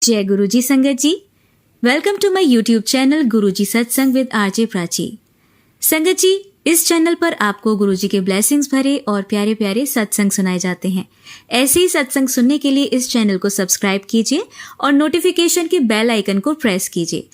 जय गुरुजी संगत जी, welcome to my YouTube channel Guruji Satsang with RJ Prachi. संगत जी, इस चैनल पर आपको गुरुजी के ब्लेसिंग्स भरे और प्यारे प्यारे सत्संग सुनाए जाते हैं। ऐसे ही सत्संग सुनने के लिए इस चैनल को सब्सक्राइब कीजिए और नोटिफिकेशन के बेल आइकन को प्रेस कीजिए,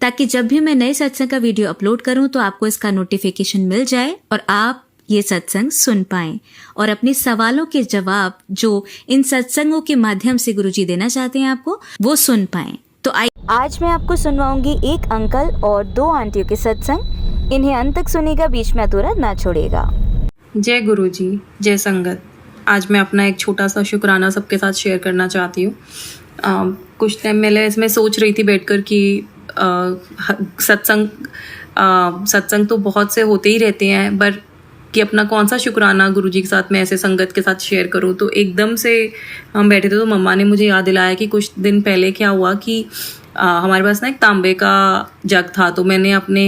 ताकि जब भी मैं नए सत्संग का वीडियो अपलोड करूं तो आपको इसका नोटिफिकेशन मिल जाए और आप ये सत्संग सुन पाएं और अपने सवालों के जवाब जो इन सत्संगों के माध्यम से गुरुजी देना चाहते हैं आपको, वो सुन पाएं। तो आज मैं आपको सुनवाऊंगी एक अंकल और 2 आंटियों के सत्संग। इन्हें अंत तक सुनेगा, बीच में अधूरा ना छोड़ेगा। जय गुरुजी, जय संगत। आज मैं अपना एक छोटा सा शुक्राना सबके साथ शेयर करना चाहती हूँ। कुछ टाइम पहले इसमें सोच रही थी बैठकर कि सत्संग तो बहुत से होते ही रहते हैं, पर कि अपना कौन सा शुक्राना गुरुजी के साथ मैं ऐसे संगत के साथ शेयर करूं। तो एकदम से हम बैठे थे तो मम्मा ने मुझे याद दिलाया कि कुछ दिन पहले क्या हुआ कि हमारे पास ना एक तांबे का जग था। तो मैंने अपने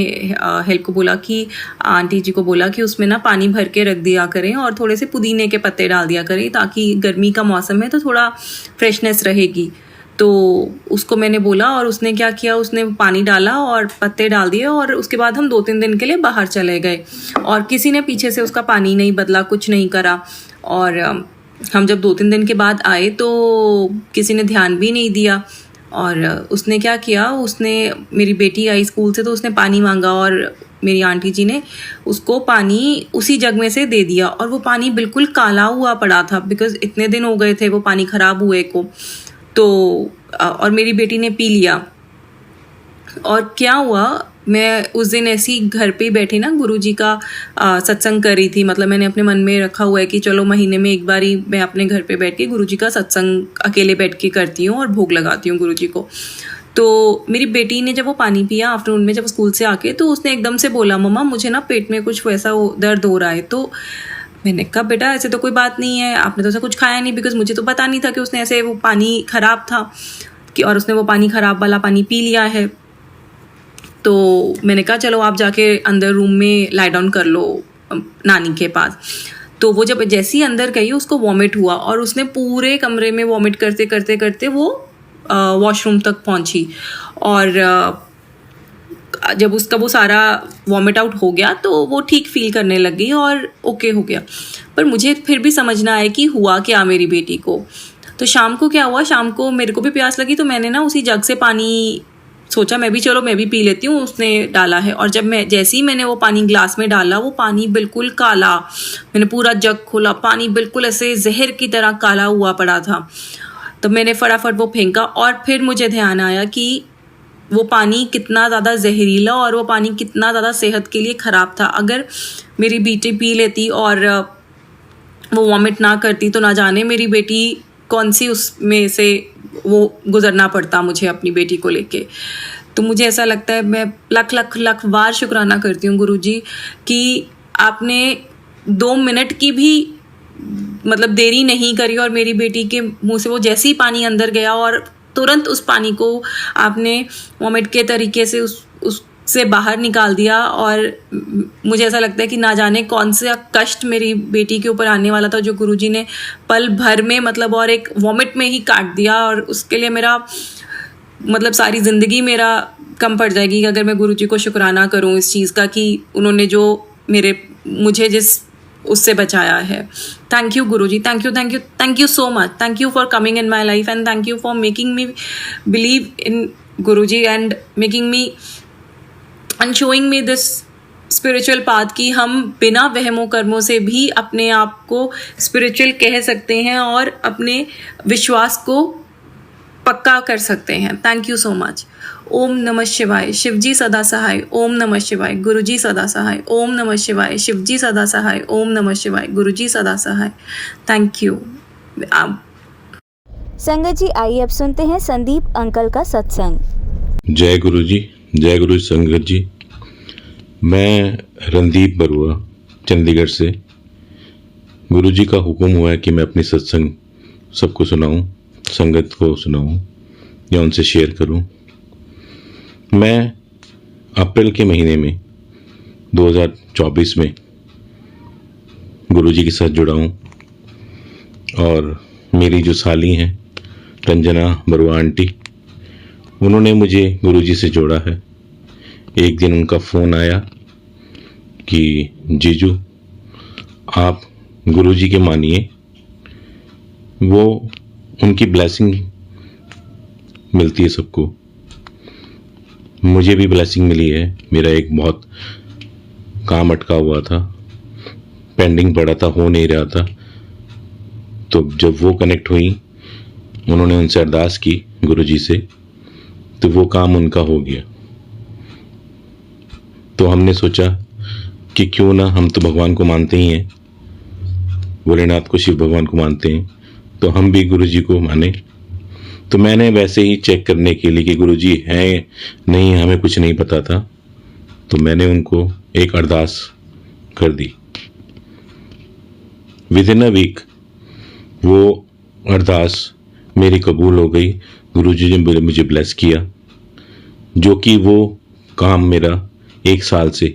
हेल्प को बोला कि आंटी जी को बोला कि उसमें ना पानी भर के रख दिया करें और थोड़े से पुदीने के पत्ते डाल दिया करें, ताकि गर्मी का मौसम है तो थोड़ा फ्रेशनेस रहेगी। तो उसको मैंने बोला और उसने क्या किया, उसने पानी डाला और पत्ते डाल दिए और उसके बाद हम 2-3 दिन के लिए बाहर चले गए और किसी ने पीछे से उसका पानी नहीं बदला, कुछ नहीं करा। और हम जब 2-3 दिन के बाद आए तो किसी ने ध्यान भी नहीं दिया। और उसने क्या किया, उसने मेरी बेटी आई स्कूल से तो उसने पानी मांगा और मेरी आंटी जी ने उसको पानी उसी जग में से दे दिया और वो पानी बिल्कुल काला हुआ पड़ा था, बिकॉज इतने दिन हो गए थे वो पानी ख़राब हुए को। तो और मेरी बेटी ने पी लिया। और क्या हुआ, मैं उस दिन ऐसी घर पे ही बैठी ना गुरुजी का सत्संग कर रही थी। मतलब मैंने अपने मन में रखा हुआ है कि चलो महीने में एक बार ही मैं अपने घर पे बैठ के गुरुजी का सत्संग अकेले बैठ के करती हूँ और भोग लगाती हूँ गुरुजी को। तो मेरी बेटी ने जब वो पानी पिया आफ्टरनून में, जब स्कूल से आके, तो उसने एकदम से बोला, मम्मा मुझे ना पेट में कुछ वैसा दर्द हो रहा है। तो मैंने कहा बेटा ऐसे तो कोई बात नहीं है, आपने तो ऐसा कुछ खाया नहीं, बिकॉज मुझे तो पता नहीं था कि उसने ऐसे वो पानी ख़राब था कि और उसने वो पानी ख़राब वाला पानी पी लिया है। तो मैंने कहा चलो आप जाके अंदर रूम में लाई डाउन कर लो नानी के पास। तो वो जब जैसे ही अंदर गई उसको वॉमिट हुआ और उसने पूरे कमरे में वॉमिट करते करते करते वो वॉशरूम तक पहुंची। और जब उसका वो सारा वॉमिट आउट हो गया तो वो ठीक फील करने लग गई और ओके हो गया। पर मुझे फिर भी समझना है कि हुआ क्या मेरी बेटी को। तो शाम को क्या हुआ, शाम को मेरे को भी प्यास लगी तो मैंने ना उसी जग से पानी सोचा मैं भी पी लेती हूँ, उसने डाला है। और जब जैसे ही मैंने वो पानी ग्लास में डाला, वो पानी बिल्कुल काला, मैंने पूरा जग खोला, पानी बिल्कुल ऐसे जहर की तरह काला हुआ पड़ा था। तो मैंने फटाफट वो फेंका और फिर मुझे ध्यान आया कि वो पानी कितना ज़्यादा जहरीला और वो पानी कितना ज़्यादा सेहत के लिए ख़राब था। अगर मेरी बेटी पी लेती और वो वॉमिट ना करती तो ना जाने मेरी बेटी कौन सी उसमें से वो गुजरना पड़ता मुझे अपनी बेटी को लेके। तो मुझे ऐसा लगता है, मैं लख बार शुक्राना करती हूँ गुरुजी कि आपने 2 मिनट की भी मतलब देरी नहीं करी और मेरी बेटी के मुंह से वो जैसे ही पानी अंदर गया और तुरंत उस पानी को आपने वॉमिट के तरीके से उससे बाहर निकाल दिया। और मुझे ऐसा लगता है कि ना जाने कौन सा कष्ट मेरी बेटी के ऊपर आने वाला था, जो गुरुजी ने पल भर में मतलब और एक वॉमिट में ही काट दिया। और उसके लिए मेरा मतलब सारी ज़िंदगी मेरा कम पड़ जाएगी अगर मैं गुरुजी को शुक्राना करूं इस चीज़ का कि उन्होंने जो मुझे जिस उससे बचाया है। Thank you Guruji, thank you so much. Thank you for coming in my life and thank you for making me believe in Guruji and making me and showing me this spiritual path कि हम बिना वहमों कर्मों से भी अपने आप को spiritual कह सकते हैं और अपने विश्वास को पक्का कर सकते हैं। Thank you so much. ओम नमः शिवाय, शिवजी सदा सहाय। ओम नमः शिवाय, गुरुजी सदा सहाय। ओम नमः शिवाय, शिवजी सदा सहाय। ओम नमः शिवाय, गुरुजी सदा सहाय। Thank you. संगत जी, आइए अब सुनते हैं संदीप अंकल का सत्संग। जय गुरुजी, जय गुरु संगत जी। मैं रणदीप बरुआ चंडीगढ़ से। गुरुजी का हुक्म हुआ है कि मैं अपनी सत्संग सबको सुनाऊं, संगत को सुनाऊं या उनसे शेयर करूं। मैं अप्रैल के महीने में 2024 में गुरुजी के साथ जुड़ा हूं और मेरी जो साली हैं रंजना बरुआ आंटी, उन्होंने मुझे गुरुजी से जोड़ा है। एक दिन उनका फ़ोन आया कि जीजू आप गुरुजी के मानिए, वो उनकी ब्लेसिंग मिलती है सबको। मुझे भी ब्लेसिंग मिली है। मेरा एक बहुत काम अटका हुआ था, पेंडिंग पड़ा था, हो नहीं रहा था। तो जब वो कनेक्ट हुई, उन्होंने उनसे अरदास की गुरुजी से, तो वो काम उनका हो गया। तो हमने सोचा कि क्यों ना, हम तो भगवान को मानते ही हैं, भोलेनाथ को, शिव भगवान को मानते हैं, तो हम भी गुरुजी को माने। तो मैंने वैसे ही चेक करने के लिए कि गुरुजी हैं नहीं, हमें कुछ नहीं पता था, तो मैंने उनको एक अरदास कर दी। विद इन अ वीक वो अरदास मेरी कबूल हो गई। गुरुजी ने मुझे ब्लेस किया, जो कि वो काम मेरा 1 साल से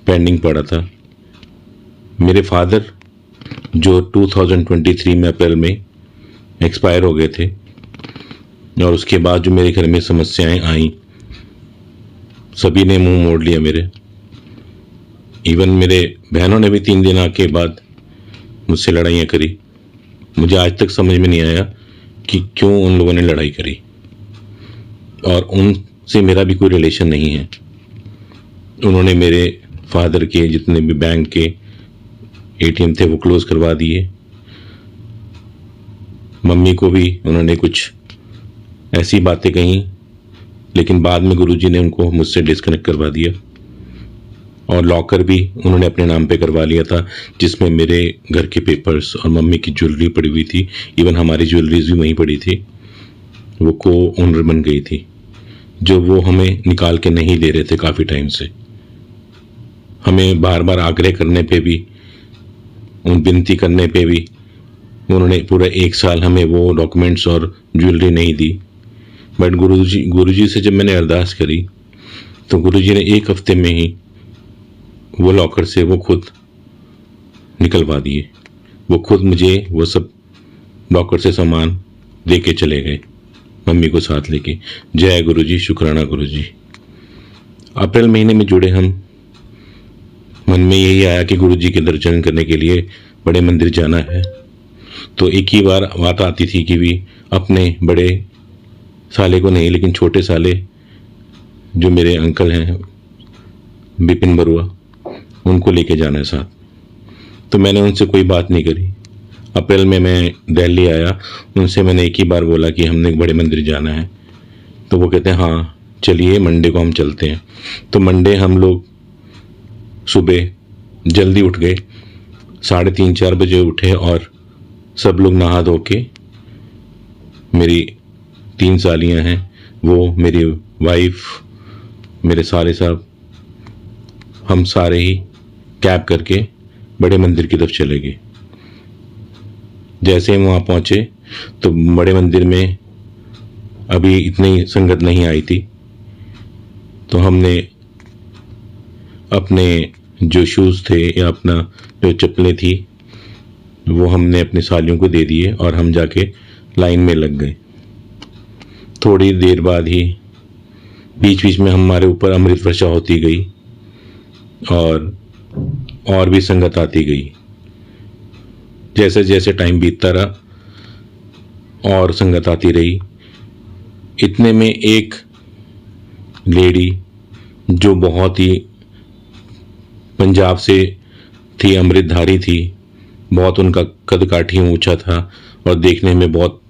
पेंडिंग पड़ा था। मेरे फादर जो 2023 में अप्रैल में एक्सपायर हो गए थे, और उसके बाद जो मेरे घर में समस्याएं आई, सभी ने मुंह मोड़ लिया मेरे। इवन मेरे बहनों ने भी 3 दिन आके बाद मुझसे लड़ाइयाँ करी। मुझे आज तक समझ में नहीं आया कि क्यों उन लोगों ने लड़ाई करी, और उनसे मेरा भी कोई रिलेशन नहीं है। उन्होंने मेरे फादर के जितने भी बैंक के ATM थे वो क्लोज करवा दिए। मम्मी को भी उन्होंने कुछ ऐसी बातें कही, लेकिन बाद में गुरुजी ने उनको मुझसे डिस्कनेक्ट करवा दिया। और लॉकर भी उन्होंने अपने नाम पे करवा लिया था, जिसमें मेरे घर के पेपर्स और मम्मी की ज्वेलरी पड़ी हुई थी। इवन हमारी ज्वेलरीज भी वहीं पड़ी थी। वो को ओनर बन गई थी, जो वो हमें निकाल के नहीं दे रहे थे काफ़ी टाइम से। हमें बार बार आग्रह करने पे भी, उन विनती करने पे भी, उन्होंने पूरा 1 साल हमें वो डॉक्यूमेंट्स और ज्वेलरी नहीं दी। बट गुरुजी से जब मैंने अरदास करी, तो गुरुजी ने 1 हफ्ते में ही वो लॉकर से वो खुद निकलवा दिए। वो खुद मुझे वो सब लॉकर से सामान दे के चले गए, मम्मी को साथ लेके। जय गुरुजी, शुक्राना गुरुजी। अप्रैल महीने में जुड़े हम। मन में यही आया कि गुरुजी के दर्शन करने के लिए बड़े मंदिर जाना है। तो एक ही बार बात आती थी कि भी अपने बड़े साले को नहीं, लेकिन छोटे साले जो मेरे अंकल हैं बिपिन बरुआ, उनको लेके जाना है साथ। तो मैंने उनसे कोई बात नहीं करी। अप्रैल में मैं दिल्ली आया, उनसे मैंने एक ही बार बोला कि हमने एक बड़े मंदिर जाना है। तो वो कहते हैं हाँ चलिए, मंडे को हम चलते हैं। तो मंडे हम लोग सुबह जल्दी उठ गए, 3:30-4 बजे उठे, और सब लोग नहा धो के, मेरी 3 सालियाँ हैं, वो, मेरी वाइफ, मेरे साले साहब, हम सारे ही कैब करके बड़े मंदिर की तरफ चले गए। जैसे हम वहाँ पहुँचे तो बड़े मंदिर में अभी इतनी संगत नहीं आई थी। तो हमने अपने जो शूज़ थे या अपना जो चप्पलें थी, वो हमने अपनी सालियों को दे दिए और हम जाके लाइन में लग गए। थोड़ी देर बाद ही बीच बीच में हमारे ऊपर अमृत वर्षा होती गई, और भी संगत आती गई। जैसे जैसे टाइम बीतता रहा और संगत आती रही। इतने में एक लेडी जो बहुत ही पंजाब से थी, अमृतधारी थी, बहुत उनका कद काठी ऊंचा था और देखने में बहुत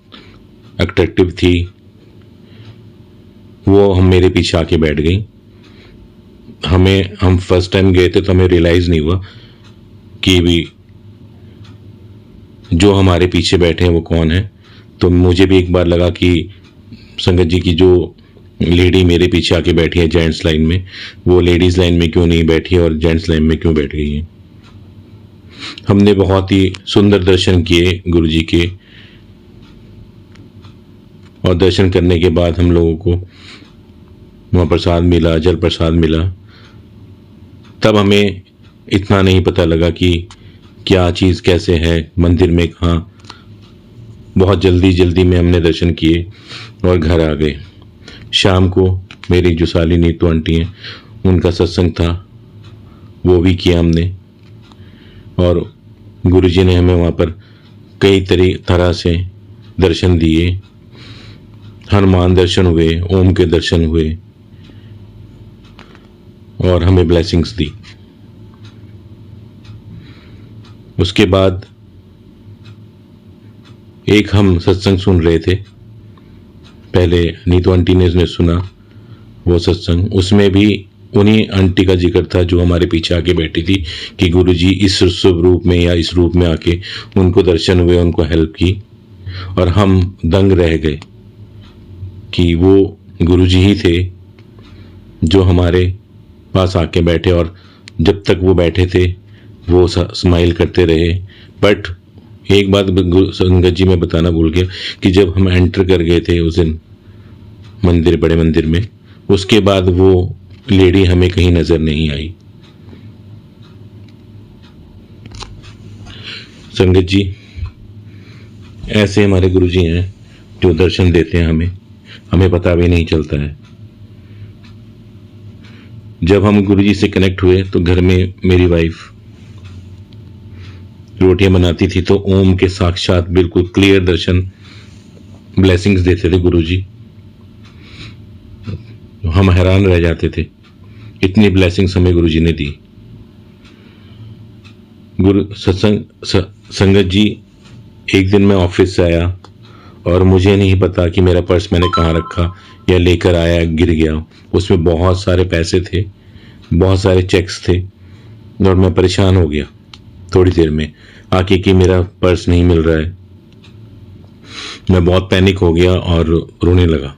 अट्रैक्टिव थी, वो हम मेरे पीछे आके बैठ गई। हम फर्स्ट टाइम गए थे तो हमें रियलाइज़ नहीं हुआ कि भी जो हमारे पीछे बैठे हैं वो कौन है। तो मुझे भी एक बार लगा कि संगत जी की जो लेडी मेरे पीछे आके बैठी है जेंट्स लाइन में, वो लेडीज़ लाइन में क्यों नहीं बैठी है और जेंट्स लाइन में क्यों बैठ गई है। हमने बहुत ही सुंदर दर्शन किए गुरुजी के, और दर्शन करने के बाद हम लोगों को वहाँ प्रसाद मिला, जल प्रसाद मिला। तब हमें इतना नहीं पता लगा कि क्या चीज़ कैसे है, मंदिर में कहाँ। बहुत जल्दी में हमने दर्शन किए और घर आ गए। शाम को मेरी जो साली नीतू आंटी हैं उनका सत्संग था, वो भी किया हमने। और गुरुजी ने हमें वहाँ पर कई तरह से दर्शन दिए। हनुमान दर्शन हुए, ओम के दर्शन हुए और हमें ब्लेसिंग्स दी। उसके बाद एक हम सत्संग सुन रहे थे, पहले नीतू आंटी ने सुना वो सत्संग, उसमें भी उन्हीं आंटी का जिक्र था जो हमारे पीछे आके बैठी थी कि गुरुजी इस शुभ रूप में या इस रूप में आके उनको दर्शन हुए, उनको हेल्प की। और हम दंग रह गए कि वो गुरुजी ही थे जो हमारे पास आके बैठे, और जब तक वो बैठे थे वो स्माइल करते रहे। बट एक बात संगत जी मैं बताना भूल गया कि जब हम एंटर कर गए थे उस दिन मंदिर, बड़े मंदिर में, उसके बाद वो लेडी हमें कहीं नजर नहीं आई। संगत जी, ऐसे हमारे गुरुजी हैं जो दर्शन देते हैं हमें पता भी नहीं चलता है। जब हम गुरुजी से कनेक्ट हुए तो घर में मेरी वाइफ रोटियां बनाती थी, तो ओम के साक्षात बिल्कुल क्लियर दर्शन, ब्लेसिंग्स देते थे गुरुजी। हम हैरान रह जाते थे, इतनी ब्लेसिंग्स हमें गुरुजी ने दी। संगत जी, एक दिन मैं ऑफिस से आया और मुझे नहीं पता कि मेरा पर्स मैंने कहाँ रखा या लेकर आया, गिर गया। उसमें बहुत सारे पैसे थे, बहुत सारे चेक्स थे, और मैं परेशान हो गया थोड़ी देर में आके कि मेरा पर्स नहीं मिल रहा है। मैं बहुत पैनिक हो गया और रोने लगा।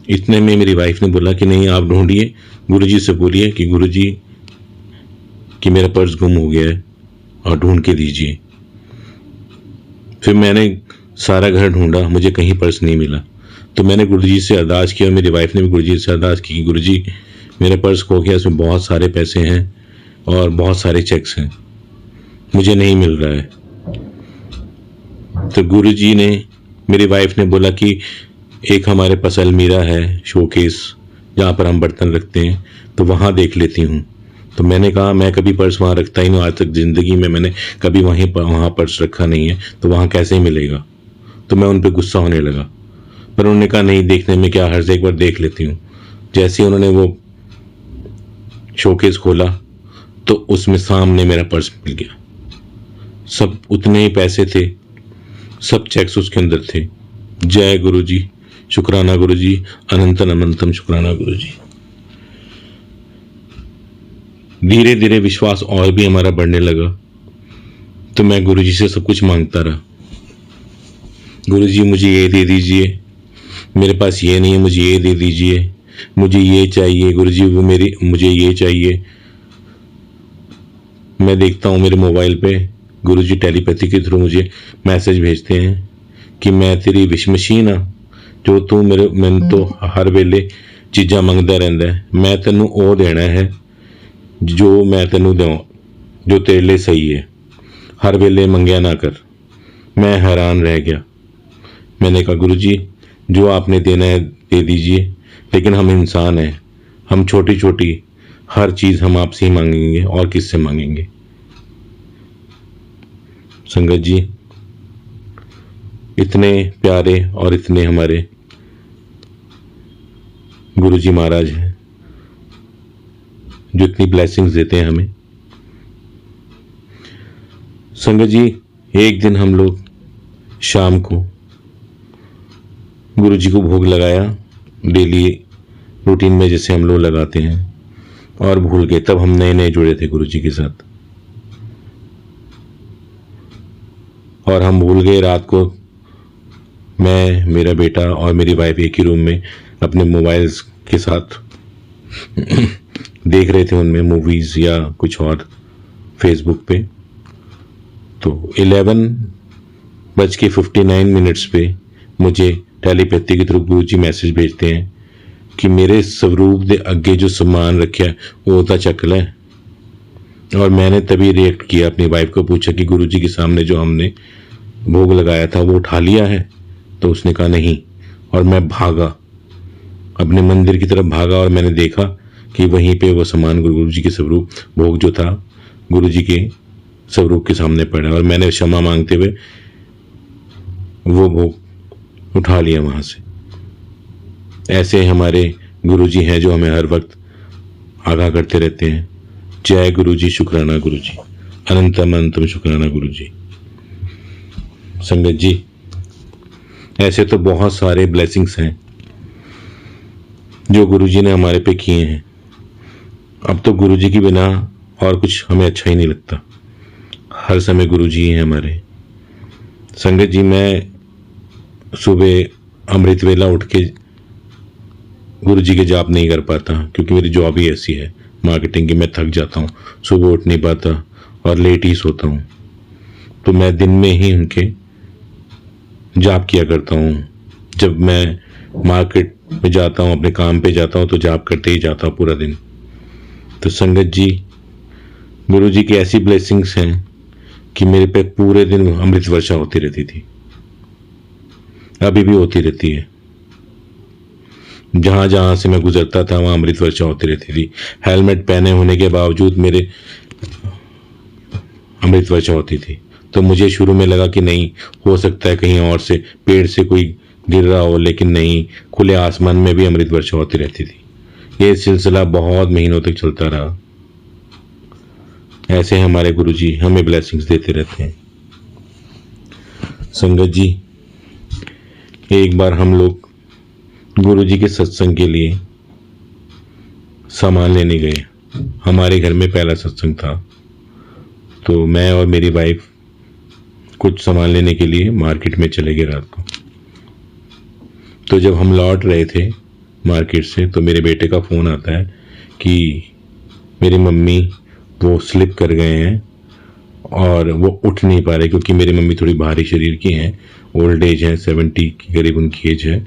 इतने में मेरी वाइफ ने बोला कि नहीं, आप ढूंढिए, गुरुजी से बोलिए कि गुरुजी कि मेरा पर्स गुम हो गया है और ढूंढ के दीजिए। फिर मैंने सारा घर ढूंढा, मुझे कहीं पर्स नहीं मिला। तो मैंने गुरुजी से अरदास किया, मेरी वाइफ ने भी गुरुजी से अरदास की कि गुरुजी मेरा पर्स खो गया, इसमें बहुत सारे पैसे हैं और बहुत सारे चेक्स हैं, मुझे नहीं मिल रहा है। तो गुरुजी ने, मेरी वाइफ ने बोला कि एक हमारे पास अलमीरा है, शोकेस, जहाँ पर हम बर्तन रखते हैं, तो वहाँ देख लेती हूँ। तो मैंने कहा मैं कभी पर्स वहाँ रखता ही नहीं, आज तक ज़िंदगी में मैंने कभी वहाँ पर्स रखा नहीं है, तो वहाँ कैसे मिलेगा। तो मैं उन पर गुस्सा होने लगा, पर उन्होंने कहा नहीं, देखने में क्या हर्ज, एक बार देख लेती हूँ। जैसे ही उन्होंने वो शोकेस खोला तो उसमें सामने मेरा पर्स मिल गया। सब उतने ही पैसे थे, सब चेक्स उसके अंदर थे। जय गुरुजी, शुक्राना गुरुजी, अनंतन अनंतम शुक्राना गुरुजी। धीरे धीरे विश्वास और भी हमारा बढ़ने लगा, तो मैं गुरुजी से सब कुछ मांगता रहा। गुरुजी मुझे ये दे दीजिए, मेरे पास ये नहीं है, मुझे ये दे दीजिए, मुझे ये चाहिए गुरुजी, वो मुझे ये चाहिए। मैं देखता हूँ मेरे मोबाइल पे गुरुजी टेलीपैथी के थ्रू मुझे मैसेज भेजते हैं कि मैं तेरी विश मशीन हाँ, जो तू मैंने तो हर वेले चीज़ां मंगदा रहिंदा है, मैं तेनू ਉਹ देना है जो मैं तेनू देवां, जो तेरे लिए सही है, हर वेले मंगया ना कर। मैं हैरान रह गया। मैंने कहा गुरुजी जो आपने देना है दे दीजिए, लेकिन हम इंसान हैं, हम छोटी छोटी हर चीज़ हम आपसे ही मांगेंगे और किससे मांगेंगे। संगत जी, इतने प्यारे और इतने हमारे गुरुजी महाराज हैं जो इतनी ब्लेसिंग्स देते हैं हमें। संगत जी, एक दिन हम लोग शाम को गुरुजी को भोग लगाया, डेली रूटीन में जैसे हम लोग लगाते हैं, और भूल गए। तब हम नए नए जुड़े थे गुरुजी के साथ, और हम भूल गए। रात को मैं, मेरा बेटा और मेरी वाइफ एक ही रूम में अपने मोबाइल्स के साथ देख रहे थे उनमें मूवीज़ या कुछ और फेसबुक पे। तो 11:59 पे मुझे टेलीपैथी के थ्रू गुरुजी मैसेज भेजते हैं कि मेरे स्वरूप दे अगे जो सामान रखा है वो तो चक ले। और मैंने तभी रिएक्ट किया, अपनी वाइफ को पूछा कि गुरुजी के सामने जो हमने भोग लगाया था वो उठा लिया है। तो उसने कहा नहीं, और मैं भागा, अपने मंदिर की तरफ भागा और मैंने देखा कि वहीं पे वो सामान गुरु जी के स्वरूप भोग जो था गुरु जी के स्वरूप के सामने पड़ा और मैंने क्षमा मांगते हुए वो भोग उठा लिया वहाँ से। ऐसे हमारे गुरु जी हैं जो हमें हर वक्त आगाह करते रहते हैं। जय गुरु जी, शुक्राना गुरु जी, अनंतम अनंतम शुक्राना गुरु जी। संगत जी, ऐसे तो बहुत सारे ब्लेसिंग्स हैं जो गुरु जी ने हमारे पे किए हैं। अब तो गुरु जी के बिना और कुछ हमें अच्छा ही नहीं लगता। हर समय गुरु जी हैं हमारे। संगत जी, मैं सुबह अमृत वेला उठ के गुरु जी के जाप नहीं कर पाता क्योंकि मेरी जॉब ही ऐसी है मार्केटिंग की। मैं थक जाता हूँ, सुबह उठ नहीं पाता और लेट ही सोता हूँ। तो मैं दिन में ही उनके जाप किया करता हूँ। जब मैं मार्केट में जाता हूँ, अपने काम पे जाता हूँ, तो जाप करते ही जाता हूँ पूरा दिन। तो संगत जी, गुरु जी की ऐसी ब्लेसिंग्स हैं कि मेरे पे पूरे दिन अमृत वर्षा होती रहती थी, अभी भी होती रहती है। जहां जहां से मैं गुजरता था वहां अमृत वर्षा होती रहती थी। हेलमेट पहने होने के बावजूद मेरे अमृत वर्षा होती थी। तो मुझे शुरू में लगा कि नहीं, हो सकता है कहीं और से पेड़ से कोई गिर रहा हो, लेकिन नहीं, खुले आसमान में भी अमृत वर्षा होती रहती थी। ये सिलसिला बहुत महीनों तक चलता रहा। ऐसे हमारे गुरु जी हमें ब्लेसिंग्स देते रहते हैं। संगत जी, एक बार हम लोग गुरु जी के सत्संग के लिए सामान लेने गए। हमारे घर में पहला सत्संग था, तो मैं और मेरी वाइफ कुछ सामान लेने के लिए मार्केट में चले गए रात को। तो जब हम लौट रहे थे मार्केट से, तो मेरे बेटे का फ़ोन आता है कि मेरी मम्मी वो स्लिप कर गए हैं और वो उठ नहीं पा रहे, क्योंकि मेरी मम्मी थोड़ी भारी शरीर की हैं, ओल्ड एज है, 70 की करीब उनकी एज है।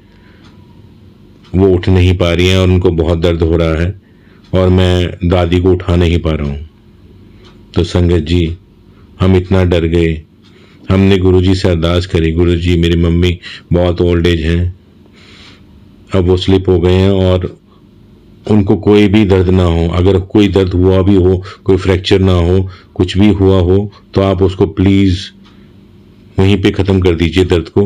वो उठ नहीं पा रही हैं और उनको बहुत दर्द हो रहा है और मैं दादी को उठा नहीं पा रहा हूँ। तो संगत जी, हम इतना डर गए। हमने गुरुजी से अरदास करी, गुरुजी मेरी मम्मी बहुत ओल्ड एज हैं, अब वो स्लिप हो गए हैं और उनको कोई भी दर्द ना हो। अगर कोई दर्द हुआ भी हो, कोई फ्रैक्चर ना हो, कुछ भी हुआ हो, तो आप उसको प्लीज़ वहीं पे ख़त्म कर दीजिए दर्द को,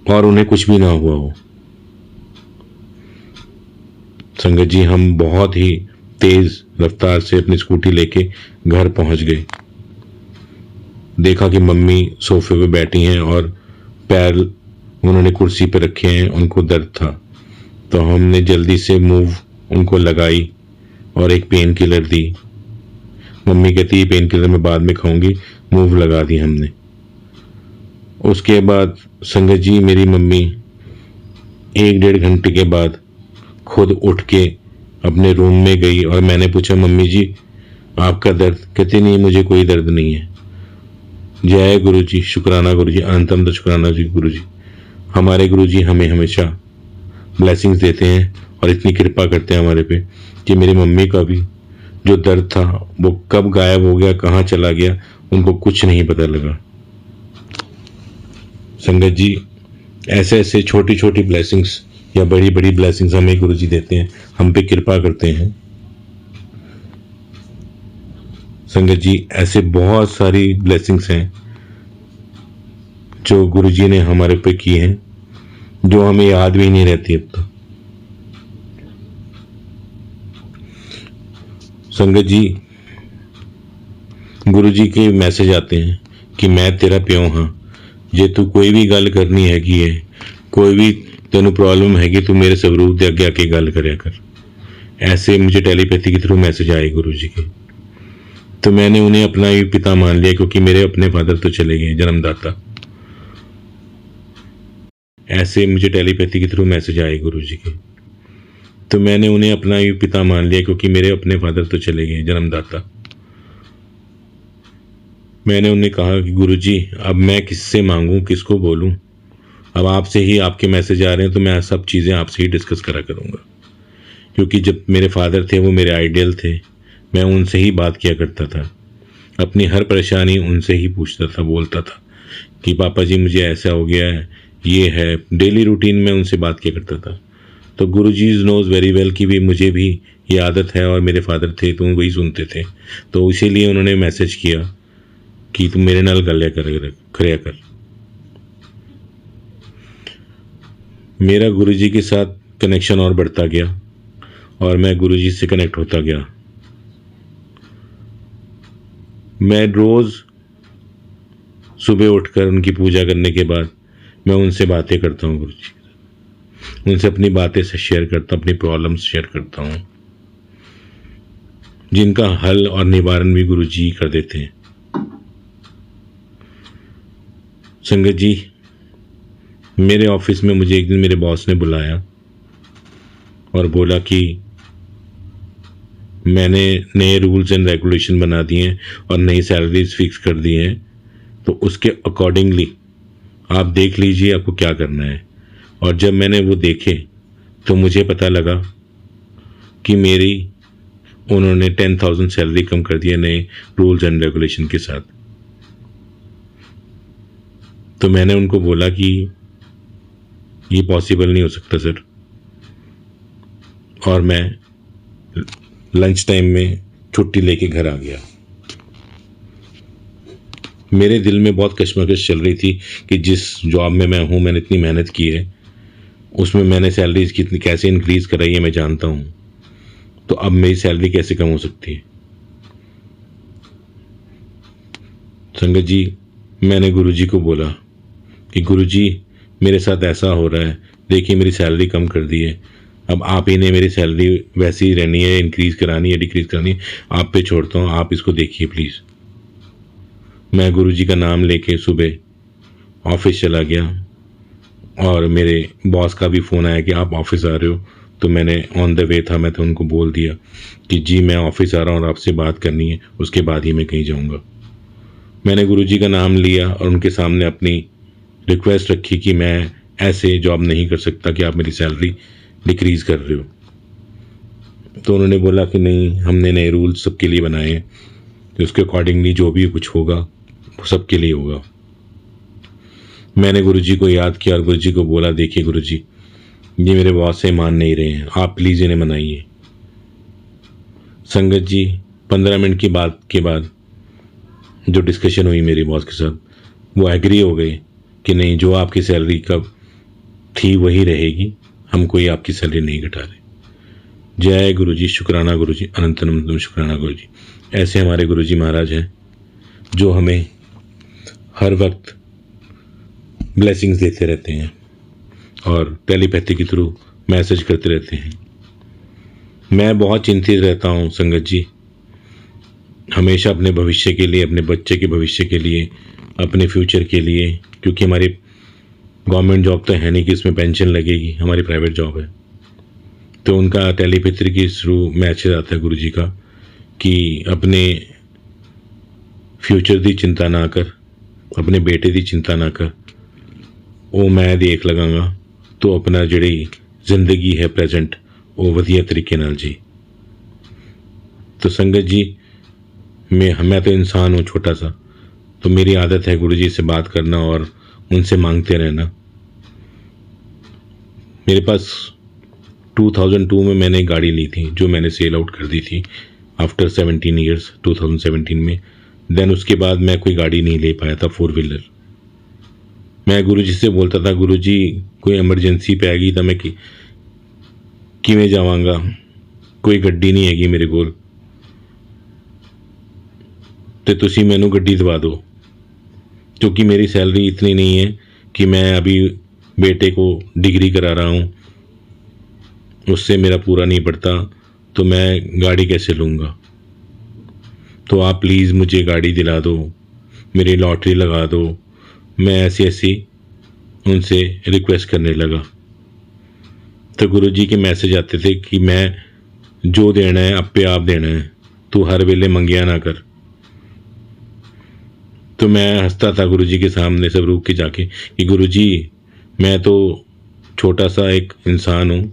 और उन्हें कुछ भी ना हुआ हो। संगत जी, हम बहुत ही तेज रफ्तार से अपनी स्कूटी लेके घर पहुंच गए। देखा कि मम्मी सोफे पे बैठी हैं और पैर उन्होंने कुर्सी पे रखे हैं, उनको दर्द था। तो हमने जल्दी से मूव उनको लगाई और एक पेन किलर दी। मम्मी कहती है पेन किलर मैं बाद में खाऊंगी, मूव लगा दी हमने। उसके बाद संगत जी, मेरी मम्मी 1-1.5 घंटे के बाद खुद उठ के अपने रूम में गई और मैंने पूछा, मम्मी जी आपका दर्द? कहती नहीं, मुझे कोई दर्द नहीं है। जय गुरु जी, शुक्राना गुरु जी, अनंतम द शुक्राना जी गुरु जी। हमारे गुरु जी हमें हमेशा ब्लेसिंग्स देते हैं और इतनी कृपा करते हैं हमारे पे कि मेरी मम्मी का भी जो दर्द था वो कब गायब हो गया, कहाँ चला गया, उनको कुछ नहीं पता लगा। संगत जी, ऐसे ऐसे छोटी छोटी ब्लेसिंग्स या बड़ी बड़ी ब्लेसिंग्स हमें गुरु जी देते हैं, हम पे कृपा करते हैं। संगत जी, ऐसे बहुत सारी ब्लेसिंग्स हैं जो गुरु जी ने हमारे पे की हैं, जो हमें याद भी नहीं रहती अब तो। संगत जी, गुरु जी के मैसेज आते हैं कि मैं तेरा प्यो हाँ, जे तू कोई भी गल करनी हैगी है, कोई भी तेनू प्रॉब्लम हैगी, तू मेरे स्वरूप दे अगे आके गल करया कर। ऐसे मुझे टेलीपैथी के थ्रू मैसेज आए गुरु जी के। तो मैंने उन्हें अपना ही पिता मान लिया, क्योंकि मेरे अपने फादर तो चले गए, जन्मदाता। ऐसे मुझे टेलीपैथी के थ्रू मैसेज आए गुरु जी के। तो मैंने उन्हें अपना ही पिता मान लिया, क्योंकि मेरे अपने फादर तो चले गए, जन्मदाता। मैंने उन्हें कहा कि गुरु जी अब मैं किससे मांगूं, किसको बोलूं? अब आपसे ही आपके मैसेज आ रहे हैं, तो मैं सब चीज़ें आपसे ही डिस्कस करा करूंगा। क्योंकि जब मेरे फादर थे वो मेरे आइडियल थे, मैं उनसे ही बात किया करता था, अपनी हर परेशानी उनसे ही पूछता था, बोलता था कि पापा जी मुझे ऐसा हो गया है, ये है। डेली रूटीन में उनसे बात किया करता था। तो गुरुजी नोज़ वेरी वेल कि भी मुझे भी ये आदत है, और मेरे फादर थे तो वही सुनते थे, तो इसीलिए उन्होंने मैसेज किया कि तुम मेरे नाल गल करया कर। मेरा गुरुजी के साथ कनेक्शन और बढ़ता गया और मैं गुरुजी से कनेक्ट होता गया। मैं रोज़ सुबह उठकर उनकी पूजा करने के बाद मैं उनसे बातें करता हूँ, गुरुजी के साथ उनसे अपनी बातें से शेयर करता हूँ, अपनी प्रॉब्लम्स शेयर करता हूँ, जिनका हल और निवारण भी गुरुजी कर देते हैं। संगत जी, मेरे ऑफिस में मुझे एक दिन मेरे बॉस ने बुलाया और बोला कि मैंने नए रूल्स एंड रेगुलेशन बना दिए हैं और नई सैलरीज फिक्स कर दी हैं, तो उसके अकॉर्डिंगली आप देख लीजिए आपको क्या करना है। और जब मैंने वो देखे तो मुझे पता लगा कि मेरी उन्होंने 10,000 सैलरी कम कर दी है नए रूल्स एंड रेगुलेशन के साथ। तो मैंने उनको बोला कि ये पॉसिबल नहीं हो सकता सर, और मैं लंच टाइम में छुट्टी लेके घर आ गया। मेरे दिल में बहुत कश्मकश चल रही थी कि जिस जॉब में मैं हूँ, मैंने इतनी मेहनत की है, उसमें मैंने सैलरीज कितनी कैसे इंक्रीज़ कराई है मैं जानता हूँ, तो अब मेरी सैलरी कैसे कम हो सकती है। संगत जी, मैंने गुरुजी को बोला कि गुरुजी मेरे साथ ऐसा हो रहा है, देखिए मेरी सैलरी कम कर दी है, अब आप ही ने मेरी सैलरी वैसी ही रहनी है, इंक्रीज़ करानी है डिक्रीज़ करानी है, आप पे छोड़ता हूँ, आप इसको देखिए प्लीज़। मैं गुरुजी का नाम लेके सुबह ऑफिस चला गया और मेरे बॉस का भी फ़ोन आया कि आप ऑफिस आ रहे हो, तो मैंने ऑन द वे था, मैं तो उनको बोल दिया कि जी मैं ऑफिस आ रहा हूँ और आपसे बात करनी है, उसके बाद ही मैं कहीं जाऊँगा। मैंने गुरुजी का नाम लिया और उनके सामने अपनी रिक्वेस्ट रखी कि मैं ऐसे जॉब नहीं कर सकता कि आप मेरी सैलरी डिक्रीज़ कर रहे हो। तो उन्होंने बोला कि नहीं, हमने नए रूल्स सबके लिए बनाए हैं, तो उसके अकॉर्डिंगली जो भी कुछ होगा वो सबके लिए होगा। मैंने गुरुजी को याद किया और गुरुजी को बोला, देखिए गुरुजी, ये मेरे बॉस से मान नहीं रहे हैं, आप प्लीज़ इन्हें मनाइए। संगत जी, 15 मिनट की बात के बाद जो डिस्कशन हुई मेरे बॉस के साथ, वो एग्री हो गए कि नहीं, जो आपकी सैलरी कब थी वही रहेगी, हम कोई आपकी सैलरी नहीं घटा रहे। जय गुरुजी, शुक्राना गुरुजी, अनंत अनंत शुक्राना गुरुजी। ऐसे हमारे गुरुजी महाराज हैं जो हमें हर वक्त ब्लेसिंग्स देते रहते हैं और टेलीपैथी के थ्रू मैसेज करते रहते हैं। मैं बहुत चिंतित रहता हूँ संगत जी, हमेशा अपने भविष्य के लिए, अपने बच्चे के भविष्य के लिए, अपने फ्यूचर के लिए, क्योंकि हमारी गवर्नमेंट जॉब तो है नहीं कि इसमें पेंशन लगेगी, हमारी प्राइवेट जॉब है। तो उनका टेलीपैथी के थ्रू मैसेज आता है गुरुजी का कि अपने फ्यूचर की चिंता ना कर, अपने बेटे की चिंता ना कर, वो मैं देख लगांगा, तो अपना जिहड़ी जिंदगी है प्रेजेंट वो वधिया तरीके नाल जी। तो संगत जी, मैं तो इंसान हूँ छोटा सा, तो मेरी आदत है गुरुजी से बात करना और उनसे मांगते रहना। मेरे पास 2002 में मैंने एक गाड़ी ली थी जो मैंने सेल आउट कर दी थी आफ्टर 17 ईयर्स 2017 में। देन उसके बाद मैं कोई गाड़ी नहीं ले पाया था 4 व्हीलर। मैं गुरुजी से बोलता था, गुरुजी कोई एमरजेंसी पै गई तो मैं किवें जावांगा, कोई गड्डी नहीं हैगी मेरे कोल, तो तुसी मैनू गड्डी दवा दो, क्योंकि मेरी सैलरी इतनी नहीं है कि मैं अभी बेटे को डिग्री करा रहा हूँ, उससे मेरा पूरा नहीं पड़ता, तो मैं गाड़ी कैसे लूँगा। तो आप प्लीज़ मुझे गाड़ी दिला दो, मेरी लॉटरी लगा दो। मैं ऐसी उनसे रिक्वेस्ट करने लगा। तो गुरुजी के मैसेज आते थे कि मैं जो देना है आपे आप देना है, तू हर वेले मंगिया ना कर। तो मैं हंसता था गुरुजी के सामने सब रुक के जाके कि गुरुजी मैं तो छोटा सा एक इंसान हूँ,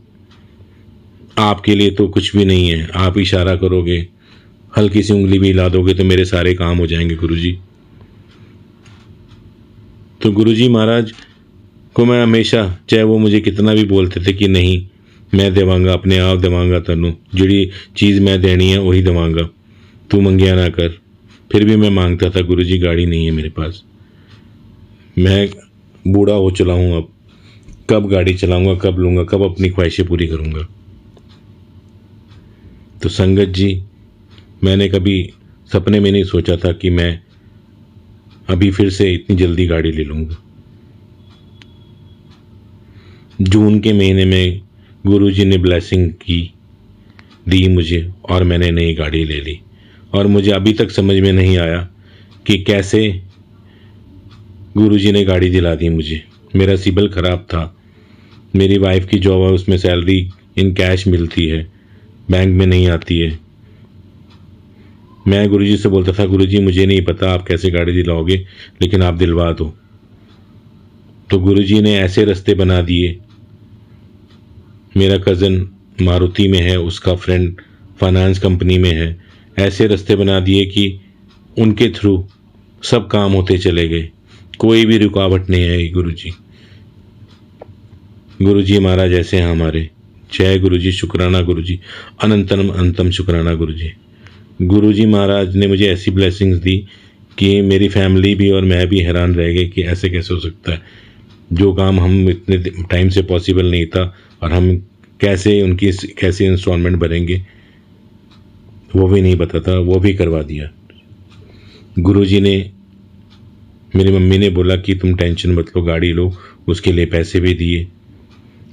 आपके लिए तो कुछ भी नहीं है, आप इशारा करोगे, हल्की सी उंगली भी हिला दोगे तो मेरे सारे काम हो जाएंगे गुरुजी। तो गुरुजी महाराज को मैं हमेशा, चाहे वो मुझे कितना भी बोलते थे कि नहीं मैं देवांगा, अपने आप देवांगा, तैनू जिहड़ी चीज़ मैं देनी है वही देवांगा, तू मंगिया ना कर, फिर भी मैं मांगता था गुरुजी गाड़ी नहीं है मेरे पास, मैं बूढ़ा हो चला हूँ, अब कब गाड़ी चलाऊंगा, कब लूँगा, कब अपनी ख्वाहिशें पूरी करूँगा। तो संगत जी, मैंने कभी सपने में नहीं सोचा था कि मैं अभी फिर से इतनी जल्दी गाड़ी ले लूँगा। जून के महीने में गुरुजी ने ब्लेसिंग दी मुझे और मैंने नई गाड़ी ले ली। और मुझे अभी तक समझ में नहीं आया कि कैसे गुरुजी ने गाड़ी दिला दी मुझे। मेरा सिबिल ख़राब था, मेरी वाइफ की जॉब है, उसमें सैलरी इन कैश मिलती है, बैंक में नहीं आती है। मैं गुरुजी से बोलता था गुरुजी मुझे नहीं पता आप कैसे गाड़ी दिलाओगे, लेकिन आप दिलवा दो। तो गुरुजी ने ऐसे रास्ते बना दिए, मेरा कज़न मारुति में है, उसका फ्रेंड फाइनेंस कंपनी में है, ऐसे रास्ते बना दिए कि उनके थ्रू सब काम होते चले गए, कोई भी रुकावट नहीं आई। गुरुजी महाराज ऐसे हैं हमारे। जय गुरुजी, शुक्राना गुरुजी, अनंतम अनंतम शुक्राना गुरुजी। गुरुजी महाराज ने मुझे ऐसी ब्लेसिंग्स दी कि मेरी फैमिली भी और मैं भी हैरान रह गए कि ऐसे कैसे हो सकता है, जो काम हम इतने टाइम से पॉसिबल नहीं था और हम कैसे इंस्टॉलमेंट भरेंगे वो भी नहीं पता था, वो भी करवा दिया। गुरुजी ने, मेरी मम्मी ने बोला कि तुम टेंशन मत लो, गाड़ी लो, उसके लिए पैसे भी दिए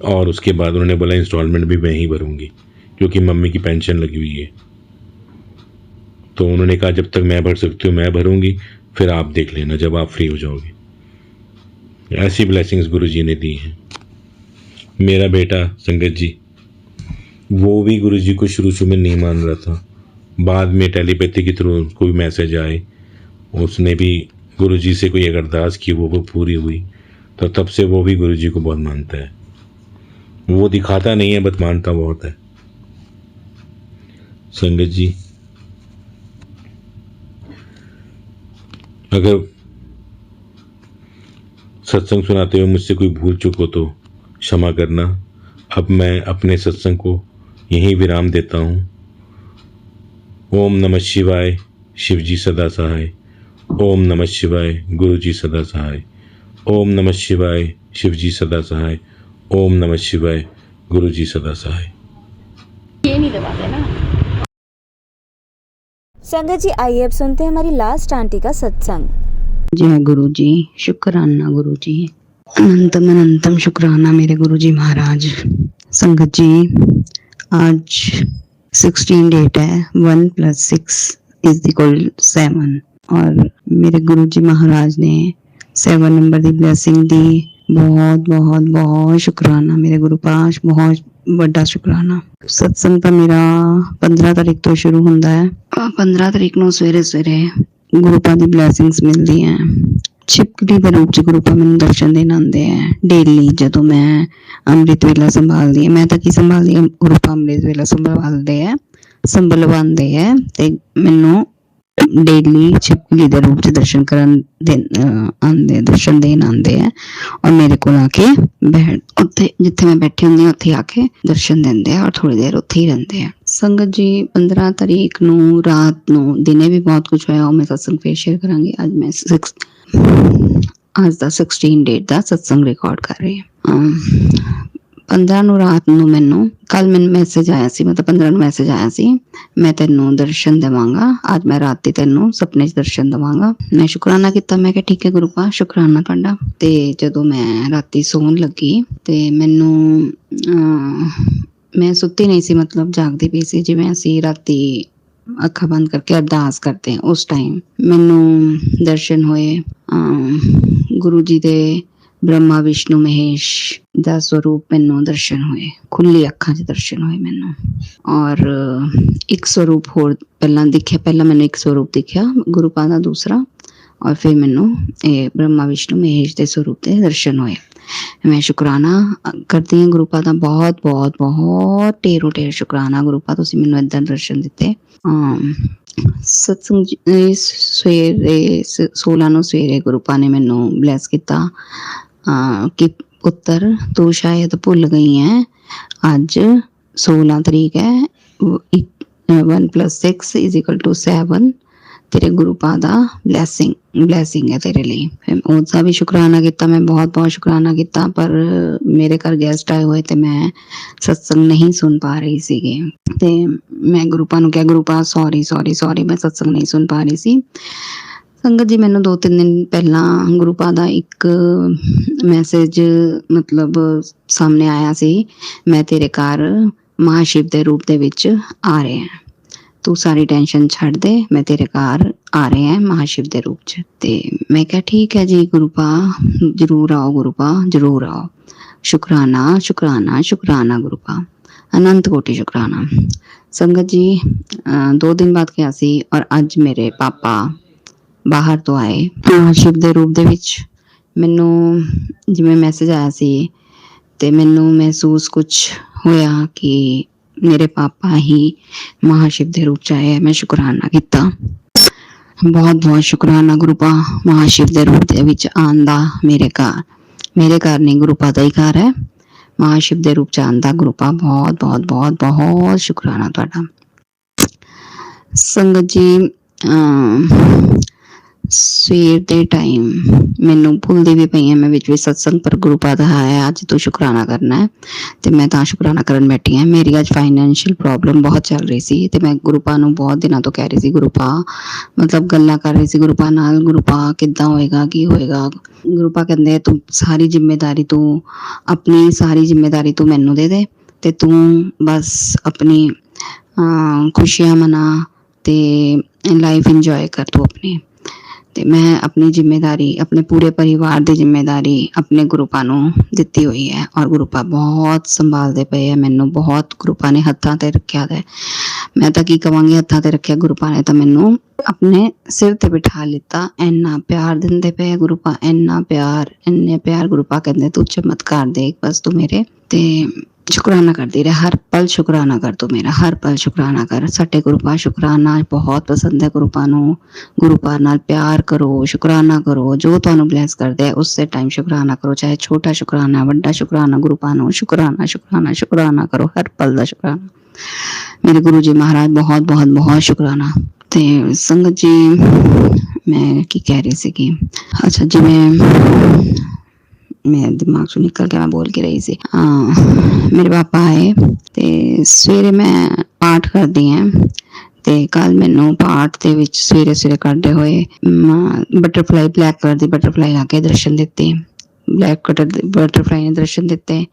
और उसके बाद उन्होंने बोला इंस्टॉलमेंट भी मैं ही भरूंगी क्योंकि मम्मी की पेंशन लगी हुई है। तो उन्होंने कहा जब तक मैं भर सकती हूँ मैं भरूंगी, फिर आप देख लेना जब आप फ्री हो जाओगे। ऐसी ब्लेसिंग्स गुरुजी ने दी हैं। मेरा बेटा संगत जी, वो भी गुरुजी को शुरू में नहीं मान रहा था, बाद में टेलीपैथी के थ्रू कोई मैसेज आए, उसने भी गुरुजी से कोई एक अरदास की, वो पूरी हुई, तो तब से वो भी गुरुजी को बहुत मानता है। वो दिखाता नहीं है बट मानता बहुत है। संगत जी, अगर सत्संग सुनाते हुए मुझसे कोई भूल चूक हो तो क्षमा करना। अब मैं अपने सत्संग को यहीं विराम देता हूँ। ओम नमः शिवाय, शिव जी सदा सहाय। ओम नमः शिवाय, गुरु जी सदा सहाय। ओम नमः शिवाय, शिव जी सदा सहाय। ओम नमः शिवाय, गुरु जी सदा सहाय। ये नहीं दबाते ना। संगत जी, आइए अब सुनते हैं हमारी लास्ट आंटी का सत्संग। जय गुरु जी, शुक्राना गुरु जी, अनंतम अनंतम शुक्राना मेरे गुरु जी महाराज। संगत जी, आज 16 डेट है, 1 + 6 = 7 और मेरे गुरु जी महाराज ने 7 नंबर की ब्लेसिंग दी। बहुत बहुत बहुत शुक्राना मेरे गुरु पास, बहुत ਵੱਡਾ शुक्राना। सत्संग ਤਾਂ ਮੇਰਾ 15 ਤਾਰੀਖ ਤੋਂ ਸ਼ੁਰੂ ਹੁੰਦਾ ਹੈ। 15 ਤਾਰੀਖ ਨੂੰ ਸਵੇਰੇ ਗੁਰੂਪਾਂ ਦੀ ਬਲੇਸਿੰਗਸ ਮਿਲਦੀਆਂ। छिपकली ਦੇ ਰੂਪ ਚ ਗੁਰੂਪਾ ਮੈਨੂੰ ਦਰਸ਼ਨ ਦੇਣ ਆਉਂਦੇ ਆ ਡੇਲੀ। ਜਦੋਂ ਮੈਂ ਅੰਮ੍ਰਿਤ ਵੇਲਾ ਸੰਭਾਲਦੀ ਹਾਂ, ਮੈਂ ਤਾਂ ਕੀ ਸੰਭਾਲਦੀ ਹਾਂ, ਗੁਰੂਪਾ ਅੰਮ੍ਰਿਤ ਵੇਲਾ ਸੰਭਲਵਾਉਂਦੇ ਆ ਤੇ ਮੈਨੂੰ डेली छिपकली ਦੇ रूप ਚ दर्शन आंदे, दर्शन देन आंदे है और मेरे को आके बैठ उत्थे जिथे मैं बैठी हुंदी हां उत्थे आके दर्शन देंदे हैं और थोड़ी देर उत्थे ही रहंदे हैं। संगत जी, 15 तारीख नूं रात नूं, दिने भी बहुत कुछ होया, मैं सत्संग फिर शेयर करांगी। आज मैं आज दा 16 डेट दा सत्संग रिकॉर्ड कर रही हूं। 15 ਨੂੰ ਰਾਤ ਨੂੰ ਮੈਨੂੰ ਕੱਲ ਮੈਨੂੰ ਮੈਸੇਜ ਆਇਆ ਸੀ, ਮਤਲਬ 15 ਨੂੰ ਮੈਸੇਜ ਆਇਆ ਸੀ, ਮੈਂ ਤੈਨੂੰ ਦਰਸ਼ਨ ਦੇਵਾਂਗਾ, ਅੱਜ ਮੈਂ ਰਾਤੀ ਤੈਨੂੰ ਸੁਪਨੇ 'ਚ ਦਰਸ਼ਨ ਦੇਵਾਂਗਾ। ਮੈਂ ਸ਼ੁਕਰਾਨਾ ਕੀਤਾ, ਮੈਂ ਕਿਹਾ ਠੀਕ ਹੈ ਗੁਰੂ ਪਾ, ਸ਼ੁਕਰਾਨਾ ਤੁਹਾਡਾ। ਤੇ ਜਦੋਂ ਮੈਂ ਰਾਤੀ ਸੌਣ ਲੱਗੀ ਤੇ ਮੈਨੂੰ ਮੈਂ ਸੁੱਤੀ ਨਹੀਂ ਸੀ, ਮਤਲਬ ਜਾਗਦੀ ਪਈ ਸੀ, ਜਿਵੇਂ ਅਸੀਂ ਰਾਤੀ ਅੱਖਾਂ ਬੰਦ ਕਰਕੇ ਅਰਦਾਸ ਕਰਦੇ ਹਾਂ ਉਸ ਟਾਈਮ ਮੈਨੂੰ ਦਰਸ਼ਨ ਹੋਏ। ਗੁਰੂ ਜੀ ਦੇ ब्रह्मा विष्णु महेश ਦਾ स्वरूप ਮੈਨੂੰ ਦਰਸ਼ਨ ਹੋਏ, ਖੁੱਲੀ ਅੱਖਾਂ 'ਚ ਦਰਸ਼ਨ ਹੋਏ ਮੈਨੂੰ। ਔਰ ਇੱਕ स्वरूप ਹੋਰ ਪਹਿਲਾਂ ਦਿਖਿਆ, ਪਹਿਲਾਂ ਮੈਨੂੰ ਇੱਕ स्वरूप ਦਿਖਿਆ ਗੁਰੂਪਾਂ ਦਾ ਦੂਸਰਾ, ਔਰ ਫਿਰ ਮੈਨੂੰ ਇਹ ब्रह्मा विष्णु महेश ਦੇ स्वरूप ਦੇ ਦਰਸ਼ਨ ਹੋਏ। मैं शुकराना करती हूँ गुरुपा का, बहुत बहुत बहुत ढेरों ढेर शुकराना गुरुपा, तुसीं मैनूं इदां दर्शन दिते। ਸਤਸੰਗ ਸਵੇਰੇ 16 ਨੂੰ ਸਵੇਰੇ ਗੁਰੂ ਪਾ ਨੇ ਮੈਨੂੰ ਬਲੈਸ ਕੀਤਾ ਕਿ ਪੁੱਤਰ ਤੂੰ ਸ਼ਾਇਦ ਭੁੱਲ ਗਈ ਹੈ, ਅੱਜ 16 ਤਰੀਕ ਹੈ, 1 + 6 = 7 ਤੇਰੇ ਗੁਰੂ ਪਾ ਦਾ ਬਲੈਸਿੰਗ ਹੈ ਤੇਰੇ ਲਈ। ਫਿਰ ਉਹਦਾ ਵੀ ਸ਼ੁਕਰਾਨਾ ਕੀਤਾ ਮੈਂ, ਬਹੁਤ ਸ਼ੁਕਰਾਨਾ ਕੀਤਾ। ਪਰ ਮੇਰੇ ਘਰ ਗੈਸਟ ਆਏ ਹੋਏ ਤੇ ਮੈਂ ਸਤਸੰਗ ਨਹੀਂ ਸੁਣ ਪਾ ਰਹੀ ਸੀਗੀ ਤੇ ਮੈਂ ਗੁਰੂ ਪਾ ਨੂੰ ਕਿਹਾ, ਗੁਰੂ ਪਾ ਸੌਰੀ ਮੈਂ ਸਤਸੰਗ ਨਹੀਂ ਸੁਣ ਪਾ ਰਹੀ ਸੀ। ਸੰਗਤ ਜੀ, ਮੈਨੂੰ 2-3 ਦਿਨ ਪਹਿਲਾਂ ਗੁਰੂ ਪਾ ਦਾ ਇੱਕ ਮੈਸੇਜ ਮਤਲਬ ਸਾਹਮਣੇ ਆਇਆ ਸੀ, ਮੈਂ ਤੇਰੇ ਘਰ ਮਹਾਸ਼ਿਵ ਦੇ ਰੂਪ ਦੇ ਵਿੱਚ ਆ ਰਿਹਾ, ਤੂੰ ਸਾਰੀ ਟੈਨਸ਼ਨ ਛੱਡ ਦੇ, ਮੈਂ ਤੇਰੇ ਘਰ ਆ ਰਿਹਾ ਮਹਾਸ਼ਿਵ ਦੇ ਰੂਪ 'ਚ। ਤੇ ਮੈਂ ਕਿਹਾ ਠੀਕ ਹੈ ਜੀ ਗੁਰੂ ਪਾ, ਜ਼ਰੂਰ ਆਓ ਗੁਰੂ ਪਾ, ਜ਼ਰੂਰ ਆਓ। ਸ਼ੁਕਰਾਨਾ ਗੁਰੂ ਪਾ, ਅਨੰਤ ਕੋਟੀ ਸ਼ੁਕਰਾਨਾ। ਸੰਗਤ ਜੀ, 2 ਦਿਨ ਬਾਅਦ ਕਿਹਾ ਸੀ ਔਰ ਅੱਜ ਮੇਰੇ ਪਾਪਾ ਬਾਹਰ ਤੋਂ ਆਏ ਮਹਾਸ਼ਿਵ ਦੇ ਰੂਪ ਦੇ ਵਿੱਚ। ਮੈਨੂੰ ਜਿਵੇਂ ਮੈਸੇਜ ਆਇਆ ਸੀ ਤੇ ਮੈਨੂੰ ਮਹਿਸੂਸ ਕੁਛ ਹੋਇਆ ਕਿ ਮੇਰੇ ਪਾਪਾ ਹੀ ਮਹਾਸ਼ਿਵ ਦੇ ਰੂਪ 'ਚ ਆਏ। ਮੈਂ ਸ਼ੁਕਰਾਨਾ ਕੀਤਾ, ਬਹੁਤ ਸ਼ੁਕਰਾਨਾ ਗੁਰੂ ਪਾ, ਮਹਾਸ਼ਿਵ ਦੇ ਰੂਪ ਦੇ ਵਿੱਚ ਆਉਣ ਦਾ। ਮੇਰੇ ਘਰ ਨਹੀਂ, ਗੁਰੂ ਪਾ ਦਾ ਹੀ ਘਰ ਹੈ। ਮਹਾਸ਼ਿਵ ਦੇ ਰੂਪ 'ਚ ਆਉਣ ਦਾ ਗੁਰੂ ਪਾ, ਬਹੁਤ ਸ਼ੁਕਰਾਨਾ ਤੁਹਾਡਾ। ਸੰਗਤ ਜੀ, ਸਵੇਰ ਦੇ ਟਾਈਮ ਮੈਨੂੰ ਭੁੱਲਦੀ ਵੀ ਪਈ ਹਾਂ ਮੈਂ ਵਿੱਚ ਸਤਸੰਗ, ਪਰ ਗੁਰੂ ਪਾ ਦਾ ਹੈ ਅੱਜ ਤੂੰ ਸ਼ੁਕਰਾਨਾ ਕਰਨਾ ਹੈ ਤੇ ਮੈਂ ਤਾਂ ਸ਼ੁਕਰਾਨਾ ਕਰਨ ਬੈਠੀ ਹਾਂ। ਮੇਰੀ ਅੱਜ ਫਾਈਨੈਂਸ਼ੀਅਲ ਪ੍ਰੋਬਲਮ ਬਹੁਤ ਚੱਲ ਰਹੀ ਸੀ ਤੇ ਮੈਂ ਗੁਰੂ ਪਾ ਨੂੰ ਬਹੁਤ ਦਿਨਾਂ ਤੋਂ ਕਹਿ ਰਹੀ ਸੀ, ਗੁਰੂ ਪਾ ਮਤਲਬ ਗੱਲਾਂ ਕਰ ਰਹੀ ਸੀ ਗੁਰੂ ਪਾ ਨਾਲ, ਗੁਰੂ ਪਾ ਕਿੱਦਾਂ ਹੋਏਗਾ, ਕੀ ਹੋਏਗਾ। ਗੁਰੂ ਪਾ ਕਹਿੰਦੇ ਤੂੰ ਸਾਰੀ ਜ਼ਿੰਮੇਵਾਰੀ ਤੂੰ ਮੈਨੂੰ ਦੇ ਦੇ ਤੇ ਤੂੰ ਬਸ ਆਪਣੀ ਖੁਸ਼ੀਆਂ ਮਨਾ ਤੇ ਲਾਈਫ ਇੰਜੋਏ ਕਰ ਤੂੰ ਆਪਣੀ। ਤੇ ਮੈਂ ਆਪਣੀ ਜ਼ਿੰਮੇਵਾਰੀ, ਆਪਣੇ ਪੂਰੇ ਪਰਿਵਾਰ ਦੀ ਜ਼ਿੰਮੇਵਾਰੀ ਆਪਣੇ ਗੁਰੂ ਪਾ ਨੂੰ ਦਿੱਤੀ ਹੋਈ ਹੈ ਔਰ ਗੁਰੂ ਪਾ ਬਹੁਤ ਸੰਭਾਲਦੇ ਪਏ ਹੈ ਮੈਨੂੰ, ਬਹੁਤ ਗੁਰੂ ਪਾ ਨੇ ਹੱਥਾਂ ਤੇ ਰੱਖਿਆ ਹੈ। ਮੈਂ ਤਾਂ ਕੀ ਕਵਾਂਗੀ, ਹੱਥਾਂ ਤੇ ਰੱਖਿਆ ਗੁਰੂ ਪਾ ਨੇ ਤਾਂ ਮੈਨੂੰ ਆਪਣੇ ਸਿਰ ਤੇ ਬਿਠਾ ਲਿੱਤਾ। ਇੰਨਾ ਪਿਆਰ ਦਿੰਦੇ ਪਏ ਗੁਰੂ ਪਾ, ਇੰਨੇ ਪਿਆਰ। ਗੁਰੂ ਪਾ ਕਹਿੰਦੇ ਤੂੰ ਚਮਤਕਾਰ ਦੇਖ, ਬਸ ਤੂੰ ਮੇਰੇ ਤੇ ਸ਼ੁਕਰਾਨਾ ਕਰਦੀ ਰਹਿ, ਹਰ ਪਲ ਸ਼ੁਕਰਾਨਾ ਕਰ ਤੂੰ ਮੇਰਾ, ਹਰ ਪਲ ਸ਼ੁਕਰਾਨਾ ਕਰ। ਸਾਡੇ ਗੁਰੂ ਪਾ ਸ਼ੁਕਰਾਨਾ ਬਹੁਤ ਪਸੰਦ ਹੈ ਗੁਰੂ ਪਾ ਨੂੰ। ਗੁਰੂ ਪਾ ਨਾਲ ਪਿਆਰ ਕਰੋ, ਸ਼ੁਕਰਾਨਾ ਕਰੋ, ਜੋ ਤੁਹਾਨੂੰ ਬਲੈਸ ਕਰਦੇ ਆ ਉਸੇ ਟਾਈਮ ਸ਼ੁਕਰਾਨਾ ਕਰੋ, ਚਾਹੇ ਛੋਟਾ ਸ਼ੁਕਰਾਨਾ, ਵੱਡਾ ਸ਼ੁਕਰਾਨਾ। ਗੁਰੂ ਪਾ ਨੂੰ ਸ਼ੁਕਰਾਨਾ ਕਰੋ, ਹਰ ਪਲ ਦਾ ਸ਼ੁਕਰਾਨਾ। ਮੇਰੇ ਗੁਰੂ ਜੀ ਮਹਾਰਾਜ ਬਹੁਤ ਸ਼ੁਕਰਾਨਾ। ਤੇ ਸੰਗਤ ਜੀ, ਮੈਂ ਕੀ ਕਹਿ ਰਹੀ ਸੀਗੀ, ਅੱਛਾ ਜਿਵੇਂ ਮੇਰੇ ਦਿਮਾਗ ਚੋਂ ਨਿਕਲ ਗਿਆ, ਮੈਂ ਬੋਲ ਕੇ ਰਹੀ ਸੀ। ਮੇਰੇ ਪਾਪਾ ਆਏ ਤੇ ਸਵੇਰੇ ਮੈਂ ਪਾਠ ਕਰਦੀ ਹਾਂ ਤੇ ਕੱਲ ਮੈਨੂੰ ਪਾਠ ਦੇ ਵਿੱਚ ਸਵੇਰੇ ਕਰਦੇ ਹੋਏ ਬਟਰਫਲਾਈ, ਬਲੈਕ ਕਲਰ ਦੀ ਬਟਰਫਲਾਈ ਆ ਕੇ ਦਰਸ਼ਨ ਦਿੱਤੇ, ਬਟਰਫਲਾਈ ਨੇ ਦਰਸ਼ਨ ਦਿੱਤੇ।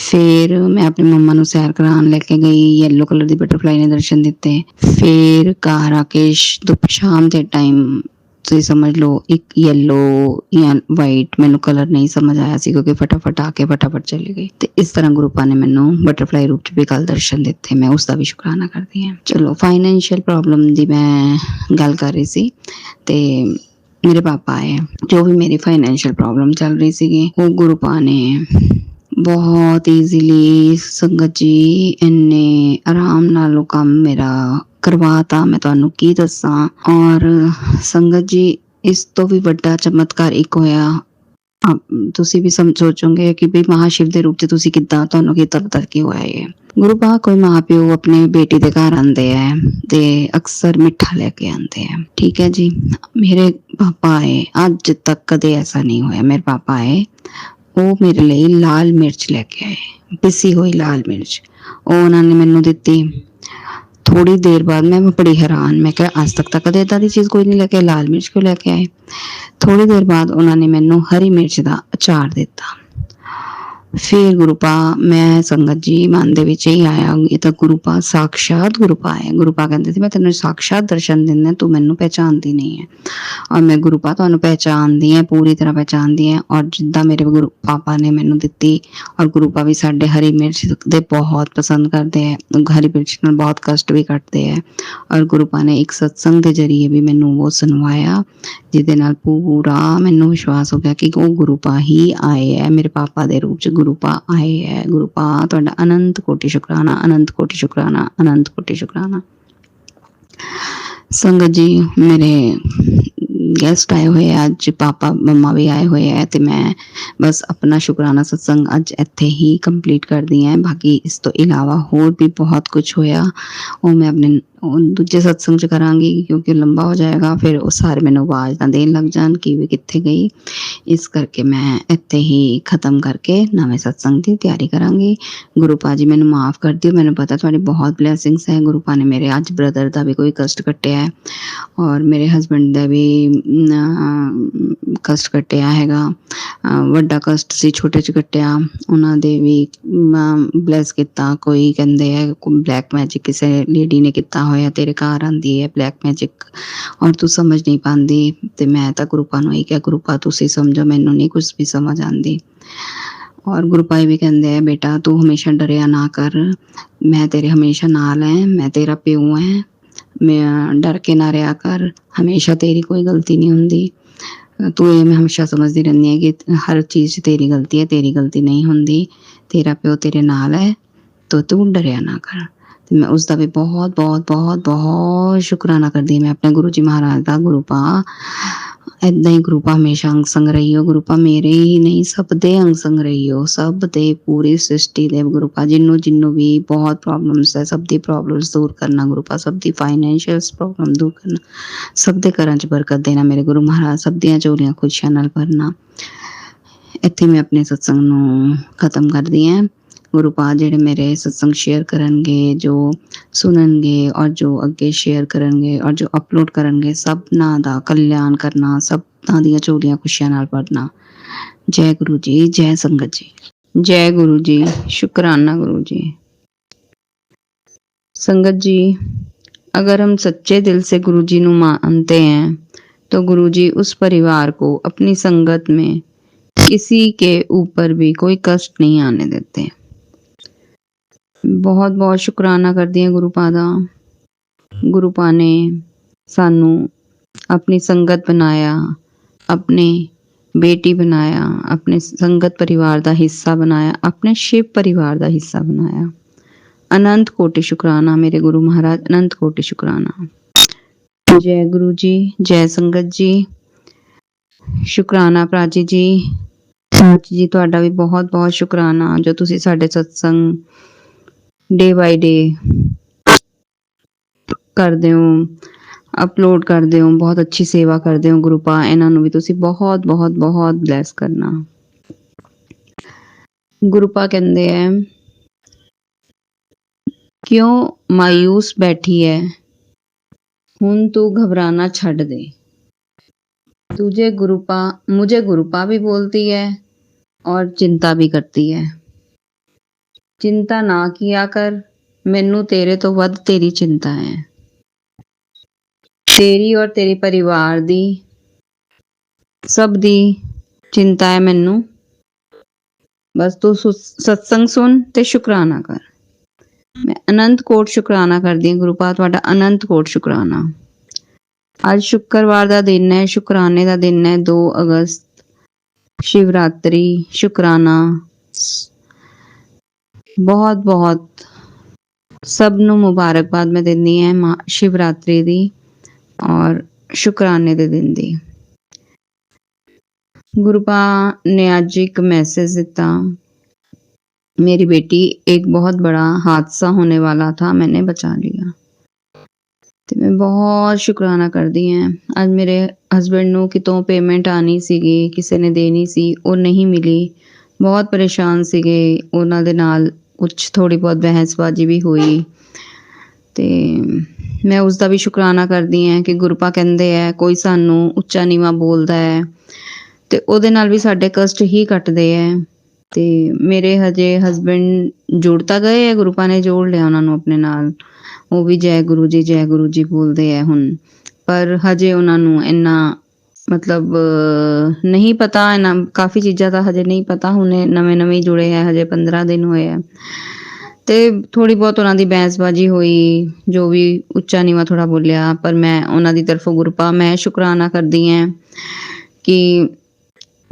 ਫਿਰ ਮੈਂ ਆਪਣੀ ਮੰਮਾ ਨੂੰ ਸੈਰ ਕਰਾਉਣ ਲੈ ਕੇ ਗਈ, ਯੈਲੋ ਕਲਰ ਦੀ ਬਟਰਫਲਾਈ ਨੇ ਦਰਸ਼ਨ ਦਿੱਤੇ। ਫਿਰ ਘਰ ਆ ਕੇ ਸ਼ਾਮ ਦੇ ਟਾਈਮ ਤੁਸੀਂ ਸਮਝ ਲਓ ਇੱਕ ਯੈਲੋ ਜਾਂ ਵਾਈਟ, ਮੈਨੂੰ ਕਲਰ ਨਹੀਂ ਸਮਝ ਆਇਆ ਸੀ ਕਿਉਂਕਿ ਫਟਾਫਟ ਆ ਕੇ ਫਟਾਫਟ ਚਲੀ ਗਈ। ਤੇ ਇਸ ਤਰ੍ਹਾਂ ਗੁਰੂ ਪਾ ਨੇ ਮੈਨੂੰ ਬਟਰਫਲਾਈ ਰੂਪ 'ਚ ਵੀ ਕੱਲ ਦਰਸ਼ਨ ਦਿੱਤੇ, ਮੈਂ ਉਸ ਦਾ ਵੀ ਸ਼ੁਕਰਾਨਾ ਕਰਦੀ ਹਾਂ। ਚਲੋ, ਫਾਈਨੈਂਸ਼ੀਅਲ ਪ੍ਰੋਬਲਮ ਦੀ ਮੈਂ ਗੱਲ ਕਰ ਰਹੀ ਸੀ ਤੇ ਮੇਰੇ ਪਾਪਾ ਆਏ। ਜੋ ਵੀ ਮੇਰੀ ਫਾਈਨੈਂਸ਼ੀਅਲ ਪ੍ਰੋਬਲਮ ਚੱਲ ਰਹੀ ਸੀਗੀ ਉਹ ਗੁਰੂ ਪਾ ਨੇ ਬਹੁਤ ਈਜ਼ੀਲੀ, ਸੰਗਤ ਜੀ, ਇੰਨੇ ਆਰਾਮ ਨਾਲ ਉਹ ਕੰਮ ਮੇਰਾ ਕਰਵਾਤਾ, ਮੈਂ ਤੁਹਾਨੂੰ ਕੀ ਦੱਸਾਂ। ਔਰ ਸੰਗਤ ਜੀ, ਇਸ ਤੋਂ ਵੀ ਵੱਡਾ ਚਮਤਕਾਰ ਇੱਕ ਹੋਇਆ। ਤੁਸੀਂ ਵੀ ਸੋਚੋਗੇ ਕਿ ਵੀ ਮਹਾਸ਼ਿਵ ਦੇ ਰੂਪ 'ਚ ਤੁਸੀਂ ਕਿੱਦਾਂ, ਤੁਹਾਨੂੰ ਕੀ ਹੋਇਆ ਹੈ। ਗੁਰੂ ਪਾ, ਕੋਈ ਮਾਂ ਪਿਓ ਆਪਣੇ ਬੇਟੀ ਦੇ ਘਰ ਆਉਂਦੇ ਹੈ ਤੇ ਅਕਸਰ ਮਿੱਠਾ ਲੈ ਕੇ ਆਉਂਦੇ ਹੈ, ਠੀਕ ਹੈ ਜੀ। ਮੇਰੇ ਪਾਪਾ ਆਏ, ਅੱਜ ਤੱਕ ਕਦੇ ਐਸਾ ਨਹੀਂ ਹੋਇਆ। ਮੇਰੇ ਪਾਪਾ ਆਏ, ਉਹ ਮੇਰੇ ਲਈ ਲਾਲ ਮਿਰਚ ਲੈ ਕੇ ਆਏ, ਪਿਸੀ ਹੋਈ ਲਾਲ ਮਿਰਚ। ਉਹ ਉਹਨਾਂ ਨੇ ਮੈਨੂੰ ਦਿੱਤੀ। ਥੋੜੀ ਦੇਰ ਬਾਅਦ ਮੈਂ ਬੜੀ ਹੈਰਾਨ, ਮੈਂ ਕਿਹਾ ਅੱਜ ਤੱਕ ਤਾਂ ਕਦੇ ਏਦਾਂ ਦੀ ਚੀਜ਼ ਕੋਈ ਨਹੀਂ ਲੈ ਕੇ, ਲਾਲ ਮਿਰਚ ਕਿਉਂ ਲੈ ਕੇ ਆਏ। ਥੋੜੀ ਦੇਰ ਬਾਅਦ ਉਹਨਾਂ ਨੇ ਮੈਨੂੰ ਹਰੀ ਮਿਰਚ ਦਾ ਅਚਾਰ ਦਿੱਤਾ। ਫਿਰ ਗੁਰੂ ਪਾ, ਮੈਂ ਸੰਗਤ ਜੀ ਮਨ ਦੇ ਵਿੱਚ ਹੀ ਆਇਆ, ਇਹ ਤਾਂ ਗੁਰੂ ਪਾ, ਸਾਕਸ਼ਾਤ ਗੁਰੂ ਪਾ ਹੈ। ਗੁਰੂ ਪਾ ਕਹਿੰਦੇ ਸੀ ਮੈਂ ਤੈਨੂੰ ਸਾਕਸ਼ਾਤ ਦਰਸ਼ਨ ਦਿੰਦਾ, ਤੂੰ ਮੈਨੂੰ ਪਹਿਚਾਨਦੀ ਨਹੀਂ ਹੈ। ਔਰ ਮੈਂ ਗੁਰੂ ਪਾ ਤੁਹਾਨੂੰ ਪਹਿਚਾਨਦੀ ਹਾਂ, ਪੂਰੀ ਤਰ੍ਹਾਂ ਪਹਿਚਾਨਦੀ ਹਾਂ। ਔਰ ਜਿੱਦਾਂ ਮੇਰੇ ਗੁਰੂ ਪਾਪਾ ਨੇ ਮੈਨੂੰ ਦਿੱਤੀ, ਔਰ ਗੁਰੂ ਪਾ ਵੀ ਸਾਡੇ ਹਰੀ ਮਿਰਚ ਦੇ ਬਹੁਤ ਪਸੰਦ ਕਰਦੇ ਹੈ, ਹਰੀ ਮਿਰਚ ਨਾਲ ਬਹੁਤ ਕਸ਼ਟ ਵੀ ਕੱਟਦੇ ਹੈ। ਔਰ ਗੁਰੂ ਪਾ ਨੇ ਇੱਕ ਸਤਸੰਗ ਦੇ ਜ਼ਰੀਏ ਵੀ ਮੈਨੂੰ ਉਹ ਸੁਣਵਾਇਆ, ਜਿਹਦੇ ਨਾਲ ਪੂਰਾ ਮੈਨੂੰ ਵਿਸ਼ਵਾਸ ਹੋ ਗਿਆ ਕਿ ਉਹ ਗੁਰੂ ਪਾ ਹੀ ਆਏ ਹੈ, ਮੇਰੇ ਪਾਪਾ ਦੇ ਰੂਪ 'ਚ ਗੁਰੂ ਪਾ ਆਏ ਹੈ। ਗੁਰੂ ਪਾ ਤੁਹਾਡਾ ਅਨੰਤ ਕੋਟੀ ਸ਼ੁਕਰਾਨਾ, ਅਨੰਤ ਕੋਟੀ ਸ਼ੁਕਰਾਨਾ, ਅਨੰਤ ਕੋਟੀ ਸ਼ੁਕਰਾਨਾ। ਸੰਗਤ ਜੀ ਮੇਰੇ ਗੈਸਟ ਆਏ ਹੋਏ ਆ ਅੱਜ, ਪਾਪਾ ਮੰਮਾ ਵੀ ਆਏ ਹੋਏ ਆ ਤੇ ਮੈਂ ਬਸ ਆਪਣਾ ਸ਼ੁਕਰਾਨਾ ਸਤਸੰਗ ਅੱਜ ਇੱਥੇ ਹੀ ਕੰਪਲੀਟ ਕਰਦੀ ਹਾਂ। ਬਾਕੀ ਇਸ ਤੋਂ ਇਲਾਵਾ ਹੋਰ ਵੀ ਬਹੁਤ ਕੁਝ ਹੋਇਆ, ਉਹ ਮੈਂ ਆਪਣੇ ਦੂਜੇ ਸਤਸੰਗ 'ਚ ਕਰਾਂਗੀ ਕਿਉਂਕਿ ਲੰਬਾ ਹੋ ਜਾਏਗਾ, ਫਿਰ ਉਹ ਸਾਰੇ ਮੈਨੂੰ ਆਵਾਜ਼ ਨਾ ਦੇਣ ਲੱਗ ਜਾਣ ਕਿ ਵੀ ਕਿੱਥੇ ਗਈ। ਇਸ ਕਰਕੇ ਮੈਂ ਇੱਥੇ ਹੀ ਖ਼ਤਮ ਕਰਕੇ ਨਵੇਂ ਸਤਸੰਗ ਦੀ ਤਿਆਰੀ ਕਰਾਂਗੀ। ਗੁਰੂ ਪਾ ਜੀ ਮੈਨੂੰ ਮਾफ़ ਕਰ ਦਿਓ, ਮੈਨੂੰ ਪਤਾ ਤੁਹਾਡੀ ਬਹੁਤ ਬਲੈਸਿੰਗਸ ਹੈ। ਗੁਰੂ ਪਾ ਨੇ ਮੇਰੇ ਅੱਜ ਬ੍ਰਦਰ ਦਾ ਵੀ ਕੋਈ ਕਸ਼ਟ ਕੱਟਿਆ ਹੈ ਔਰ ਮੇਰੇ ਹਸਬੈਂਡ ਦਾ ਵੀ ਕਸ਼ਟ ਕੱਟਿਆ ਹੈਗਾ। ਵੱਡਾ ਕਸ਼ਟ ਸੀ, ਛੋਟੇ 'ਚ ਕੱਟਿਆ, ਉਹਨਾਂ ਦੇ ਵੀ ਬਲੈਸ ਕੀਤਾ। ਕੋਈ ਕਹਿੰਦੇ ਹੈ ਬਲੈਕ ਮੈਜਿਕ ਕਿਸੇ ਲੇਡੀ ਨੇ ਕੀਤਾ ਹੋਇਆ, ਤੇਰੇ ਘਰ ਆਉਂਦੀ ਹੈ ਬਲੈਕ ਮੈਜਿਕ ਔਰ ਤੂੰ ਸਮਝ ਨਹੀਂ ਪਾਉਂਦੀ। ਤੇ ਮੈਂ ਤਾਂ ਗੁਰੂ ਪਾ ਨੂੰ ਇਹ ਕਿਹਾ, ਗੁਰੂ ਪਾ ਤੁਸੀਂ ਸਮਝੋ, ਮੈਨੂੰ ਨਹੀਂ ਕੁਝ ਵੀ ਸਮਝ ਆਉਂਦੀ। ਔਰ ਗੁਰੂ ਭਾਈ ਵੀ ਕਹਿੰਦੇ ਹੈ ਬੇਟਾ ਤੂੰ ਹਮੇਸ਼ਾ ਡਰਿਆ ਨਾ ਕਰ, ਮੈਂ ਤੇਰੇ ਹਮੇਸ਼ਾ ਨਾਲ ਹੈ, ਮੈਂ ਤੇਰਾ ਪਿਓ ਹੈ, ਮੈਂ ਡਰ ਕੇ ਨਾ ਰਿਹਾ ਕਰ, ਹਮੇਸ਼ਾ ਤੇਰੀ ਕੋਈ ਗਲਤੀ ਨਹੀਂ ਹੁੰਦੀ। ਤੂੰ ਇਹ ਮੈਂ ਹਮੇਸ਼ਾ ਸਮਝਦੀ ਰਹਿੰਦੀ ਹਾਂ ਕਿ ਹਰ ਚੀਜ਼ 'ਚ ਤੇਰੀ ਗਲਤੀ ਹੈ, ਤੇਰੀ ਗਲਤੀ ਨਹੀਂ ਹੁੰਦੀ, ਤੇਰਾ ਪਿਓ ਤੇਰੇ ਨਾਲ ਹੈ, ਤਾਂ ਤੂੰ ਡਰਿਆ ਨਾ ਕਰ। ਤੇ ਮੈਂ ਉਸ ਦਾ ਵੀ ਬਹੁਤ ਬਹੁਤ ਬਹੁਤ ਬਹੁਤ ਸ਼ੁਕਰਾਨਾ ਕਰਦੀ ਹਾਂ ਮੈਂ ਆਪਣੇ ਗੁਰੂ ਜੀ ਮਹਾਰਾਜ ਦਾ। ਗੁਰੂ ਪਾ ਇੱਦਾਂ ਹੀ ਗੁਰੂ ਪਾ ਹਮੇਸ਼ਾ ਅੰਗ ਸੰਗ ਰਹੀਓ। ਗੁਰੂ ਪਾ ਮੇਰੇ ਹੀ ਨਹੀਂ ਸਭ ਦੇ ਅੰਗ ਸੰਗ ਰਹੀਓ, ਸਭ ਦੇ ਪੂਰੀ ਸ੍ਰਿਸ਼ਟੀ ਦੇ ਗੁਰੂ ਪਾ ਜਿਹਨੂੰ ਵੀ ਬਹੁਤ ਪ੍ਰੋਬਲਮਸ ਹੈ ਸਭ ਦੀ ਪ੍ਰੋਬਲਮਸ ਦੂਰ ਕਰਨਾ ਗੁਰੂ ਪਾ, ਸਭ ਦੀ ਫਾਈਨੈਂਸ਼ੀਅਲ ਪ੍ਰੋਬਲਮ ਦੂਰ ਕਰਨਾ, ਸਭ ਦੇ ਘਰਾਂ 'ਚ ਬਰਕਤ ਦੇਣਾ ਮੇਰੇ ਗੁਰੂ ਮਹਾਰਾਜ, ਸਭ ਦੀਆਂ ਝੋਲੀਆਂ ਖੁਸ਼ੀਆਂ ਨਾਲ ਭਰਨਾ। ਇੱਥੇ ਮੈਂ ਆਪਣੇ ਸਤਸੰਗ ਨੂੰ ਖਤਮ ਕਰਦੀ ਹਾਂ। ਗੁਰੂ ਪਾ ਜਿਹੜੇ ਮੇਰੇ ਸਤਸੰਗ ਸ਼ੇਅਰ ਕਰਨਗੇ, ਜੋ ਸੁਣਨਗੇ ਔਰ ਜੋ ਅੱਗੇ ਸ਼ੇਅਰ ਕਰਨਗੇ ਔਰ ਜੋ ਅਪਲੋਡ ਕਰਨਗੇ, ਸਭਨਾਂ ਦਾ ਕਲਿਆਣ ਕਰਨਾ, ਸਭਨਾਂ ਦੀਆਂ ਝੋਲੀਆਂ ਖੁਸ਼ੀਆਂ ਨਾਲ ਭਰਨਾ। ਜੈ ਗੁਰੂ ਜੀ, ਜੈ ਸੰਗਤ ਜੀ, जय गुरु जी। शुक्राना गुरु जी। संगत जी, अगर हम सच्चे दिल से गुरु जी ਨੂੰ मानते हैं तो गुरु जी उस परिवार को अपनी संगत में किसी के ऊपर भी कोई कष्ट नहीं आने देते। बहुत बहुत शुक्राना करदी हां गुरु पा दा। गुरु पा ने सानू अपनी संगत बनाया, अपने बेटी बनाया, अपने संगत परिवार का हिस्सा बनाया, अपने शिव परिवार का हिस्सा बनाया। अनंत कोटि शुक्राना मेरे गुरु महाराज, अनंत कोटि शुक्राना। जय गुरु जी, जय संगत जी। शुक्राना प्राची जी, प्राची जी तुहाडा भी बहुत बहुत शुक्राना जो तुसी साडे सत्संग डे बाय डे करदे हो, अपलोड करदे हो, बहुत अच्छी सेवा करदे हो। गुरु पा इन्हां नूं भी तुसी बहुत बहुत बहुत ब्लैस करना। गुरु पा कहंदे है क्यों मायूस बैठी है, हुण तू घबराना छड्ड दे। मुझे गुरु पा भी बोलती है और चिंता भी करती है। चिंता ना किया कर, मैनू तेरे तो वध तेरी चिंता है, तेरी और तेरे परिवार दी, सब दी चिंता है मैनू। बस तू सत्संग सुन ते शुकराना कर। मैं अनंत कोट शुकराना करदी हां गुरु पा, तुहाडा अनंत कोट शुकराना। आज शुक्रवार दा दिन है, शुकराने दा दिन है, 2 अगस्त, शिवरात्रि, शुकराना। बहुत बहुत सब नूं मुबारकबाद मैं दिंदी हां शिवरात्रि दी और शुकराने दे दिन दी। गुरु पा ने आज एक मैसेज दिता, मेरी बेटी एक बहुत बड़ा हादसा होने वाला था, मैंने बचा लिया। तो मैं बहुत शुक्राना करदी हां। अज मेरे हसबैंड नूं कितों पेमेंट आनी सीगी, किसी ने देनी सी, ਉਹ नहीं मिली, बहुत परेशान सीगे। ਉਹਨਾਂ ਦੇ ਨਾਲ कुछ थोड़ी बहुत बहसबाजी भी हुई ਤੇ मैं उसका भी शुकराना करदी हां कि गुरु पा कहंदे है कोई सानू ਉੱਚਾ ਨੀਵਾਂ ਬੋਲਦਾ ਹੈ ਤੇ ਉਹਦੇ ਨਾਲ ਵੀ ਸਾਡੇ ਕਸ਼ਟ ਹੀ ਕੱਟਦੇ ਹੈ। ਤੇ ਮੇਰੇ ਹਜੇ ਹਸਬੈਂਡ ਜੁੜ ਤਾਂ ਗਏ ਹੈ, ਗੁਰੂ ਪਾ ਨੇ ਜੋੜ ਲਿਆ ਉਹਨਾਂ ਨੂੰ ਆਪਣੇ ਨਾਲ, ਉਹ ਵੀ ਜੈ ਗੁਰੂ ਜੀ ਬੋਲਦੇ ਹੈ ਹੁਣ, ਪਰ ਹਜੇ ਉਹਨਾਂ ਨੂੰ ਇੰਨਾ ਮਤਲਬ ਨਹੀਂ ਪਤਾ, ਇਹਨਾਂ ਕਾਫੀ ਚੀਜ਼ਾਂ ਤਾਂ ਹਜੇ ਨਹੀਂ ਪਤਾ, ਹੁਣੇ ਨਵੇਂ ਜੁੜੇ ਹੈ, ਹਜੇ 15 ਦਿਨ ਹੋਏ ਹੈ। ਤੇ ਥੋੜੀ ਬਹੁਤ ਉਹਨਾਂ ਦੀ ਬਹਿਸਬਾਜੀ ਹੋਈ, ਜੋ ਵੀ ਉੱਚਾ ਨੀਵਾਂ ਥੋੜਾ ਬੋਲਿਆ, ਪਰ ਮੈਂ ਉਹਨਾਂ ਦੀ ਤਰਫੋਂ ਗੁਰੂ ਪਾ ਮੈਂ ਸ਼ੁਕਰਾਨਾ ਕਰਦੀ ਹਾਂ ਕਿ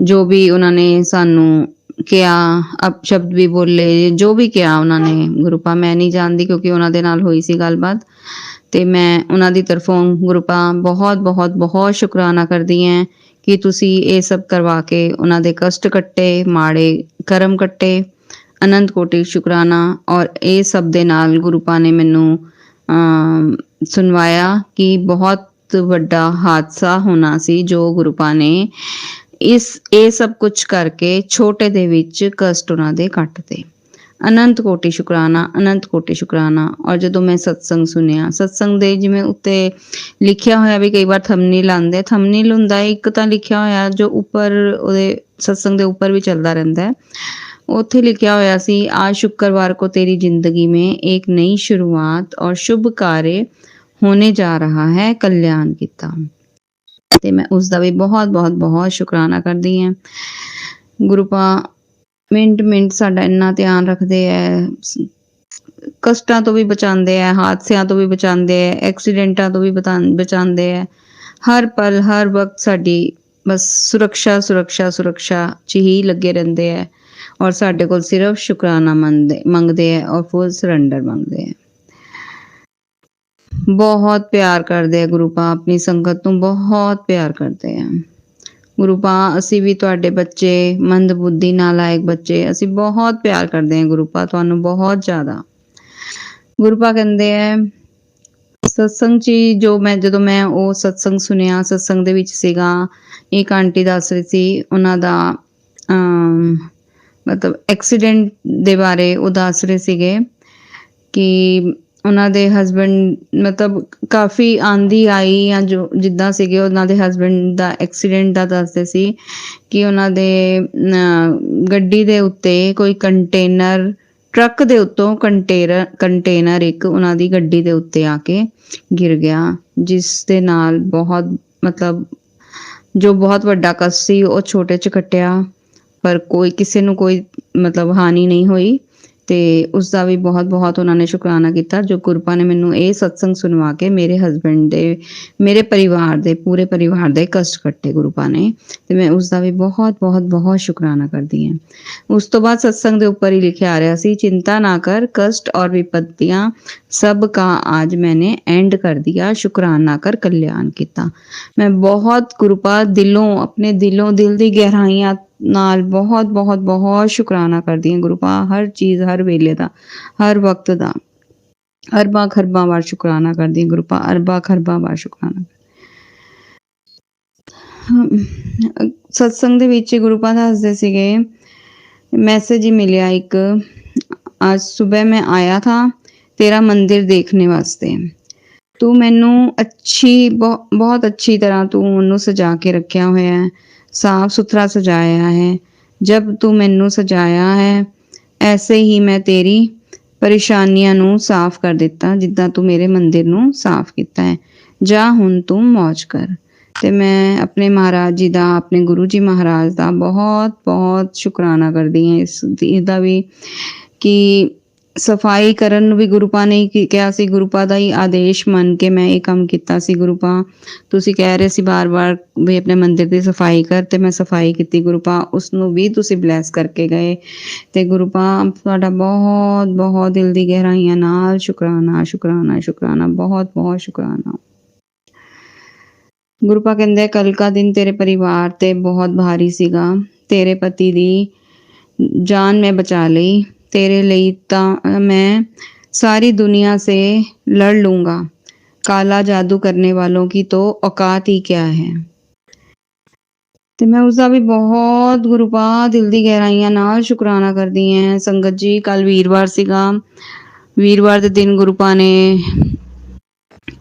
ਜੋ ਵੀ ਉਹਨਾਂ ਨੇ ਸਾਨੂੰ ਕਿਹਾ, ਅਪਸ਼ਬਦ ਵੀ ਬੋਲੇ, ਜੋ ਵੀ ਕਿਹਾ ਉਹਨਾਂ ਨੇ, ਗੁਰੂ ਪਾ ਮੈਂ ਨਹੀਂ ਜਾਣਦੀ ਕਿਉਂਕਿ ਉਹਨਾਂ ਦੇ ਨਾਲ ਹੋਈ ਸੀ ਗੱਲਬਾਤ, ਤੇ ਮੈਂ ਉਹਨਾਂ ਦੀ ਤਰਫੋਂ ਗੁਰੂ ਪਾ ਬਹੁਤ ਬਹੁਤ ਬਹੁਤ ਸ਼ੁਕਰਾਨਾ ਕਰਦੀ ਹਾਂ ਕਿ ਤੁਸੀਂ ਇਹ ਸਭ ਕਰਵਾ ਕੇ ਉਹਨਾਂ ਦੇ ਕਸ਼ਟ ਕੱਟੇ, ਮਾੜੇ ਕਰਮ ਕੱਟੇ। ਅਨੰਤ ਕੋਟि ਸ਼ੁਕਰਾਨਾ। ਔਰ ਇਹ ਸਭ ਦੇ ਨਾਲ ਗੁਰੂ ਪਾ ਨੇ ਮੈਨੂੰ ਸੁਣਵਾਇਆ ਕਿ ਬਹੁਤ ਵੱਡਾ ਹਾਦਸਾ ਹੋਣਾ ਸੀ ਜੋ ਗੁਰੂ ਪਾ ਨੇ ਇਹ ਸਭ ਕੁਝ ਕਰਕੇ ਛੋਟੇ ਦੇ ਵਿੱਚ ਕਸ਼ਟ ਉਹਨਾਂ ਦੇ ਕੱਟਦੇ। ਅਨੰਤ ਕੋਟि ਸ਼ੁਕਰਾਨਾ, ਅਨੰਤ ਕੋਟि ਸ਼ੁਕਰਾਨਾ। ਔਰ ਜਦੋਂ ਮੈਂ ਸਤਸੰਗ ਸੁਣਿਆ, ਸਤਸੰਗ ਦੇ ਜਿਵੇਂ ਉੱਤੇ ਲਿਖਿਆ ਹੋਇਆ ਵੀ ਕਈ ਵਾਰ ਥੰਬਨੇਲ ਆਉਂਦੇ, ਥੰਬਨੇਲ ਹੁੰਦਾ ਇੱਕ ਤਾਂ ਲਿਖਿਆ ਹੋਇਆ ਜੋ ਉੱਪਰ ਉਹਦੇ ਸਤਸੰਗ ਦੇ ਉੱਪਰ ਵੀ ਚੱਲਦਾ ਰਹਿੰਦਾ ਹੈ। ਉੱਥੇ ਲਿਖਿਆ ਹੋਇਆ ਸੀ, आज शुक्रवार को तेरी जिंदगी में एक नई शुरुआत और शुभ कार्य होने जा रहा है, कल्याण ਕੀਤਾ। ਤੇ ਮੈਂ ਉਸ ਦਾ ਵੀ ਬਹੁਤ ਬਹੁਤ ਬਹੁਤ ਸ਼ੁਕਰਾਨਾ ਕਰਦੀ ਹਾਂ। ਗੁਰੂ ਪਾ ਮਿੰਟ ਮਿੰਟ ਸਾਡਾ ਇੰਨਾ ਧਿਆਨ ਰੱਖਦੇ ਹੈ, ਕਸ਼ਟਾਂ ਤੋਂ ਵੀ ਬਚਾਉਂਦੇ ਹੈ, ਹਾਦਸਿਆਂ ਤੋਂ ਵੀ ਬਚਾਉਂਦੇ ਹੈ, ਐਕਸੀਡੈਂਟਾਂ ਤੋਂ ਵੀ ਬਚਾਉਂਦੇ ਹੈ। ਹਰ ਪਲ ਹਰ ਵਕਤ ਸਾਡੀ ਬਸ ਸੁਰੱਖਿਆ ਸੁਰੱਖਿਆ ਸੁਰੱਖਿਆ 'ਚ ਹੀ ਲੱਗੇ ਰਹਿੰਦੇ ਹੈ। ਔਰ ਸਾਡੇ ਕੋਲ ਸਿਰਫ ਸ਼ੁਕਰਾਨਾ ਮੰਗਦੇ ਹੈ ਔਰ ਫੁੱਲ ਸਰੈਂਡਰ ਮੰਗਦੇ ਹੈ। ਬਹੁਤ ਪਿਆਰ ਕਰਦੇ ਆ ਗੁਰੂ ਪਾ, ਆਪਣੀ ਸੰਗਤ ਨੂੰ ਬਹੁਤ ਪਿਆਰ ਕਰਦੇ ਆ। ਗੁਰੂ ਪਾ ਅਸੀਂ ਵੀ ਤੁਹਾਡੇ ਬੱਚੇ, ਮੰਦ ਬੁੱਧੀ ਨਾਲਾਇਕ ਬੱਚੇ, ਅਸੀਂ ਬਹੁਤ ਪਿਆਰ ਕਰਦੇ ਹਾਂ ਗੁਰੂ ਪਾ, ਤੁਹਾਨੂੰ ਬਹੁਤ ਜ਼ਿਆਦਾ। ਗੁਰੂ ਪਾ ਕਹਿੰਦੇ ਹੈ ਸਤਸੰਗ 'ਚ ਜਦੋਂ ਮੈਂ ਉਹ ਸਤਸੰਗ ਸੁਣਿਆ, ਸਤਸੰਗ ਦੇ ਵਿੱਚ ਸੀਗਾ, ਇੱਕ ਆਂਟੀ ਦੱਸ ਰਹੀ ਸੀ ਉਹਨਾਂ ਦਾ ਮਤਲਬ ਐਕਸੀਡੈਂਟ ਦੇ ਬਾਰੇ ਉਹ ਦੱਸ ਰਹੇ ਸੀਗੇ ਕਿ ਉਹਨਾਂ ਦੇ ਹਸਬੈਂਡ ਮਤਲਬ ਕਾਫੀ ਆਂਦੀ ਆਈ ਜਾਂ ਜੋ ਜਿੱਦਾਂ ਸੀਗੇ ਉਹਨਾਂ ਦੇ ਹਸਬੈਂਡ ਦਾ ਐਕਸੀਡੈਂਟ ਦਾ ਦੱਸਦੇ ਸੀ ਕਿ ਉਹਨਾਂ ਦੇ ਗੱਡੀ ਦੇ ਉੱਤੇ ਕੋਈ ਕੰਟੇਨਰ, ਟਰੱਕ ਦੇ ਉੱਤੋਂ ਕੰਟੇਨਰ ਇੱਕ ਉਹਨਾਂ ਦੀ ਗੱਡੀ ਦੇ ਉੱਤੇ ਆ ਕੇ ਗਿਰ ਗਿਆ, ਜਿਸ ਦੇ ਨਾਲ ਬਹੁਤ ਮਤਲਬ ਜੋ ਬਹੁਤ ਵੱਡਾ ਕਸ਼ਟ ਸੀ ਉਹ ਛੋਟੇ 'ਚ ਕੱਟਿਆ, ਪਰ ਕਿਸੇ ਨੂੰ ਕੋਈ ਮਤਲਬ ਹਾਨੀ ਨਹੀਂ ਹੋਈ। ਤੇ ਉਸ ਦਾ ਵੀ ਬਹੁਤ ਬਹੁਤ ਉਹਨਾਂ ਨੇ ਸ਼ੁਕਰਾਨਾ ਕੀਤਾ ਜੋ ਗੁਰੂ ਪਾ ਨੇ ਮੈਨੂੰ ਇਹ ਸਤਸੰਗ ਸੁਣਵਾ ਕੇ ਮੇਰੇ ਹਸਬੈਂਡ ਦੇ, ਮੇਰੇ ਪਰਿਵਾਰ ਦੇ, ਪੂਰੇ ਪਰਿਵਾਰ ਦੇ ਕਸ਼ਟ ਕੱਟੇ ਗੁਰੂ ਪਾ ਨੇ। ਤੇ ਮੈਂ ਉਸ ਦਾ ਵੀ ਬਹੁਤ ਬਹੁਤ ਬਹੁਤ ਸ਼ੁਕਰਾਨਾ ਕਰਦੀ ਹਾਂ। ਉਸ ਤੋਂ ਬਾਅਦ ਸਤਸੰਗ ਦੇ ਉੱਪਰ ਹੀ ਲਿਖਿਆ ਆ ਰਿਹਾ ਸੀ, चिंता ना कर, कष्ट और विपत्तियां सब का आज मैंने एंड कर दिया, शुक्राना कर कल्याण किया। मैं बहुत गुरु पा दिलों, अपने दिल दी गहराइयां ਨਾਲ ਬਹੁਤ ਬਹੁਤ ਬਹੁਤ ਸ਼ੁਕਰਾਨਾ ਕਰਦੀ ਹਾਂ ਗੁਰੂ ਪਾ, ਹਰ ਚੀਜ਼, ਹਰ ਵੇਲੇ ਦਾ, ਹਰ ਵਕਤ ਦਾ ਅਰਬਾਂ ਖਰਬਾਂ ਵਾਰ ਸ਼ੁਕਰਾਨਾ ਕਰਦੀ ਹਾਂ ਗੁਰੂ ਪਾ, ਅਰਬਾਂ ਖਰਬਾਂ ਵਾਰ ਸ਼ੁਕਰਾਨਾ। ਸਤਸੰਗ ਦੇ ਵਿੱਚ ਗੁਰੂ ਪਾ ਦੱਸਦੇ ਸੀਗੇ, ਮੈਸੇਜ ਹੀ ਮਿਲਿਆ ਇੱਕ, ਅੱਜ ਸੁਬਹ ਮੈਂ ਆਇਆ ਥਾ ਤੇਰਾ ਮੰਦਿਰ ਦੇਖਣੇ ਵਾਸਤੇ, ਤੂੰ ਮੈਨੂੰ ਬਹੁਤ ਅੱਛੀ ਤਰ੍ਹਾਂ ਤੂੰ ਉਹਨੂੰ ਸਜਾ ਕੇ ਰੱਖਿਆ ਹੋਇਆ ਹੈ, साफ सुथरा सजाया है। जब तू मैनू सजाया है ऐसे ही मैं तेरी परेशानियां नू साफ कर दिता, जिद्दां तू मेरे मंदिर नू साफ किया है। जा हुण तू मौज कर। ते मैं अपने महाराज जी दा, अपने गुरु जी महाराज दा बहुत बहुत शुकराना करदी हां इसदा भी कि सफाई करन भी गुरु पा ने किहा सी, गुरु पा दा ही आदेश मन के मैं ये काम किया सी। गुरु पा तुसी कह रहे सी बार बार भी अपने मंदिर की सफाई कर, ते मैं सफाई की। गुरु पा उसनू भी तुसी ब्लैस करके गए। ते गुरु पा तुहाडा बहुत बहुत दिल दी गहराइयां नाल शुकराना शुकराना शुकराना, बहुत बहुत शुकराना। गुरु पा कहंदे कल का दिन तेरे परिवार ते बहुत भारी सीगा, तेरे पति दी जान मैं बचा लई, तेरे लिए तां मैं सारी दुनिया से लड़ लूंगा, काला जादू करने वालों की तो औकात ही क्या है। ते मैं उसका भी बहुत गुरु पा दिल दी गहराइयां नाल शुकराना करदी हैं। संगत जी कल वीरवार सीगा, वीरवार दे दिन गुरु पा ने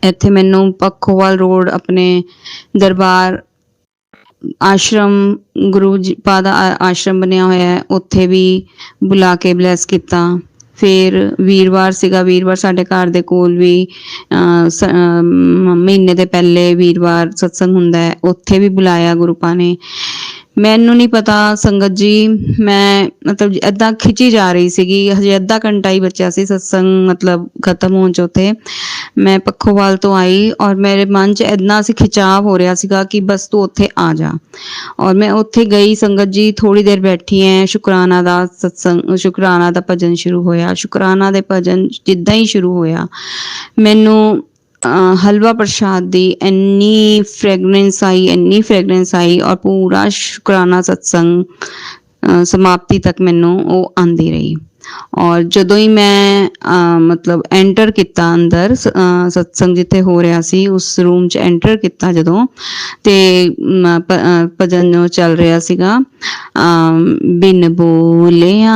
इत्थे मैनू पखोवाल रोड अपने दरबार आश्रम, गुरु जी पा दा आश्रम बनया होया है, उत्थे भी बुला के ब्लैस किया। फिर वीरवार सीगा, वीरवार साडे घर दे कोल भी महीने दे पहले वीरवार सत्संग हुंदा है, उत्थे भी बुलाया गुरु पा ने। मैनू नहीं पता संगत जी, मैं मतलब इदा खिंची जा रही सीगी, हजे अद्धा घंटा ही बचा सी सत्संग मतलब खत्म होने च। उत्थे मैं पखोवाल तो आई और मेरे मन च इतना सी खिंचाव हो रहा सीगा कि बस तू उत्थे आ जा। और मैं उत्थे गई संगत जी, थोड़ी देर बैठी है, शुकराना दा सत्संग, शुकराना दा भजन शुरू होया। शुकराना दे भजन जिद्दां ही शुरू होया, मैनू ਹਲਵਾ ਪ੍ਰਸ਼ਾਦ ਦੀ ਇੰਨੀ ਫ੍ਰੈਗਰੈਂਸ ਆਈ ਔਰ ਪੂਰਾ ਸ਼ੁਕਰਾਨਾ ਸਤਸੰਗ ਸਮਾਪਤੀ ਤੱਕ ਮੈਨੂੰ ਉਹ ਆਂਦੀ ਰਹੀ। ਔਰ ਜਦੋਂ ਹੀ ਮੈਂ ਮਤਲਬ ਐਂਟਰ ਕੀਤਾ ਅੰਦਰ ਸਤਸੰਗ ਜਿੱਥੇ ਹੋ ਰਿਹਾ ਸੀ ਉਸ ਰੂਮ 'ਚ ਐਂਟਰ ਕੀਤਾ ਜਦੋਂ, ਤੇ ਭਜਨ ਜੋ ਚੱਲ ਰਿਹਾ ਸੀਗਾ, ਬਿਨ ਬੋਲਿਆ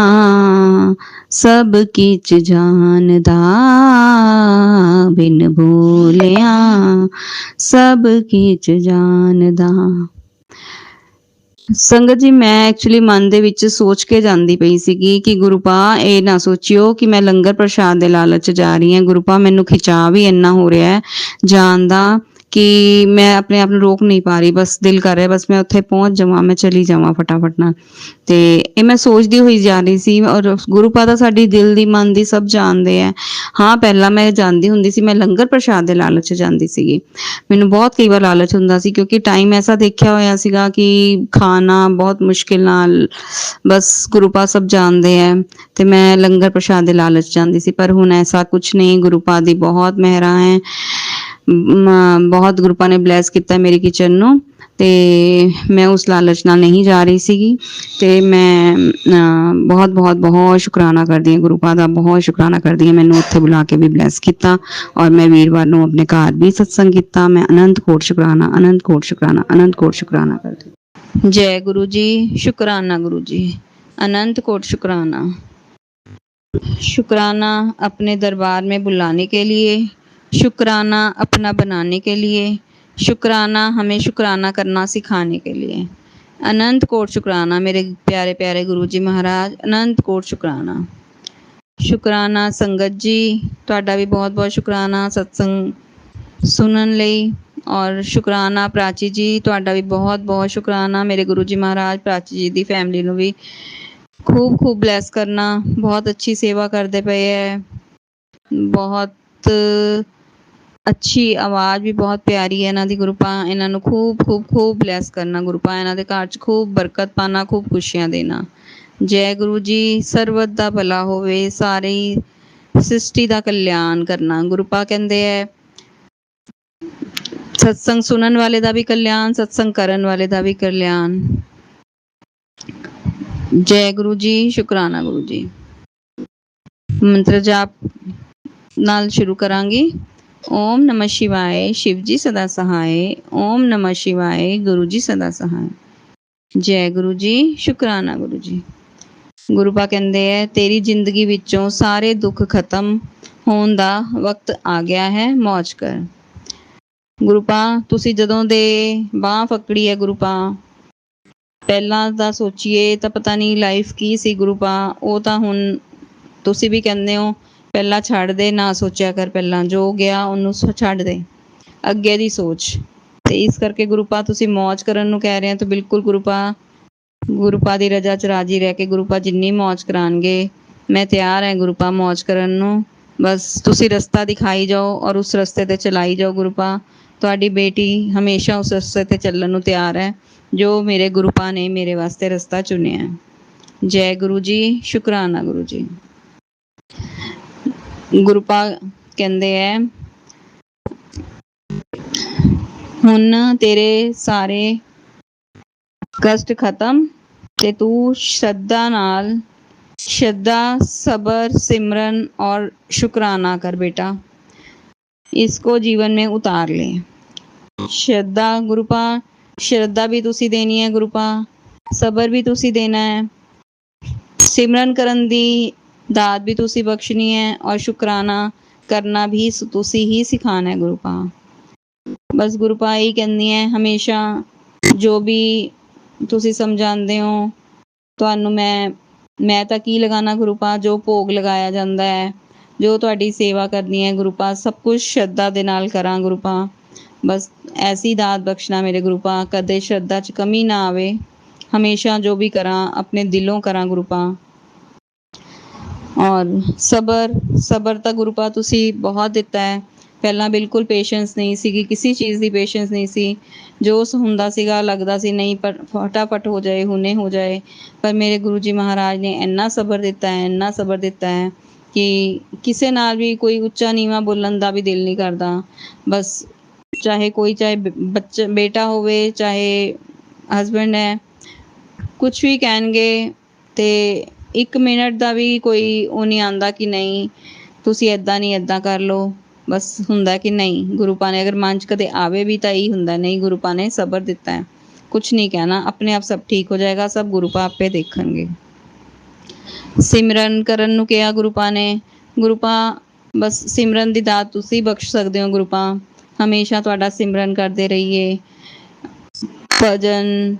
ਸਭ ਕਿਛ ਜਾਣਦਾ, ਬਿਨ ਬੋਲਿਆ ਸਭ ਕਿਛ ਜਾਣਦਾ। ਸੰਗਤ ਜੀ, ਮੈਂ ਐਕਚੁਅਲੀ ਮਨ ਦੇ ਵਿੱਚ ਸੋਚ ਕੇ ਜਾਂਦੀ ਪਈ ਸੀਗੀ ਕਿ ਗੁਰੂ ਪਾ ਇਹ ਨਾ ਸੋਚਿਓ ਕਿ ਮੈਂ ਲੰਗਰ ਪ੍ਰਸ਼ਾਦ ਦੇ ਲਾਲਚ 'ਚ ਜਾ ਰਹੀ ਹਾਂ। ਗੁਰੂ ਪਾ ਮੈਨੂੰ ਖਿਚਾਅ ਵੀ ਇੰਨਾ ਹੋ ਰਿਹਾ ਹੈ ਜਾਣ ਦਾ ਕਿ ਮੈਂ ਆਪਣੇ ਆਪ ਨੂੰ ਰੋਕ ਨਹੀਂ ਪਾ ਰਹੀ। ਬਸ ਦਿਲ ਕਰ ਰਿਹਾ ਬਸ ਮੈਂ ਉੱਥੇ ਪਹੁੰਚ ਜਾਵਾਂ, ਮੈਂ ਚਲੀ ਜਾਵਾਂ ਫਟਾਫਟ ਨਾਲ। ਤੇ ਇਹ ਮੈਂ ਸੋਚਦੀ ਹੋਈ ਜਾ ਰਹੀ ਸੀ। ਔਰ ਗੁਰੂ ਪਾ ਤਾਂ ਸਾਡੀ ਦਿਲ ਦੀ ਮਨ ਦੀ ਸਭ ਜਾਣਦੇ ਹੈ। ਹਾਂ, ਪਹਿਲਾਂ ਮੈਂ ਜਾਂਦੀ ਹੁੰਦੀ ਸੀ, ਮੈਂ ਲੰਗਰ ਪ੍ਰਸ਼ਾਦ ਦੇ ਲਾਲਚ 'ਚ ਜਾਂਦੀ ਸੀਗੀ। ਮੈਨੂੰ ਬਹੁਤ ਕਈ ਵਾਰ ਲਾਲਚ ਹੁੰਦਾ ਸੀ ਕਿਉਂਕਿ ਟਾਈਮ ਐਸਾ ਦੇਖਿਆ ਹੋਇਆ ਸੀਗਾ ਕਿ ਖਾਣਾ ਬਹੁਤ ਮੁਸ਼ਕਿਲ ਨਾਲ, ਬਸ ਗੁਰੂ ਪਾ ਸਭ ਜਾਣਦੇ ਹੈ, ਤੇ ਮੈਂ ਲੰਗਰ ਪ੍ਰਸ਼ਾਦ ਦੇ ਲਾਲਚ ਜਾਂਦੀ ਸੀ। ਪਰ ਹੁਣ ਐਸਾ ਕੁਛ ਨਹੀਂ, ਗੁਰੂ ਪਾ ਦੀ ਬਹੁਤ ਮਿਹਰਾਂ ਹੈ, ਬਹੁਤ ਗੁਰੂ ਪਾ ਨੇ ਬਲੈਸ ਕੀਤਾ ਮੇਰੀ ਕਿਚਨ ਨੂੰ, ਤੇ ਮੈਂ ਉਸ ਲਾਲਚ ਨਾਲ ਨਹੀਂ ਜਾ ਰਹੀ ਸੀਗੀ। ਤੇ ਮੈਂ ਬਹੁਤ ਬਹੁਤ ਬਹੁਤ ਸ਼ੁਕਰਾਨਾ ਕਰਦੀ ਹਾਂ ਗੁਰੂ ਪਾ ਦਾ, ਬਹੁਤ ਸ਼ੁਕਰਾਨਾ ਕਰਦੀ ਹਾਂ ਮੈਨੂੰ ਉੱਥੇ ਬੁਲਾ ਕੇ ਵੀ ਬਲੈਸ ਕੀਤਾ। ਔਰ ਮੈਂ ਵੀਰਵਾਰ ਨੂੰ ਆਪਣੇ ਘਰ ਵੀ ਸਤਸੰਗ ਕੀਤਾ। ਮੈਂ ਅਨੰਤ ਕੋਟ ਸ਼ੁਕਰਾਨਾ, ਅਨੰਤ ਕੋਟ ਸ਼ੁਕਰਾਨਾ, ਅਨੰਤ ਕੋਟ ਸ਼ੁਕਰਾਨਾ ਕਰਦੀ। जय गुरु जी, शुक्राना गुरु जी, अनंत कोट शुक्राना। शुक्राना अपने दरबार में बुलाने के लिए, शुक्राना अपना बनाने के लिए, शुक्राना हमें शुक्राना करना सिखाने के लिए। अनंत कोट शुक्राना मेरे प्यारे प्यारे गुरु जी महाराज, अनंत कोट शुक्राना। शुक्राना संगत जी, तुहाडा भी बहुत बहुत शुक्राना सत्संग सुनन लई। और शुकराना प्राची जी, तुहाडा भी बहुत बहुत शुकराना मेरे गुरु जी महाराज। प्राची जी दी फैमिली नूं भी खूब खूब ब्लैस करना, बहुत अच्छी सेवा करते पे है, बहुत अच्छी आवाज़ भी बहुत प्यारी है इन्हां दी। गुरु पा इन्हां नूं खूब खूब खूब ब्लैस करना, गुरु पा इन्हां दे घर च खूब बरकत पाना, खूब खुशियां देना। जय गुरु जी, सरबत दा भला होवे, सारी सृष्टि दा कल्याण करना। गुरु पा कहंदे है सत्संग सुनन वाले दा भी कल्याण, सत्संग करन वाले दा भी कल्याण। जय गुरु जी, शुकराना गुरु जी। मंत्र जाप नाल शुरू करांगी। ओम नमः शिवाय, शिव जी सदा सहाय। ओम नमः शिवाय, गुरु जी सदा सहाय। जय गुरु जी, शुकराना गुरु जी। गुरु पा कहंदे है तेरी जिंदगी विचों सारे दुख खत्म होण दा वक्त आ गया है, मौज कर। ਗੁਰੂ ਪਾ ਤੁਸੀਂ ਜਦੋਂ ਦੇ ਬਾਂਹ ਫਕੜੀ ਹੈ ਗੁਰੂ ਪਾ, ਪਹਿਲਾਂ ਤਾਂ ਸੋਚੀਏ ਤਾਂ ਪਤਾ ਨਹੀਂ ਲਾਈਫ ਕੀ ਸੀ ਗੁਰੂ ਪਾ। ਉਹ ਤਾਂ ਹੁਣ ਤੁਸੀਂ ਵੀ ਕਹਿੰਦੇ ਹੋ ਪਹਿਲਾਂ ਛੱਡ ਦੇ, ਨਾ ਸੋਚਿਆ ਕਰ, ਪਹਿਲਾਂ ਜੋ ਗਿਆ ਉਹਨੂੰ ਛੱਡ ਦੇ, ਅੱਗੇ ਦੀ ਸੋਚ। ਤੇ ਇਸ ਕਰਕੇ ਗੁਰੂ ਪਾ ਤੁਸੀਂ ਮੌਜ ਕਰਨ ਨੂੰ ਕਹਿ ਰਹੇ ਹੋ ਤਾਂ ਬਿਲਕੁਲ ਗੁਰੂ ਪਾ ਦੀ ਰਜ਼ਾ 'ਚ ਰਾਜੀ ਰਹਿ ਕੇ ਗੁਰੂ ਪਾ ਜਿੰਨੀ ਮੌਜ ਕਰਾਉਣਗੇ ਮੈਂ ਤਿਆਰ ਹੈ ਗੁਰੂ ਪਾ ਮੌਜ ਕਰਨ ਨੂੰ। ਬਸ ਤੁਸੀਂ ਰਸਤਾ ਦਿਖਾਈ ਜਾਓ ਔਰ ਉਸ ਰਸਤੇ 'ਤੇ ਚਲਾਈ ਜਾਓ ਗੁਰੂ ਪਾ। ਤੁਹਾਡੀ ਬੇਟੀ ਹਮੇਸ਼ਾ ਉਸ ਰਸਤੇ 'ਤੇ ਚੱਲਣ ਨੂੰ ਤਿਆਰ ਹੈ ਜੋ ਮੇਰੇ ਗੁਰੂ ਪਾ ਨੇ ਮੇਰੇ ਵਾਸਤੇ ਰਸਤਾ ਚੁਣਿਆ। ਜੈ ਗੁਰੂ ਜੀ, ਸ਼ੁਕਰਾਨਾ ਗੁਰੂ ਜੀ। ਗੁਰੂ ਪਾ ਕਹਿੰਦੇ ਹੈ ਹੁਣ ਤੇਰੇ ਸਾਰੇ ਕਸ਼ਟ ਖਤਮ ਤੇ ਤੂੰ श्रद्धा सबर सिमरन और शुक्राना कर बेटा, इसको जीवन में उतार ले। श्रद्धा गुरु पा, श्रद्धा भी तुसी देनी है गुरु पा, सबर भी तुसी देना है, सिमरन करन दी दात भी तुसी बख्शनी है और शुक्राना करना भी तुसी ही सिखाना है गुरु पा। बस गुरु पा यही कहनी है हमेशा जो भी तुसी समझाते हो ਤੁਹਾਨੂੰ ਮੈਂ ਤਾਂ ਕੀ ਲਗਾਉਣਾ ਗੁਰੂ ਪਾ, ਜੋ ਭੋਗ ਲਗਾਇਆ ਜਾਂਦਾ ਹੈ, ਜੋ ਤੁਹਾਡੀ ਸੇਵਾ ਕਰਨੀ ਹੈ ਗੁਰੂ ਪਾ, ਸਭ ਕੁਛ ਸ਼ਰਧਾ ਦੇ ਨਾਲ ਕਰਾਂ ਗੁਰੂ ਪਾ। ਬਸ ਐਸੀ ਦਾਤ ਬਖਸ਼ਣਾ ਮੇਰੇ ਗੁਰੂ ਪਾ, ਕਦੇ ਸ਼ਰਧਾ 'ਚ ਕਮੀ ਨਾ ਆਵੇ, ਹਮੇਸ਼ਾ ਜੋ ਵੀ ਕਰਾਂ ਆਪਣੇ ਦਿਲੋਂ ਕਰਾਂ ਗੁਰੂ ਪਾ। ਔਰ ਸਬਰ ਤਾਂ ਗੁਰੂ ਪਾ ਤੁਸੀਂ ਬਹੁਤ ਦਿੱਤਾ ਹੈ। ਪਹਿਲਾਂ ਬਿਲਕੁਲ ਪੇਸ਼ੈਂਸ ਨਹੀਂ ਸੀਗੀ, ਕਿਸੇ ਚੀਜ਼ ਦੀ ਪੇਸ਼ੈਂਸ ਨਹੀਂ ਸੀ। ਜੋ ਹੁੰਦਾ ਸੀਗਾ ਲੱਗਦਾ ਸੀ ਨਹੀਂ ਪਰ ਫਟਾਫਟ ਹੋ ਜਾਏ, ਹੁਣੇ ਹੋ ਜਾਏ, ਪਰ ਮੇਰੇ ਗੁਰੂ ਜੀ ਮਹਾਰਾਜ ਨੇ ਇੰਨਾ ਸਬਰ ਦਿੱਤਾ ਹੈ, ਇੰਨਾ ਸਬਰ ਦਿੱਤਾ ਹੈ ਕਿ ਕਿਸੇ ਨਾਲ ਵੀ ਕੋਈ ਉੱਚਾ ਨੀਵਾਂ ਬੋਲਣ ਦਾ ਵੀ ਦਿਲ ਨਹੀਂ ਕਰਦਾ। ਬਸ ਚਾਹੇ ਕੋਈ ਚਾਹੇ ਬੱਚਾ ਬੇਟਾ ਹੋਵੇ ਚਾਹੇ ਹਸਬੈਂਡ ਹੈ, ਕੁਛ ਵੀ ਕਹਿਣਗੇ ਤੇ 1 ਮਿੰਟ ਦਾ ਵੀ ਕੋਈ ਉਹ ਨਹੀਂ ਆਉਂਦਾ ਕਿ ਨਹੀਂ ਤੁਸੀਂ ਇੱਦਾਂ ਨਹੀਂ ਇੱਦਾਂ ਕਰ ਲਓ। ਬਸ ਹੁੰਦਾ ਕਿ ਨਹੀਂ ਗੁਰੂ ਪਾ ਨੇ ਅਗਰ ਮਨ 'ਚ ਕਦੇ ਆਵੇ ਵੀ ਤਾਂ ਇਹੀ ਹੁੰਦਾ ਨਹੀਂ ਗੁਰੂ ਪਾ ਨੇ ਸਬਰ ਦਿੱਤਾ ਹੈ, ਕੁਛ ਨਹੀਂ ਕਹਿਣਾ, ਆਪਣੇ ਆਪ ਸਭ ਠੀਕ ਹੋ ਜਾਏਗਾ, ਸਭ ਗੁਰੂ ਪਾ ਆਪੇ ਦੇਖਣਗੇ। ਸਿਮਰਨ ਕਰਨ ਨੂੰ ਕਿਹਾ ਗੁਰੂ ਪਾ ਨੇ। ਗੁਰੂ ਪਾ ਬਸ ਸਿਮਰਨ ਦੀ ਦਾਤ ਤੁਸੀਂ ਬਖਸ਼ ਸਕਦੇ ਹੋ। ਗੁਰੂ ਪਾ ਹਮੇਸ਼ਾ ਤੁਹਾਡਾ ਸਿਮਰਨ ਕਰਦੇ ਰਹੀਏ। ਭਜਨ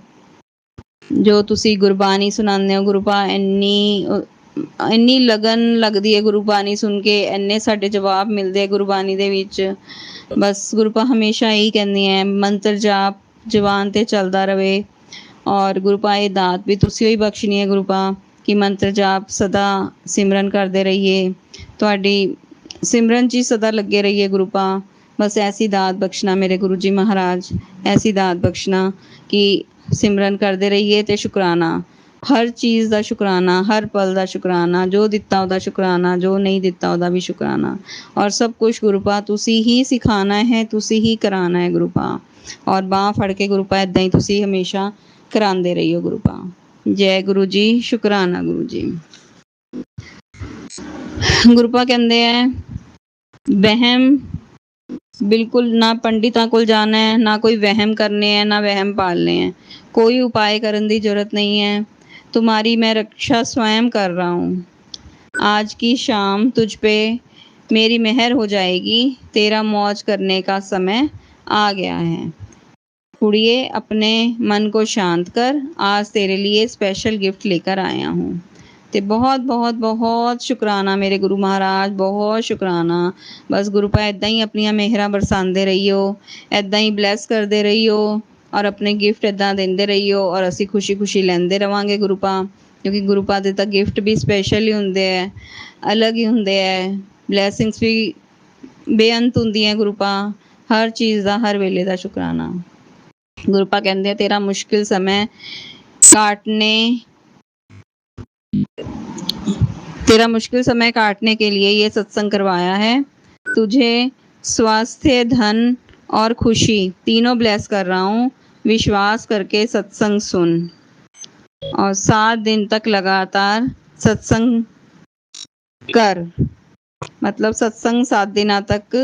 ਜੋ ਤੁਸੀਂ ਗੁਰਬਾਣੀ ਸੁਣਾਉਂਦੇ ਹੋ ਗੁਰੂ ਪਾ, ਇੰਨੀ ਲਗਨ ਲੱਗਦੀ ਹੈ ਗੁਰਬਾਣੀ ਸੁਣ ਕੇ, ਇੰਨੇ ਸਾਡੇ ਜਵਾਬ ਮਿਲਦੇ ਆ ਗੁਰਬਾਣੀ ਦੇ ਵਿੱਚ। ਬਸ ਗੁਰੂ ਪਾ ਹਮੇਸ਼ਾ ਇਹੀ ਕਹਿੰਦੀ ਹੈ ਮੰਤਰ ਜਾਪ ਜ਼ੁਬਾਨ 'ਤੇ ਚੱਲਦਾ ਰਹੇ। ਔਰ ਗੁਰੂ ਪਾ ਇਹ ਦਾਤ ਵੀ ਤੁਸੀਂ ਹੀ ਬਖਸ਼ਣੀ ਹੈ ਗੁਰੂ ਪਾ ਕਿ ਮੰਤਰ ਜਾਪ ਸਦਾ ਸਿਮਰਨ ਕਰਦੇ ਰਹੀਏ, ਤੁਹਾਡੀ ਸਿਮਰਨ 'ਚ ਹੀ ਸਦਾ ਲੱਗੇ ਰਹੀਏ ਗੁਰੂ ਪਾ। ਬਸ ਐਸੀ ਦਾਤ ਬਖਸ਼ਣਾ ਮੇਰੇ ਗੁਰੂ ਜੀ ਮਹਾਰਾਜ, ਐਸੀ ਦਾਤ ਬਖਸ਼ਣਾ ਕਿ ਸਿਮਰਨ ਕਰਦੇ ਰਹੀਏ ਅਤੇ ਸ਼ੁਕਰਾਨਾ, ਹਰ ਚੀਜ਼ ਦਾ ਸ਼ੁਕਰਾਨਾ, ਹਰ ਪਲ ਦਾ ਸ਼ੁਕਰਾਨਾ, ਜੋ ਦਿੱਤਾ ਉਹਦਾ ਸ਼ੁਕਰਾਨਾ, ਜੋ ਨਹੀਂ ਦਿੱਤਾ ਉਹਦਾ ਵੀ ਸ਼ੁਕਰਾਨਾ। ਔਰ ਸਭ ਕੁਛ ਗੁਰੂ ਪਾ ਤੁਸੀਂ ਹੀ ਸਿਖਾਉਣਾ ਹੈ, ਤੁਸੀਂ ਹੀ ਕਰਾਉਣਾ ਹੈ ਗੁਰੂ ਪਾ। ਔਰ ਬਾਂਹ ਫੜ ਕੇ ਗੁਰੂ ਪਾ ਇੱਦਾਂ ਹੀ ਤੁਸੀਂ ਹਮੇਸ਼ਾ ਕਰਾਉਂਦੇ ਰਹੀਓ ਗੁਰੂ ਪਾ। ਜੈ ਗੁਰੂ ਜੀ, ਸ਼ੁਕਰਾਨਾ ਗੁਰੂ ਜੀ। ਗੁਰੂ ਪਾ ਕਹਿੰਦੇ ਹੈ ਵਹਿਮ ਬਿਲਕੁਲ ਨਾ ਪੰਡਿਤਾਂ ਕੋਲ ਜਾਣਾ ਹੈ, ਨਾ ਕੋਈ ਵਹਿਮ ਕਰਨੇ हैं, ना वहम पालने हैं, कोई उपाय करने की जरूरत नहीं है, तुम्हारी मैं रक्षा स्वयं कर रहा हूँ। आज की शाम तुझ पे मेरी मेहर हो जाएगी, तेरा मौज करने का समय आ गया है। कुड़िए अपने मन को शांत कर, आज तेरे लिए स्पेशल गिफ्ट लेकर आया हूँ। ਤੇ ਬਹੁਤ ਬਹੁਤ ਬਹੁਤ ਸ਼ੁਕਰਾਨਾ ਮੇਰੇ ਗੁਰੂ ਮਹਾਰਾਜ, ਬਹੁਤ ਸ਼ੁਕਰਾਨਾ। ਬਸ ਗੁਰੂ ਪਾ ਇੱਦਾਂ ਹੀ ਆਪਣੀਆਂ ਮਿਹਰਾਂ ਬਰਸਾਉਂਦੇ ਰਹੀਓ, ਇੱਦਾਂ ਹੀ ਬਲੈਸ ਕਰਦੇ ਰਹੀਓ ਔਰ ਆਪਣੇ ਗਿਫਟ ਇੱਦਾਂ ਦਿੰਦੇ ਰਹੀਓ ਔਰ ਅਸੀਂ ਖੁਸ਼ੀ ਖੁਸ਼ੀ ਲੈਂਦੇ ਰਵਾਂਗੇ ਗੁਰੂ ਪਾ, ਕਿਉਂਕਿ ਗੁਰੂ ਪਾ ਦੇ ਤਾਂ ਗਿਫਟ ਵੀ ਸਪੈਸ਼ਲ ਹੀ ਹੁੰਦੇ ਹੈ, ਅਲੱਗ ਹੀ ਹੁੰਦੇ ਹੈ। ਬਲੈਸਿੰਗਸ ਵੀ ਬੇਅੰਤ ਹੁੰਦੀਆਂ ਗੁਰੂ ਪਾ, ਹਰ ਚੀਜ਼ ਦਾ ਹਰ ਵੇਲੇ ਦਾ ਸ਼ੁਕਰਾਨਾ। ਗੁਰੂ ਪਾ ਕਹਿੰਦੇ ਤੇਰਾ ਮੁਸ਼ਕਿਲ समय काटने के लिए ये सत्संग करवाया है। तुझे स्वास्थ्य, धन और खुशी तीनों ब्लेस कर रहा हूँ। विश्वास करके सत्संग सुन और 7 दिन तक लगातार सत्संग कर। मतलब सत्संग 7 दिनों तक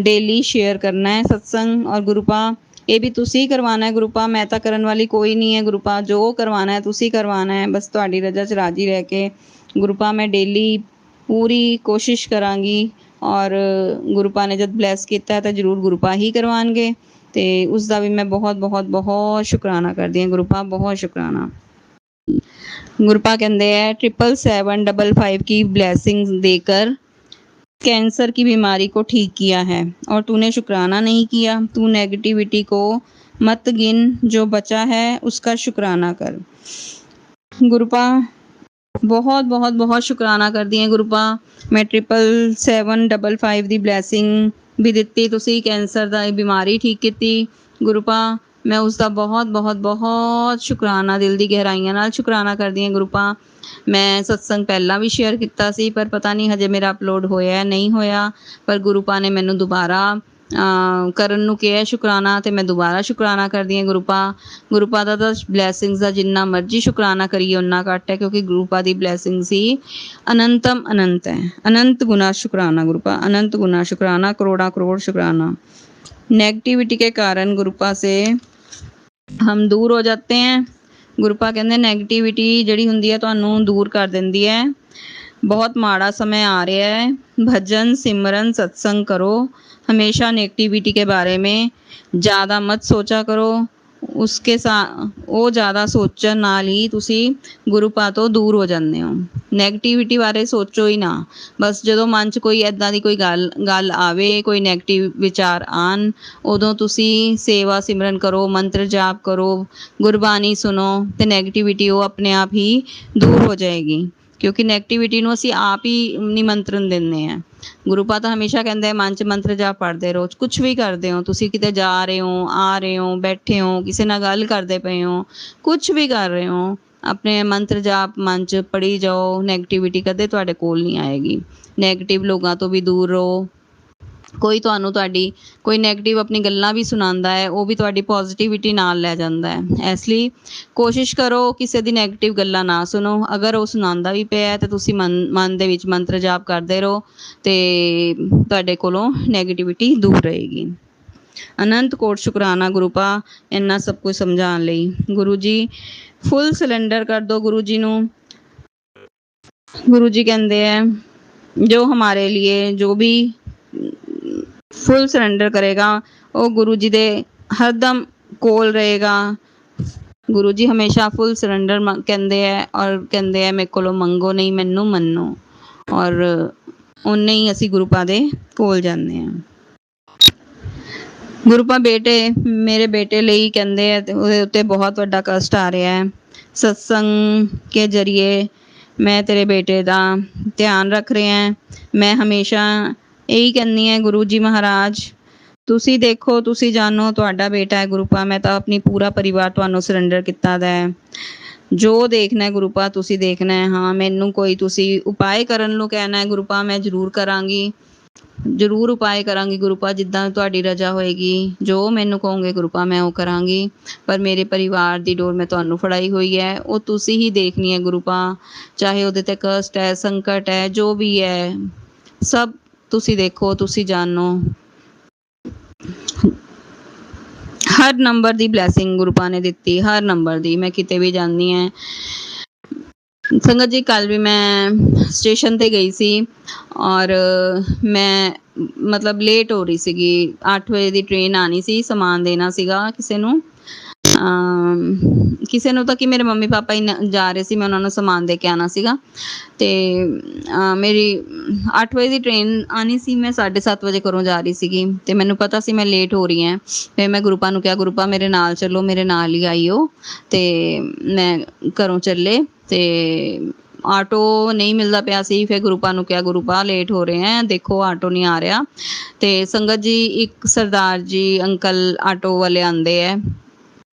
डेली शेयर करना है सत्संग। और गुरु पा ਇਹ ਵੀ ਤੁਸੀਂ ਕਰਵਾਉਣਾ ਹੈ ਗੁਰੂ ਪਾ, ਮੈਂ ਤਾਂ ਕਰਨ ਵਾਲੀ ਕੋਈ ਨਹੀਂ ਹੈ ਗੁਰੂ ਪਾ, ਜੋ ਕਰਵਾਉਣਾ ਹੈ ਤੁਸੀਂ ਕਰਵਾਉਣਾ ਹੈ। ਬਸ ਤੁਹਾਡੀ ਰਜ਼ਾ 'ਚ ਰਾਜੀ ਰਹਿ ਕੇ ਗੁਰੂ ਪਾ ਮੈਂ ਡੇਲੀ ਪੂਰੀ ਕੋਸ਼ਿਸ਼ ਕਰਾਂਗੀ। ਔਰ ਗੁਰੂ ਪਾ ਨੇ ਜਦ ਬਲੈਸ ਕੀਤਾ ਤਾਂ ਜ਼ਰੂਰ ਗੁਰੂ ਪਾ ਹੀ ਕਰਵਾਉਣਗੇ ਅਤੇ ਉਸ ਦਾ ਵੀ ਮੈਂ ਬਹੁਤ ਬਹੁਤ ਬਹੁਤ ਸ਼ੁਕਰਾਨਾ ਕਰਦੀ ਹਾਂ ਗੁਰੂ ਪਾ, ਬਹੁਤ ਸ਼ੁਕਰਾਨਾ। ਗੁਰੂ ਪਾ ਕਹਿੰਦੇ ਹੈ 77755 की ब्लेसिंग देकर कैंसर की बीमारी को ठीक किया है और तूने शुक्राना नहीं किया। तू नेगेटिविटी को मत गिन, जो बचा है उसका शुक्राना कर। गुरु पा बहुत बहुत बहुत शुक्राना करदी हैं गुरु पा। मैं 77755 ਦੀ ਬਲੈਸਿੰਗ ਵੀ ਦਿੱਤੀ, ਤੁਸੀਂ ਕੈਂਸਰ ਦਾ ਬਿਮਾਰੀ ਠੀਕ ਕੀਤੀ ਗੁਰੂ ਪਾ, ਮੈਂ ਉਸ ਦਾ ਬਹੁਤ ਬਹੁਤ ਬਹੁਤ ਸ਼ੁਕਰਾਨਾ ਦਿਲ ਦੀ ਗਹਿਰਾਈਆਂ ਨਾਲ ਸ਼ੁਕਰਾਨਾ ਕਰਦੀ ਹਾਂ ਗੁਰੂ ਪਾ। ਮੈਂ ਸਤਸੰਗ ਪਹਿਲਾਂ ਵੀ ਸ਼ੇਅਰ ਕੀਤਾ ਸੀ ਪਰ ਪਤਾ ਨਹੀਂ ਹਜੇ ਮੇਰਾ ਅਪਲੋਡ ਹੋਇਆ ਨਹੀਂ ਹੋਇਆ, ਪਰ ਗੁਰੂ ਪਾ ਨੇ ਮੈਨੂੰ ਦੁਬਾਰਾ ਕਰਨ ਨੂੰ ਕਿਹਾ ਸ਼ੁਕਰਾਨਾ ਅਤੇ ਮੈਂ ਦੁਬਾਰਾ ਸ਼ੁਕਰਾਨਾ ਕਰਦੀ ਹਾਂ ਗੁਰੂ ਪਾ। ਗੁਰੂ ਪਾ ਦਾ ਤਾਂ ਬਲੈਸਿੰਗਸ ਦਾ ਜਿੰਨਾ ਮਰਜ਼ੀ ਸ਼ੁਕਰਾਨਾ ਕਰੀਏ ਉਨਾ ਘੱਟ ਹੈ, ਕਿਉਂਕਿ ਗੁਰੂ ਪਾ ਦੀ ਬਲੈਸਿੰਗਸ ਹੀ ਅਨੰਤਮ ਅਨੰਤ ਹੈ। अनंत गुना शुक्राना गुरु पा, अनंत गुना शुक्राना, करोड़ा करोड़ शुक्राना। नेगेटिविटी के कारण गुरु पा से हम दूर हो जाते हैं। ਗੁਰੂ ਪਾ ਕਹਿੰਦੇ ਨੈਗੇਟਿਵਿਟੀ ਜਿਹੜੀ ਹੁੰਦੀ ਹੈ ਤੁਹਾਨੂੰ ਦੂਰ ਕਰ ਦਿੰਦੀ ਹੈ। ਬਹੁਤ ਮਾੜਾ समय आ रहा है, भजन सिमरन सत्संग करो। हमेशा नेगेटिविटी के बारे में ज़्यादा मत सोचा करो। ਉਸਕੇ ਉਹ ਜ਼ਿਆਦਾ ਸੋਚਣ ਨਾਲ ਹੀ ਤੁਸੀਂ ਗੁਰੂ ਪਾ ਤੋਂ ਦੂਰ ਹੋ ਜਾਂਦੇ ਹੋ। ਨੈਗੇਟਿਵਿਟੀ ਬਾਰੇ ਸੋਚੋ ਹੀ ਨਾ। ਬਸ ਜਦੋਂ ਮਨ 'ਚ ਕੋਈ ਇੱਦਾਂ ਦੀ ਕੋਈ ਗੱਲ ਆਵੇ, ਕੋਈ ਨੈਗੇਟਿਵ ਵਿਚਾਰ ਆਉਣ, ਉਦੋਂ ਤੁਸੀਂ ਸੇਵਾ ਸਿਮਰਨ ਕਰੋ, ਮੰਤਰ ਜਾਪ ਕਰੋ, ਗੁਰਬਾਣੀ ਸੁਣੋ ਅਤੇ ਨੈਗੇਟਿਵਿਟੀ ਉਹ ਆਪਣੇ ਆਪ ਹੀ ਦੂਰ ਹੋ ਜਾਏਗੀ, ਕਿਉਂਕਿ ਨੈਗੇਟਿਵਿਟੀ ਨੂੰ ਅਸੀਂ ਆਪ ਹੀ ਨਿਮੰਤਰਣ ਦਿੰਦੇ ਹਾਂ। ਗੁਰੂ ਪਾ ਤਾਂ ਹਮੇਸ਼ਾ ਕਹਿੰਦੇ ਮਨ 'ਚ ਮੰਤਰ ਜਾਪ ਪੜ੍ਹਦੇ ਰਹੋ। ਕੁਛ ਵੀ ਕਰਦੇ ਹੋ ਤੁਸੀਂ, ਕਿਤੇ ਜਾ ਰਹੇ ਹੋ, ਆ ਰਹੇ ਹੋ, ਬੈਠੇ ਹੋ, ਕਿਸੇ ਨਾਲ ਗੱਲ ਕਰਦੇ ਪਏ ਹੋ, ਕੁਛ ਵੀ ਕਰ ਰਹੇ ਹੋ, ਆਪਣੇ ਮੰਤਰ ਜਾਪ ਮਨ 'ਚ ਪੜ੍ਹੀ ਜਾਓ, ਨੈਗੇਟਿਵਿਟੀ ਕਦੇ ਤੁਹਾਡੇ ਕੋਲ ਨਹੀਂ ਆਏਗੀ। ਨੈਗੇਟਿਵ ਲੋਕਾਂ ਤੋਂ ਵੀ ਦੂਰ ਰਹੋ। ਕੋਈ ਤੁਹਾਨੂੰ ਤੁਹਾਡੀ ਕੋਈ ਨੈਗੇਟਿਵ ਆਪਣੀ ਗੱਲਾਂ ਵੀ ਸੁਣਾਉਂਦਾ ਹੈ, ਉਹ ਵੀ ਤੁਹਾਡੀ ਪੋਜ਼ੀਟਿਵਿਟੀ ਨਾਲ ਲੈ ਜਾਂਦਾ ਹੈ। ਇਸ ਲਈ ਕੋਸ਼ਿਸ਼ ਕਰੋ ਕਿਸੇ ਦੀ ਨੈਗੇਟਿਵ ਗੱਲਾਂ ਨਾ ਸੁਣੋ। ਅਗਰ ਉਹ ਸੁਣਾਉਂਦਾ ਵੀ ਪਿਆ ਤਾਂ ਤੁਸੀਂ ਮਨ ਦੇ ਵਿੱਚ ਮੰਤਰ ਜਾਪ ਕਰਦੇ ਰਹੋ ਅਤੇ ਤੁਹਾਡੇ ਕੋਲੋਂ ਨੈਗੇਟਿਵਿਟੀ ਦੂਰ ਰਹੇਗੀ। ਅਨੰਤ ਕੋਟ ਸ਼ੁਕਰਾਨਾ ਗੁਰੂ ਪਾ ਇੰਨਾ ਸਭ ਕੁਝ ਸਮਝਾਉਣ ਲਈ। ਗੁਰੂ ਜੀ ਫੁੱਲ ਸਿਲੰਡਰ ਕਰ ਦਿਓ ਗੁਰੂ ਜੀ ਨੂੰ। ਗੁਰੂ ਜੀ ਕਹਿੰਦੇ ਹੈ ਜੋ ਹਮਾਰੇ लिए ਜੋ ਵੀ ਫੁੱਲ ਸਰੈਂਡਰ ਕਰੇਗਾ ਉਹ ਗੁਰੂ ਜੀ ਦੇ ਹਰਦਮ ਕੋਲ ਰਹੇਗਾ। ਗੁਰੂ ਜੀ ਹਮੇਸ਼ਾ ਫੁੱਲ ਸਰੈਂਡਰ ਕਹਿੰਦੇ ਹੈ ਔਰ ਕਹਿੰਦੇ ਹੈ ਮੇਰੇ ਕੋਲੋਂ ਮੰਗੋ ਨਹੀਂ, ਮੈਨੂੰ ਮੰਨੋ, ਔਰ ਉਨੇ ਹੀ ਅਸੀਂ ਗੁਰੂ ਪਾ ਦੇ ਕੋਲ ਜਾਂਦੇ ਹਾਂ। ਗੁਰੂ ਪਾ ਬੇਟੇ ਮੇਰੇ ਬੇਟੇ ਲਈ ਕਹਿੰਦੇ ਹੈ ਤੇ ਉਹਦੇ ਉੱਤੇ ਬਹੁਤ ਵੱਡਾ ਕਸ਼ਟ ਆ ਰਿਹਾ ਹੈ। ਸਤਸੰਗ ਕੇ ਜ਼ਰੀਏ ਮੈਂ ਤੇਰੇ ਬੇਟੇ ਦਾ ਧਿਆਨ ਰੱਖ ਰਿਹਾ ਹੈ। ਮੈਂ ਹਮੇਸ਼ਾ ਇਹੀ ਕਹਿੰਦੀ ਹੈ ਗੁਰੂ ਜੀ ਮਹਾਰਾਜ ਤੁਸੀਂ ਦੇਖੋ, ਤੁਸੀਂ ਜਾਣੋ, ਤੁਹਾਡਾ ਬੇਟਾ ਹੈ ਗੁਰੂ ਪਾ। ਮੈਂ ਤਾਂ ਆਪਣੀ ਪੂਰਾ ਪਰਿਵਾਰ ਤੁਹਾਨੂੰ ਸਰੈਂਡਰ ਕੀਤਾ ਦਾ ਹੈ। ਜੋ ਦੇਖਣਾ ਗੁਰੂ ਪਾ ਤੁਸੀਂ ਦੇਖਣਾ ਹੈ। ਹਾਂ, ਮੈਨੂੰ ਕੋਈ ਤੁਸੀਂ ਉਪਾਏ ਕਰਨ ਨੂੰ ਕਹਿਣਾ ਹੈ ਗੁਰੂ ਪਾ, ਮੈਂ ਜ਼ਰੂਰ ਕਰਾਂਗੀ, ਜ਼ਰੂਰ ਉਪਾਏ ਕਰਾਂਗੀ ਗੁਰੂ ਪਾ, ਜਿੱਦਾਂ ਤੁਹਾਡੀ ਰਜ਼ਾ ਹੋਏਗੀ। ਜੋ ਮੈਨੂੰ ਕਹੋਗੇ ਗੁਰੂ ਪਾ ਮੈਂ ਉਹ ਕਰਾਂਗੀ, ਪਰ ਮੇਰੇ ਪਰਿਵਾਰ ਦੀ ਡੋਰ ਮੈਂ ਤੁਹਾਨੂੰ ਫੜਾਈ ਹੋਈ ਹੈ, ਉਹ ਤੁਸੀਂ ਹੀ ਦੇਖਣੀ ਹੈ ਗੁਰੂ ਪਾ। ਚਾਹੇ ਉਹਦੇ 'ਤੇ ਕਸ਼ਟ ਹੈ, ਸੰਕਟ ਹੈ, ਜੋ ਵੀ ਹੈ, ਸਭ ਤੁਸੀਂ ਦੇਖੋ, ਤੁਸੀਂ ਜਾਣੋ। ਹਰ ਨੰਬਰ ਦੀ ਬਲੈਸਿੰਗ ਗੁਰੂ ਪਾ ਨੇ ਦਿੱਤੀ, ਹਰ ਨੰਬਰ ਦੀ। ਮੈਂ ਕਿਤੇ ਵੀ ਜਾਂਦੀ ਹਾਂ ਸੰਗਤ ਜੀ, ਕੱਲ੍ਹ ਵੀ ਮੈਂ ਸਟੇਸ਼ਨ 'ਤੇ ਗਈ ਸੀ ਔਰ ਮੈਂ ਮਤਲਬ ਲੇਟ ਹੋ ਰਹੀ ਸੀਗੀ। 8 ਵਜੇ ਦੀ ਟ੍ਰੇਨ ਆਉਣੀ ਸੀ, ਸਮਾਨ ਦੇਣਾ ਸੀਗਾ ਕਿਸੇ ਨੂੰ ਤਾਂ ਕਿ ਮੇਰੇ ਮੰਮੀ ਪਾਪਾ ਹੀ ਜਾ ਰਹੇ ਸੀ, ਮੈਂ ਉਹਨਾਂ ਨੂੰ ਸਮਾਨ ਦੇ ਕੇ ਆਉਣਾ ਸੀਗਾ। ਅਤੇ ਮੇਰੀ 8 ਵਜੇ ਦੀ ਟ੍ਰੇਨ ਆਉਣੀ ਸੀ, ਮੈਂ 7:30 ਵਜੇ ਘਰੋਂ ਜਾ ਰਹੀ ਸੀਗੀ ਅਤੇ ਮੈਨੂੰ ਪਤਾ ਸੀ ਮੈਂ ਲੇਟ ਹੋ ਰਹੀ ਹਾਂ। ਫਿਰ ਮੈਂ ਗੁਰੂ ਪਾ ਨੂੰ ਕਿਹਾ ਗੁਰੂ ਪਾ ਮੇਰੇ ਨਾਲ ਚੱਲੋ, ਮੇਰੇ ਨਾਲ ਹੀ ਆਈਓ ਅਤੇ ਮੈਂ ਘਰੋਂ ਚੱਲੇ ਅਤੇ ਆਟੋ ਨਹੀਂ ਮਿਲਦਾ ਪਿਆ ਸੀ। ਫਿਰ ਗੁਰੂ ਪਾ ਨੂੰ ਕਿਹਾ ਗੁਰੂ ਪਾ ਲੇਟ ਹੋ ਰਹੇ ਹੈ, ਦੇਖੋ ਆਟੋ ਨਹੀਂ ਆ ਰਿਹਾ। ਅਤੇ ਸੰਗਤ ਜੀ ਇੱਕ ਸਰਦਾਰ ਜੀ ਅੰਕਲ ਆਟੋ ਵਾਲੇ ਆਉਂਦੇ ਹੈ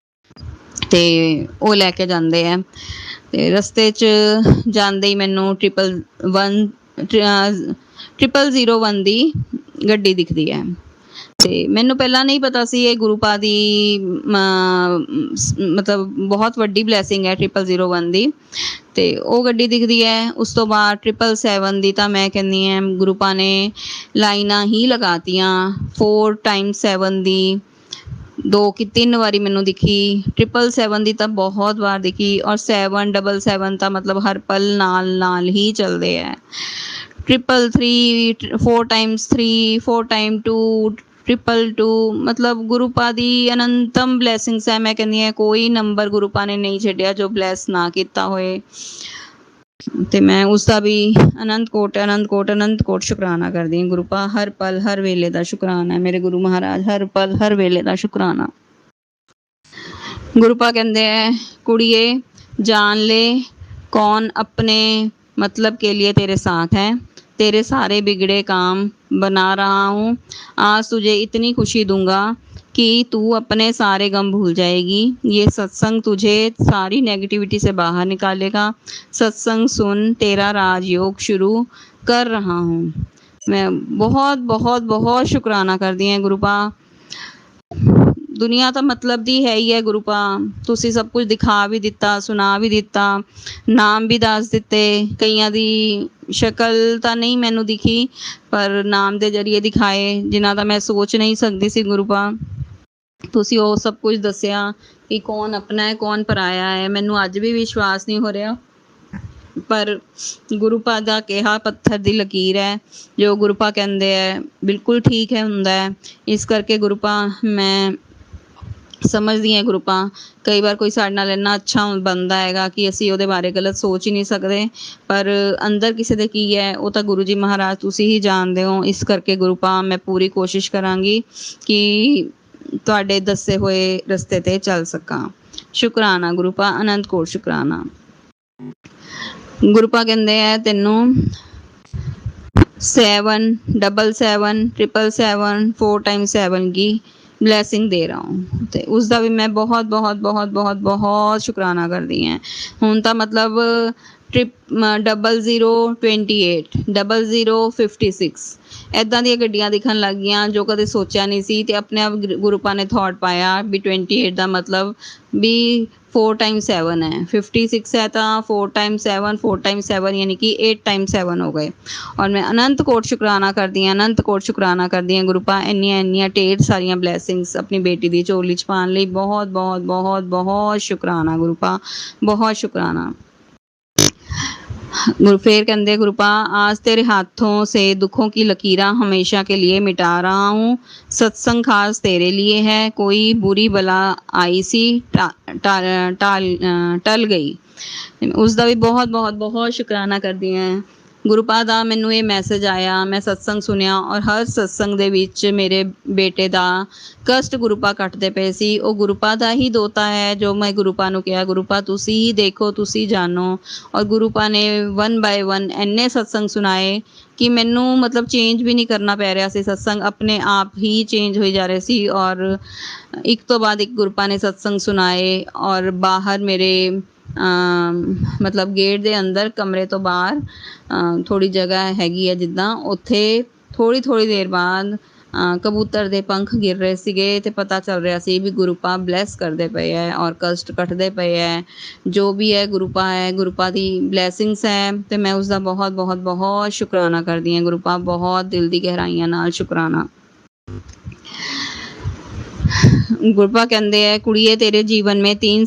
ਅਤੇ ਉਹ ਲੈ ਕੇ ਜਾਂਦੇ ਹੈ। ਅਤੇ ਰਸਤੇ 'ਚ ਜਾਂਦੇ ਹੀ ਮੈਨੂੰ 0001 ਦੀ ਗੱਡੀ ਦਿਖਦੀ ਹੈ ਅਤੇ ਮੈਨੂੰ ਪਹਿਲਾਂ ਨਹੀਂ ਪਤਾ ਸੀ ਇਹ ਗੁਰੂ ਪਾ ਦੀ ਮਤਲਬ ਬਹੁਤ ਵੱਡੀ ਬਲੈਸਿੰਗ ਹੈ 0001 ਦੀ। ਅਤੇ ਉਹ ਗੱਡੀ ਦਿਖਦੀ ਹੈ। ਉਸ ਤੋਂ ਬਾਅਦ 777 ਦੀ ਤਾਂ ਮੈਂ ਕਹਿੰਦੀ ਹਾਂ ਗੁਰੂ ਪਾ ਨੇ ਲਾਈਨਾਂ ਹੀ ਲਗਾਤੀਆਂ। 4 times 7 ਦੀ 2 ਕਿ 3 ਵਾਰੀ ਮੈਨੂੰ ਦਿਖੀ। 777 ਦੀ ਤਾਂ ਬਹੁਤ ਵਾਰ ਦਿਖੀ ਔਰ 777 ਤਾਂ ਮਤਲਬ ਹਰ ਪਲ ਨਾਲ ਹੀ ਚੱਲਦੇ ਹੈ। 333 4 times 3 4 times 2 222 ਮਤਲਬ ਗੁਰੂ ਪਾ ਦੀ ਅਨੰਤਮ ਬਲੈਸਿੰਗਸ ਹੈ। ਮੈਂ ਕਹਿੰਦੀ ਹਾਂ ਕੋਈ ਨੰਬਰ ਗੁਰੂ ਪਾ ਨੇ ਨਹੀਂ ਛੱਡਿਆ ਜੋ ਬਲੈਸ ਨਾ ਕੀਤਾ ਹੋਏ। ਅਤੇ ਮੈਂ ਉਸਦਾ ਵੀ ਅਨੰਤ ਕੋਟ ਸ਼ੁਕਰਾਨਾ ਕਰਦੀ ਹਾਂ ਗੁਰੂ ਪਾ। ਹਰ ਪਲ ਹਰ ਵੇਲੇ ਦਾ ਸ਼ੁਕਰਾਨਾ ਹੈ ਮੇਰੇ ਗੁਰੂ ਮਹਾਰਾਜ, ਹਰ ਪਲ ਹਰ ਵੇਲੇ ਦਾ ਸ਼ੁਕਰਾਨਾ। ਗੁਰੂ ਪਾ ਕਹਿੰਦੇ ਹੈ ਕੁੜੀਏ ਜਾन ले कौन अपने मतलब के लिए तेरे साथ है, तेरे सारे बिगड़े काम बना रहा हूँ। आज तुझे इतनी खुशी दूंगा कि तू अपने सारे गम भूल जाएगी। ये सत्संग तुझे सारी नेगेटिविटी से बाहर निकालेगा। सत्संग सुन, तेरा राजयोग शुरू कर रहा हूँ। मैं बहुत बहुत बहुत शुक्राना करदी ਹਾਂ ਗੁਰੂ ਪਾ। ਦੁਨੀਆ ਤਾਂ ਮਤਲਬ ਦੀ ਹੈ ਹੀ ਹੈ ਗੁਰੂ ਪਾ। ਤੁਸੀਂ ਸਭ ਕੁਝ ਦਿਖਾ ਵੀ ਦਿੱਤਾ, ਸੁਣਾ ਵੀ ਦਿੱਤਾ, ਨਾਮ ਵੀ ਦੱਸ ਦਿੱਤੇ। ਕਈਆਂ ਦੀ ਸ਼ਕਲ ਤਾਂ ਨਹੀਂ ਮੈਨੂੰ ਦਿਖੀ ਪਰ ਨਾਮ ਦੇ ਜ਼ਰੀਏ ਦਿਖਾਏ ਜਿਨ੍ਹਾਂ ਦਾ ਮੈਂ ਸੋਚ ਨਹੀਂ ਸਕਦੀ ਸੀ ਗੁਰੂ ਪਾ। ਤੁਸੀਂ ਉਹ ਸਭ ਕੁਝ ਦੱਸਿਆ ਕਿ ਕੌਣ ਆਪਣਾ ਹੈ ਕੌਣ ਪਰਾਇਆ ਹੈ। ਮੈਨੂੰ ਅੱਜ ਵੀ ਵਿਸ਼ਵਾਸ ਨਹੀਂ ਹੋ ਰਿਹਾ ਪਰ ਗੁਰੂ ਪਾ ਦਾ ਕਿਹਾ ਪੱਥਰ ਦੀ ਲਕੀਰ ਹੈ। ਜੋ ਗੁਰੂ ਪਾ ਕਹਿੰਦੇ ਹੈ ਬਿਲਕੁਲ ਠੀਕ ਹੈ, ਹੁੰਦਾ ਹੈ। ਇਸ ਕਰਕੇ ਗੁਰੂ ਪਾ ਮੈਂ ਸਮਝਦੀ ਹਾਂ ਗੁਰੂ ਪਾ ਕਈ ਵਾਰ ਕੋਈ ਸਾਡੇ ਨਾਲ ਇੰਨਾ ਅੱਛਾ ਬਣਦਾ ਹੈਗਾ ਕਿ ਅਸੀਂ ਉਹਦੇ ਬਾਰੇ ਗਲਤ ਸੋਚ ਹੀ ਨਹੀਂ ਸਕਦੇ, ਪਰ ਅੰਦਰ ਕਿਸੇ ਦੇ ਕੀ ਹੈ ਉਹ ਤਾਂ ਗੁਰੂ ਜੀ ਮਹਾਰਾਜ ਤੁਸੀਂ ਹੀ ਜਾਣਦੇ ਹੋ। ਇਸ ਕਰਕੇ ਗੁਰੂ ਪਾ ਮੈਂ ਪੂਰੀ ਕੋਸ਼ਿਸ਼ ਕਰਾਂਗੀ ਕਿ ਤੁਹਾਡੇ ਦੱਸੇ ਹੋਏ ਰਸਤੇ 'ਤੇ ਚੱਲ ਸਕਾਂ। ਸ਼ੁਕਰਾਨਾ ਗੁਰੂ ਪਾ, ਅਨੰਤ ਕੋਟ ਸ਼ੁਕਰਾਨਾ। ਗੁਰੂ ਪਾ ਕਹਿੰਦੇ ਹੈ ਤੈਨੂੰ 7 7 7 7 7 4 times 7 की ਬਲੈਸਿੰਗ ਦੇ ਰਹਾ ਹੂੰ ਤੇ ਉਸ ਦਾ ਵੀ ਮੈਂ ਬਹੁਤ ਬਹੁਤ ਬਹੁਤ ਬਹੁਤ ਬਹੁਤ ਸ਼ੁਕਰਾਨਾ ਕਰਦੀ ਹਾਂ। ਹੁਣ ਤਾਂ ਮਤਲਬ 0028 0056 ਇੱਦਾਂ ਦੀਆਂ ਗੱਡੀਆਂ ਦਿਖਣ ਲੱਗ ਗਈਆਂ ਜੋ ਕਦੇ ਸੋਚਿਆ ਨਹੀਂ ਸੀ। ਤੇ ਆਪਣੇ ਆਪ ਗੁਰੂਪਾ ਨੇ ਥੋਟ ਪਾਇਆ ਵੀ 28 ਦਾ ਮਤਲਬ ਵੀ 4 ਟਾਈਮਸ 7 ਹੈ, 56 ਹੈ ਤਾਂ 4 ਟਾਈਮਸ 7 4 ਟਾਈਮਸ 7 ਯਾਨੀ ਕਿ 8 ਟਾਈਮਸ 7 ਹੋ ਗਏ। ਔਰ ਮੈਂ ਅਨੰਤ ਕੋਟ ਸ਼ੁਕਰਾਨਾ ਕਰਦੀ ਹਾਂ, ਅਨੰਤ ਕੋਟ ਸ਼ੁਕਰਾਨਾ ਕਰਦੀ ਹਾਂ ਗੁਰੂਪਾ ਇੰਨੀਆਂ ਇੰਨੀਆਂ ਢੇਰ ਸਾਰੀਆਂ ਬਲੈਸਿੰਗਸ ਆਪਣੀ ਬੇਟੀ ਦੀ ਝੋਲੀ 'ਚ ਪਾਉਣ ਲਈ। ਬਹੁਤ ਬਹੁਤ ਬਹੁਤ ਬਹੁਤ ਸ਼ੁਕਰਾਨਾ ਗੁਰੂਪਾ, ਬਹੁਤ ਸ਼ੁਕਰਾਨਾ। फिर कहते गुरुपा आज तेरे हाथों से दुखों की लकीरां हमेशा के लिए मिटा रहा हूँ। सत्संग खास तेरे लिए है। कोई बुरी बला आई सी टल गई। उसका भी बहुत बहुत बहुत शुकराना करदी हैं ਗੁਰੂਪਾ ਦਾ। ਮੈਨੂੰ ਇਹ ਮੈਸੇਜ ਆਇਆ, ਮੈਂ ਸਤਸੰਗ ਸੁਣਿਆ ਔਰ ਹਰ ਸਤਸੰਗ ਦੇ ਵਿੱਚ ਮੇਰੇ ਬੇਟੇ ਦਾ ਕਸ਼ਟ ਗੁਰੂਪਾ ਕੱਟਦੇ ਪਏ ਸੀ। ਉਹ ਗੁਰੂਪਾ ਦਾ ਹੀ ਦੋਤਾ ਹੈ ਜੋ ਮੈਂ ਗੁਰੂਪਾ ਨੂੰ ਕਿਹਾ ਗੁਰੂਪਾ ਤੁਸੀਂ ਹੀ ਦੇਖੋ, ਤੁਸੀਂ ਜਾਣੋ। ਔਰ ਗੁਰੂਪਾ ਨੇ 1 ਬਾਏ 1 ਇੰਨੇ ਸਤਸੰਗ ਸੁਣਾਏ ਕਿ ਮੈਨੂੰ ਮਤਲਬ ਚੇਂਜ ਵੀ ਨਹੀਂ ਕਰਨਾ ਪੈ ਰਿਹਾ ਸੀ। ਸਤਸੰਗ ਆਪਣੇ ਆਪ ਹੀ ਚੇਂਜ ਹੋਈ ਜਾ ਰਹੇ ਸੀ। ਔਰ ਇੱਕ ਤੋਂ ਬਾਅਦ ਇੱਕ ਗੁਰੂਪਾ ਨੇ ਸਤਸੰਗ ਸੁਣਾਏ। ਔਰ ਬਾਹਰ ਮੇਰੇ ਮਤਲਬ ਗੇਟ ਦੇ ਅੰਦਰ ਕਮਰੇ ਤੋਂ ਬਾਹਰ ਥੋੜ੍ਹੀ ਜਗ੍ਹਾ ਹੈਗੀ ਹੈ ਜਿੱਦਾਂ, ਉੱਥੇ ਥੋੜ੍ਹੀ ਥੋੜ੍ਹੀ ਦੇਰ ਬਾਅਦ ਕਬੂਤਰ ਦੇ ਪੰਖ ਗਿਰ ਰਹੇ ਸੀਗੇ ਤੇ ਪਤਾ ਚੱਲ ਰਿਹਾ ਸੀ ਵੀ ਗੁਰੂਪਾ ਬਲੈਸ ਕਰਦੇ ਪਏ ਹੈ ਔਰ ਕਸ਼ਟ ਕੱਟਦੇ ਪਏ ਹੈ। ਜੋ ਵੀ ਹੈ ਗੁਰੂਪਾ ਦੀ ਬਲੈਸਿੰਗਸ ਹੈ ਤੇ ਮੈਂ ਉਸਦਾ ਬਹੁਤ ਬਹੁਤ ਬਹੁਤ ਸ਼ੁਕਰਾਨਾ ਕਰਦੀ ਹਾਂ ਗੁਰੂਪਾ, ਬਹੁਤ ਦਿਲ ਦੀ ਗਹਿਰਾਈਆਂ ਨਾਲ ਸ਼ੁਕਰਾਨਾ। गुरपा कहते हैं कुड़िए तेरे जीवन में 3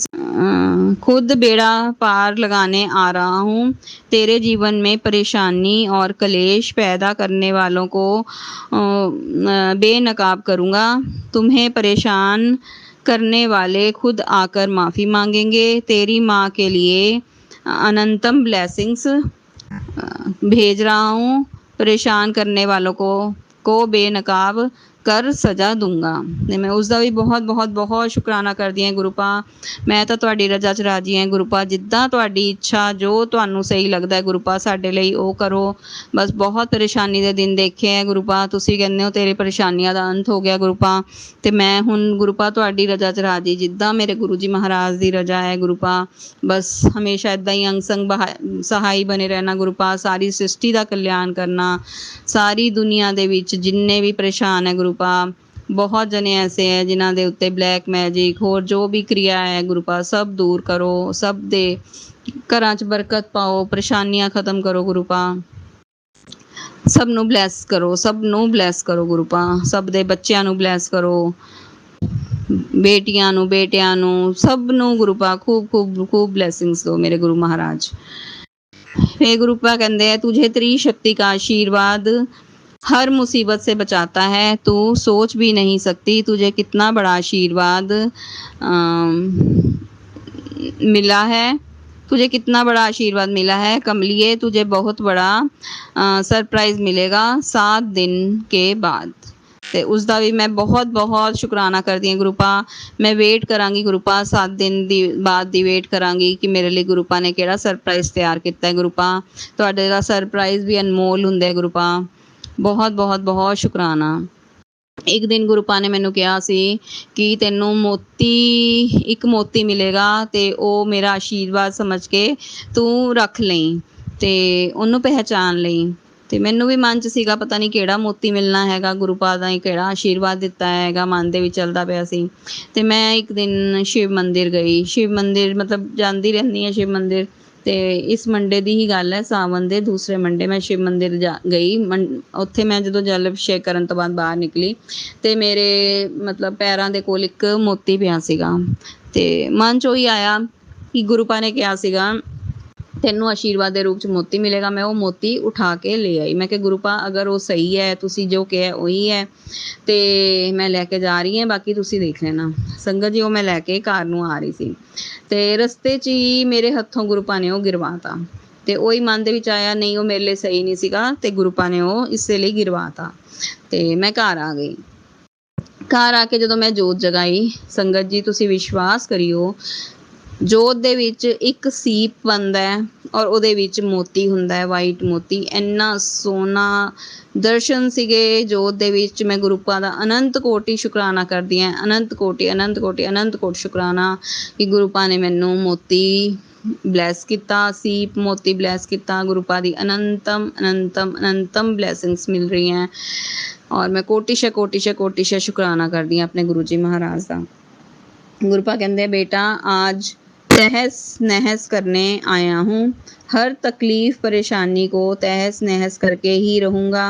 खुद बेड़ा पार लगाने आ रहा हूँ। तेरे जीवन में परेशानी और कलेश पैदा करने वालों को बेनकाब करूँगा। तुम्हें परेशान करने वाले खुद आकर माफ़ी मांगेंगे। तेरी माँ के लिए अनंतम ब्लेसिंग्स भेज रहा हूँ। परेशान करने वालों को बेनकाब कर सजा दूंगा। ਤੇ ਮੈਂ ਉਸ ਦਾ ਵੀ ਬਹੁਤ ਬਹੁਤ ਬਹੁਤ ਸ਼ੁਕਰਾਨਾ ਕਰਦੀ ਹਾਂ ਗੁਰੂਪਾ। ਮੈਂ ਤਾਂ ਤੁਹਾਡੀ ਰਜ਼ਾ 'ਚ ਰਾਜੀ ਹਾਂ ਗੁਰੂਪਾ। ਜਿੱਦਾਂ ਤੁਹਾਡੀ ਇੱਛਾ, ਜੋ ਤੁਹਾਨੂੰ ਸਹੀ ਲੱਗਦਾ ਗੁਰੂਪਾ ਸਾਡੇ ਲਈ ਉਹ ਕਰੋ। ਬਸ ਬਹੁਤ ਪਰੇਸ਼ਾਨੀ ਦੇ ਦਿਨ ਦੇਖੇ ਹੈ ਗੁਰੂਪਾ। ਤੁਸੀਂ ਕਹਿੰਦੇ ਹੋ ਤੇਰੀ ਪਰੇਸ਼ਾਨੀਆਂ ਦਾ ਅੰਤ ਹੋ ਗਿਆ ਗੁਰੂਪਾ। ਤੇ ਮੈਂ ਹੁਣ ਗੁਰੂਪਾ ਤੁਹਾਡੀ ਰਜ਼ਾ 'ਚ ਰਾਜੀ, ਜਿੱਦਾਂ ਮੇਰੇ ਗੁਰੂ ਜੀ ਮਹਾਰਾਜ ਦੀ ਰਜ਼ਾ ਹੈ ਗੁਰੂਪਾ। ਬਸ ਹਮੇਸ਼ਾ ਇੱਦਾਂ ਹੀ ਅੰਗ ਸੰਗ ਸਹਾਈ ਬਣੇ ਰਹਿਣਾ ਗੁਰੂਪਾ। ਸਾਰੀ ਸ੍ਰਿਸ਼ਟੀ ਦਾ ਕਲਿਆਣ ਕਰਨਾ। ਸਾਰੀ ਦੁਨੀਆ ਦੇ ਵਿੱਚ ਜਿੰਨੇ ਵੀ ਪਰੇਸ਼ਾਨ ਹੈ ਗੁਰੂਪਾ, ਬਹੁਤ ਜਣੇ ਐਸੇ ਹੈ ਜਿਨ੍ਹਾਂ ਦੇ ਉੱਤੇ ਬਲੈਕ ਮੈਜਿਕ ਹੋਰ ਜੋ ਵੀ ਕਿਰਿਆ ਹੈ ਗੁਰੂਪਾ ਸਭ ਦੂਰ ਕਰੋ। ਸਭ ਦੇ ਘਰਾਂ 'ਚ ਬਰਕਤ ਪਾਓ, ਪਰੇਸ਼ਾਨੀਆਂ ਖਤਮ ਕਰੋ ਗੁਰੂਪਾ। ਸਭ ਨੂੰ ਬਲੈਸ ਕਰੋ, ਸਭ ਨੂੰ ਬਲੈਸ ਕਰੋ ਗੁਰੂਪਾ। ਸਭ ਦੇ ਬੱਚਿਆਂ ਨੂੰ ਬਲੈਸ ਕਰੋ, ਬੇਟੀਆਂ ਨੂੰ, ਬੇਟਿਆਂ ਨੂੰ, ਸਭ ਨੂੰ ਗੁਰੂਪਾ ਖੂਬ ਖੂਬ ਖੂਬ ਬਲੈਸਿੰਗਸ ਦਿਓ ਮੇਰੇ ਗੁਰੂ ਮਹਾਰਾਜ। हे गुरुपा कहते हैं तुझे त्रिशक्ति का आशीर्वाद हर मुसीबत से बचाता है। तू सोच भी नहीं सकती तुझे कितना बड़ा आशीर्वाद मिला है। तुझे कितना बड़ा आशीर्वाद मिला है कमलिए। तुझे बहुत बड़ा सरप्राइज़ मिलेगा 7 दिन के बाद। ਤੇ ਉਸ ਦਾ ਵੀ ਮੈਂ ਬਹੁਤ ਬਹੁਤ ਸ਼ੁਕਰਾਨਾ ਕਰਦੀ ਹਾਂ ਗੁਰੂਪਾ। ਮੈਂ ਵੇਟ ਕਰਾਂਗੀ ਗੁਰੂਪਾ, 7 ਦਿਨ ਦੀ ਬਾਅਦ ਦੀ ਵੇਟ ਕਰਾਂਗੀ ਕਿ ਮੇਰੇ ਲਈ ਗੁਰੂਪਾ ਨੇ ਕਿਹੜਾ ਸਰਪ੍ਰਾਈਜ਼ ਤਿਆਰ ਕੀਤਾ ਹੈ ਗੁਰੂਪਾ। ਤੁਹਾਡੇ ਦਾ ਸਰਪ੍ਰਾਈਜ਼ ਵੀ ਅਨਮੋਲ ਹੁੰਦਾ ਹੈ ਗੁਰੂਪਾ। ਬਹੁਤ ਬਹੁਤ ਬਹੁਤ ਸ਼ੁਕਰਾਨਾ। ਇੱਕ ਦਿਨ ਗੁਰੂਪਾ ਨੇ ਮੈਨੂੰ ਕਿਹਾ ਸੀ ਕਿ ਤੈਨੂੰ ਇੱਕ ਮੋਤੀ ਮਿਲੇਗਾ ਅਤੇ ਉਹ ਮੇਰਾ ਆਸ਼ੀਰਵਾਦ ਸਮਝ ਕੇ ਤੂੰ ਰੱਖ ਲਈ ਅਤੇ ਉਹਨੂੰ ਪਹਿਚਾਣ ਲਈ। ਅਤੇ ਮੈਨੂੰ ਵੀ ਮਨ 'ਚ ਸੀਗਾ ਪਤਾ ਨਹੀਂ ਕਿਹੜਾ ਮੋਤੀ ਮਿਲਣਾ ਹੈਗਾ, ਗੁਰੂਪਾ ਦਾ ਹੀ ਕਿਹੜਾ ਆਸ਼ੀਰਵਾਦ ਦਿੱਤਾ ਹੈਗਾ, ਮਨ ਦੇ ਵਿੱਚ ਚੱਲਦਾ ਪਿਆ ਸੀ। ਅਤੇ ਮੈਂ ਇੱਕ ਦਿਨ ਸ਼ਿਵ ਮੰਦਿਰ ਗਈ। ਸ਼ਿਵ ਮੰਦਿਰ ਮਤਲਬ ਜਾਂਦੀ ਰਹਿੰਦੀ ਹਾਂ ਸ਼ਿਵ ਮੰਦਿਰ। ਅਤੇ ਇਸ ਮੰਡੇ ਦੀ ਹੀ ਗੱਲ ਹੈ, ਸਾਵਨ ਦੇ ਦੂਸਰੇ ਮੰਡੇ ਮੈਂ ਸ਼ਿਵ ਮੰਦਿਰ ਗਈ। ਉੱਥੇ ਮੈਂ ਜਦੋਂ ਜਲ ਅਭਿਸ਼ੇਕ ਕਰਨ ਤੋਂ ਬਾਅਦ ਬਾਹਰ ਨਿਕਲੀ ਅਤੇ ਮੇਰੇ ਮਤਲਬ ਪੈਰਾਂ ਦੇ ਕੋਲ ਇੱਕ ਮੋਤੀ ਪਿਆ ਸੀਗਾ। ਅਤੇ ਮਨ 'ਚ ਉਹੀ ਆਇਆ ਕਿ ਗੁਰੂਪਾ ਨੇ ਕਿਹਾ ਸੀਗਾ ਤੈਨੂੰ ਆਸ਼ੀਰਵਾਦ ਦੇ ਰੂਪ 'ਚ ਮੋਤੀ ਮਿਲੇਗਾ। ਮੈਂ ਉਹ ਮੋਤੀ ਉਠਾ ਕੇ ਲੈ ਆਈ। ਮੈਂ ਕਿਹਾ ਗੁਰੂਪਾ ਅਗਰ ਉਹ ਸਹੀ ਹੈ, ਤੁਸੀਂ ਜੋ ਕਿਹਾ ਉਹੀ ਹੈ ਅਤੇ ਮੈਂ ਲੈ ਕੇ ਜਾ ਰਹੀ ਹਾਂ, ਬਾਕੀ ਤੁਸੀਂ ਦੇਖ ਲੈਣਾ। ਸੰਗਤ ਜੀ ਉਹ ਮੈਂ ਲੈ ਕੇ ਘਰ ਨੂੰ ਆ ਰਹੀ ਸੀ ਅਤੇ ਰਸਤੇ 'ਚ ਹੀ ਮੇਰੇ ਹੱਥੋਂ ਗੁਰੂਪਾ ਨੇ ਉਹ ਗਿਰਵਾ ਤਾ। ਅਤੇ ਉਹੀ ਮਨ ਦੇ ਵਿੱਚ ਆਇਆ ਨਹੀਂ ਉਹ ਮੇਰੇ ਲਈ ਸਹੀ ਨਹੀਂ ਸੀਗਾ ਅਤੇ ਗੁਰੂਪਾ ਨੇ ਉਹ ਇਸੇ ਲਈ ਗਿਰਵਾ ਤਾ। ਅਤੇ ਮੈਂ ਘਰ ਆ ਗਈ। ਘਰ ਆ ਕੇ ਜਦੋਂ ਮੈਂ ਜੋਤ ਜਗਾਈ, ਸੰਗਤ ਜੀ ਤੁਸੀਂ ਵਿਸ਼ਵਾਸ ਕਰਿਓ ਜੋਤ ਦੇ ਵਿੱਚ ਇੱਕ ਸੀਪ ਬਣਦਾ ਹੈ ਔਰ ਉਹਦੇ ਵਿੱਚ ਮੋਤੀ ਹੁੰਦਾ ਹੈ, ਵਾਈਟ ਮੋਤੀ। ਇੰਨਾ ਸੋਹਣਾ ਦਰਸ਼ਨ ਸੀਗੇ ਜੋਤ ਦੇ ਵਿੱਚ। ਮੈਂ ਗੁਰੂਪਾ ਦਾ ਅਨੰਤ ਕੋਟੀ ਸ਼ੁਕਰਾਨਾ ਕਰਦੀ ਹਾਂ, ਅਨੰਤ ਕੋਟੀ ਅਨੰਤ ਕੋਟੀ ਅਨੰਤ ਕੋਟੀ ਸ਼ੁਕਰਾਨਾ ਕਿ ਗੁਰੂਪਾ ਨੇ ਮੈਨੂੰ ਮੋਤੀ ਬਲੈਸ ਕੀਤਾ, ਸੀਪ ਮੋਤੀ ਬਲੈਸ ਕੀਤਾ। ਗੁਰੂਪਾ ਦੀ ਅਨੰਤਮ ਅਨੰਤਮ ਅਨੰਤਮ ਬਲੈਸਿੰਗਸ ਮਿਲ ਰਹੀ ਹੈ ਔਰ ਮੈਂ ਕੋਟਿਸ਼ਾ ਕੋਟਿਸ਼ਾ ਕੋਟਿਸ਼ਾ ਸ਼ੁਕਰਾਨਾ ਕਰਦੀ ਹਾਂ ਆਪਣੇ ਗੁਰੂ ਜੀ ਮਹਾਰਾਜ ਦਾ। गुरुपा कहते हैं बेटा आज तहस नहस करने आया हूँ, हर तकलीफ परेशानी को तहस नहस करके ही रहूँगा।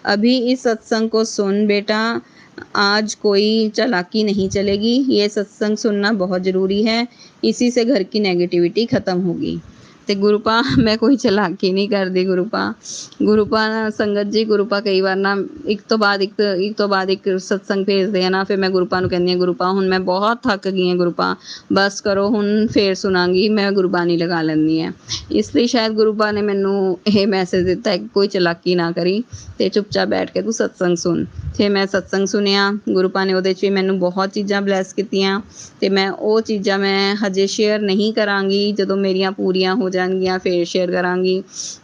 अभी इस सत्संग को सुन बेटा, आज कोई चालाकी नहीं चलेगी, ये सत्संग सुनना बहुत ज़रूरी है, इसी से घर की नेगेटिविटी ख़त्म होगी। ਤੇ ਗੁਰੂਪਾ ਮੈਂ ਕੋਈ ਚਲਾਕੀ ਨਹੀਂ ਕਰਦੀ। ਗੁਰੂਪਾ ਸੰਗਤ ਜੀ, ਗੁਰੂਪਾ ਕਈ ਵਾਰ ਨਾ ਇੱਕ ਤੋਂ ਬਾਅਦ ਇੱਕ ਸਤਸੰਗ ਭੇਜਦੇ ਆ ਨਾ, ਫਿਰ ਮੈਂ ਗੁਰੂਪਾ ਨੂੰ ਕਹਿੰਦੀ ਹਾਂ ਗੁਰੂਪਾ ਹੁਣ ਮੈਂ ਬਹੁਤ ਥੱਕ ਗਈ ਹਾਂ, ਗੁਰੂਪਾ ਬਸ ਕਰੋ, ਹੁਣ ਫੇਰ ਸੁਣਾਂਗੀ। ਮੈਂ ਗੁਰਬਾਣੀ ਲਗਾ ਲੈਂਦੀ ਹਾਂ। ਇਸ ਲਈ ਸ਼ਾਇਦ ਗੁਰੂਪਾ ਨੇ ਮੈਨੂੰ ਇਹ ਮੈਸੇਜ ਦਿੱਤਾ ਕਿ ਕੋਈ ਚਲਾਕੀ ਨਾ ਕਰੀ ਤੇ ਚੁੱਪਚਾਪ ਬੈਠ ਕੇ ਤੂੰ ਸਤਸੰਗ ਸੁਣ। ਫਿਰ ਮੈਂ ਸਤਸੰਗ ਸੁਣਿਆ, ਗੁਰੂਪਾ ਨੇ ਉਹਦੇ 'ਚ ਵੀ ਮੈਨੂੰ ਬਹੁਤ ਚੀਜ਼ਾਂ ਬਲੈਸ ਕੀਤੀਆਂ ਤੇ ਮੈਂ ਉਹ ਚੀਜ਼ਾਂ ਮੈਂ ਹਜੇ ਸ਼ੇਅਰ ਨਹੀਂ ਕਰਾਂਗੀ, ਜਦੋਂ ਮੇਰੀਆਂ ਪੂਰੀਆਂ ਹੋ ਜਾਣਗੀਆਂ ਫਿਰ ਸ਼ੇਅਰ ਕਰਾਂਗੀ।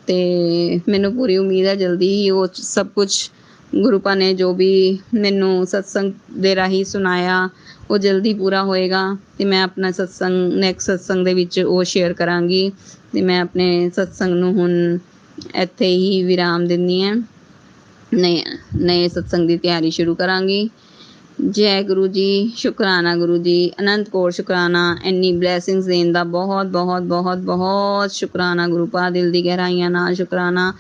ਤੇ ਮੈਨੂੰ ਪੂਰੀ ਉਮੀਦ ਹੈ ਜਲਦੀ ਹੀ ਉਹ ਸਭ ਕੁਛ ਗੁਰੂਪਾ ਨੇ ਜੋ ਵੀ ਮੈਨੂੰ ਸਤਸੰਗ ਦੇ ਰਾਹੀਂ ਸੁਣਾਇਆ ਉਹ ਜਲਦੀ ਪੂਰਾ ਹੋਏਗਾ ਤੇ ਮੈਂ ਆਪਣਾ ਸਤਸੰਗ ਨੈਕਸਟ ਸਤਸੰਗ ਦੇ ਵਿੱਚ ਉਹ ਸ਼ੇਅਰ ਕਰਾਂਗੀ। ਤੇ ਮੈਂ ਆਪਣੇ ਸਤਸੰਗ ਨੂੰ ਹੁਣ ਇੱਥੇ ਹੀ ਵਿਰਾਮ ਦਿੰਦੀ ਹਾਂ, ਨਏ ਸਤਸੰਗ ਦੀ ਤਿਆਰੀ ਸ਼ੁਰੂ ਕਰਾਂਗੀ। ਜੈ ਗੁਰੂ ਜੀ, ਸ਼ੁਕਰਾਨਾ ਗੁਰੂ ਜੀ, ਅਨੰਤ ਕੋਟ ਸ਼ੁਕਰਾਨਾ। ਇੰਨੀ ਬਲੈਸਿੰਗਸ ਦੇਣ ਦਾ ਬਹੁਤ ਬਹੁਤ ਬਹੁਤ ਬਹੁਤ ਸ਼ੁਕਰਾਨਾ ਗੁਰੂਪਾ, ਦਿਲ ਦੀ ਗਹਿਰਾਈਆਂ ਨਾਲ ਸ਼ੁਕਰਾਨਾ,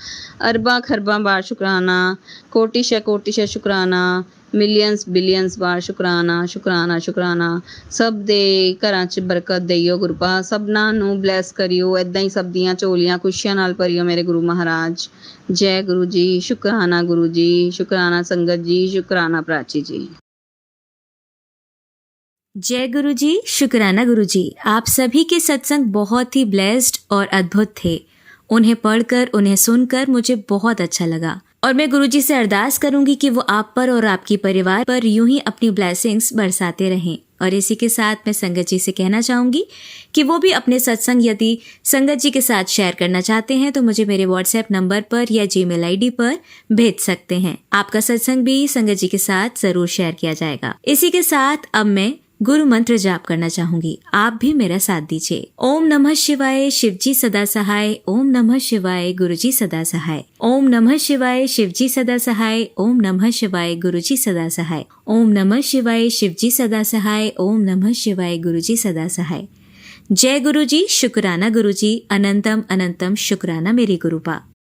ਅਰਬਾਂ ਖਰਬਾਂ ਬਾਰ ਸ਼ੁਕਰਾਨਾ, ਕੋਟਿਸ਼ਾ ਸ਼ੁਕਰਾਨਾ, ਮਿਲੀਅਨਸ ਬਿਲੀਅਨਸ ਬਾਰ ਸ਼ੁਕਰਾਨਾ ਸ਼ੁਕਰਾਨਾ ਸ਼ੁਕਰਾਨਾ। ਸਭ ਦੇ ਘਰਾਂ 'ਚ ਬਰਕਤ ਦੇਈਓ ਗੁਰੂਪਾ, ਸਭਨਾਂ ਨੂੰ ਬਲੈਸ ਕਰਿਓ, ਇੱਦਾਂ ਹੀ ਸਭ ਦੀਆਂ ਝੋਲੀਆਂ ਖੁਸ਼ੀਆਂ ਨਾਲ ਭਰਿਓ ਮੇਰੇ ਗੁਰੂ ਮਹਾਰਾਜ। ਜੈ ਗੁਰੂ ਜੀ, ਸ਼ੁਕਰਾਨਾ ਗੁਰੂ ਜੀ, ਸ਼ੁਕਰਾਨਾ ਸੰਗਤ ਜੀ, ਸ਼ੁਕਰਾਨਾ ਪ੍ਰਾਚੀ ਜੀ। जय गुरु जी, शुक्राना गुरु जी। आप सभी के सत्संग बहुत ही ब्लेस्ड और अद्भुत थे। उन्हें पढ़कर, उन्हें सुनकर मुझे बहुत अच्छा लगा और मैं गुरु जी से अरदास करूंगी कि वो आप पर और आपके परिवार पर यूं ही अपनी ब्लेसिंग्स बरसाते रहें। और इसी के साथ मैं संगत जी से कहना चाहूंगी कि वो भी अपने सत्संग यदि संगत जी के साथ शेयर करना चाहते हैं तो मुझे मेरे व्हाट्सएप नंबर पर या जीमेल आईडी पर भेज सकते हैं। आपका सत्संग भी संगत जी के साथ जरूर शेयर किया जाएगा। इसी के साथ अब मैं गुरु मंत्र जाप करना चाहूंगी, आप भी मेरा साथ दीजिए। ओम नमः शिवाय, शिवजी सदा सहाय। ओम नमः शिवाय, गुरुजी सदा सहाय। ओम नमः शिवाय, शिवजी सदा सहाय। ओम नमः शिवाय, गुरुजी सदा सहाय। ओम नमः शिवाय, शिवजी सदा सहाय। ओम नमः शिवाय, गुरुजी सदा सहाय। जय गुरु जी, शुक्राना गुरु जी, अनंतम अनंतम शुक्राना मेरे गुरुपा।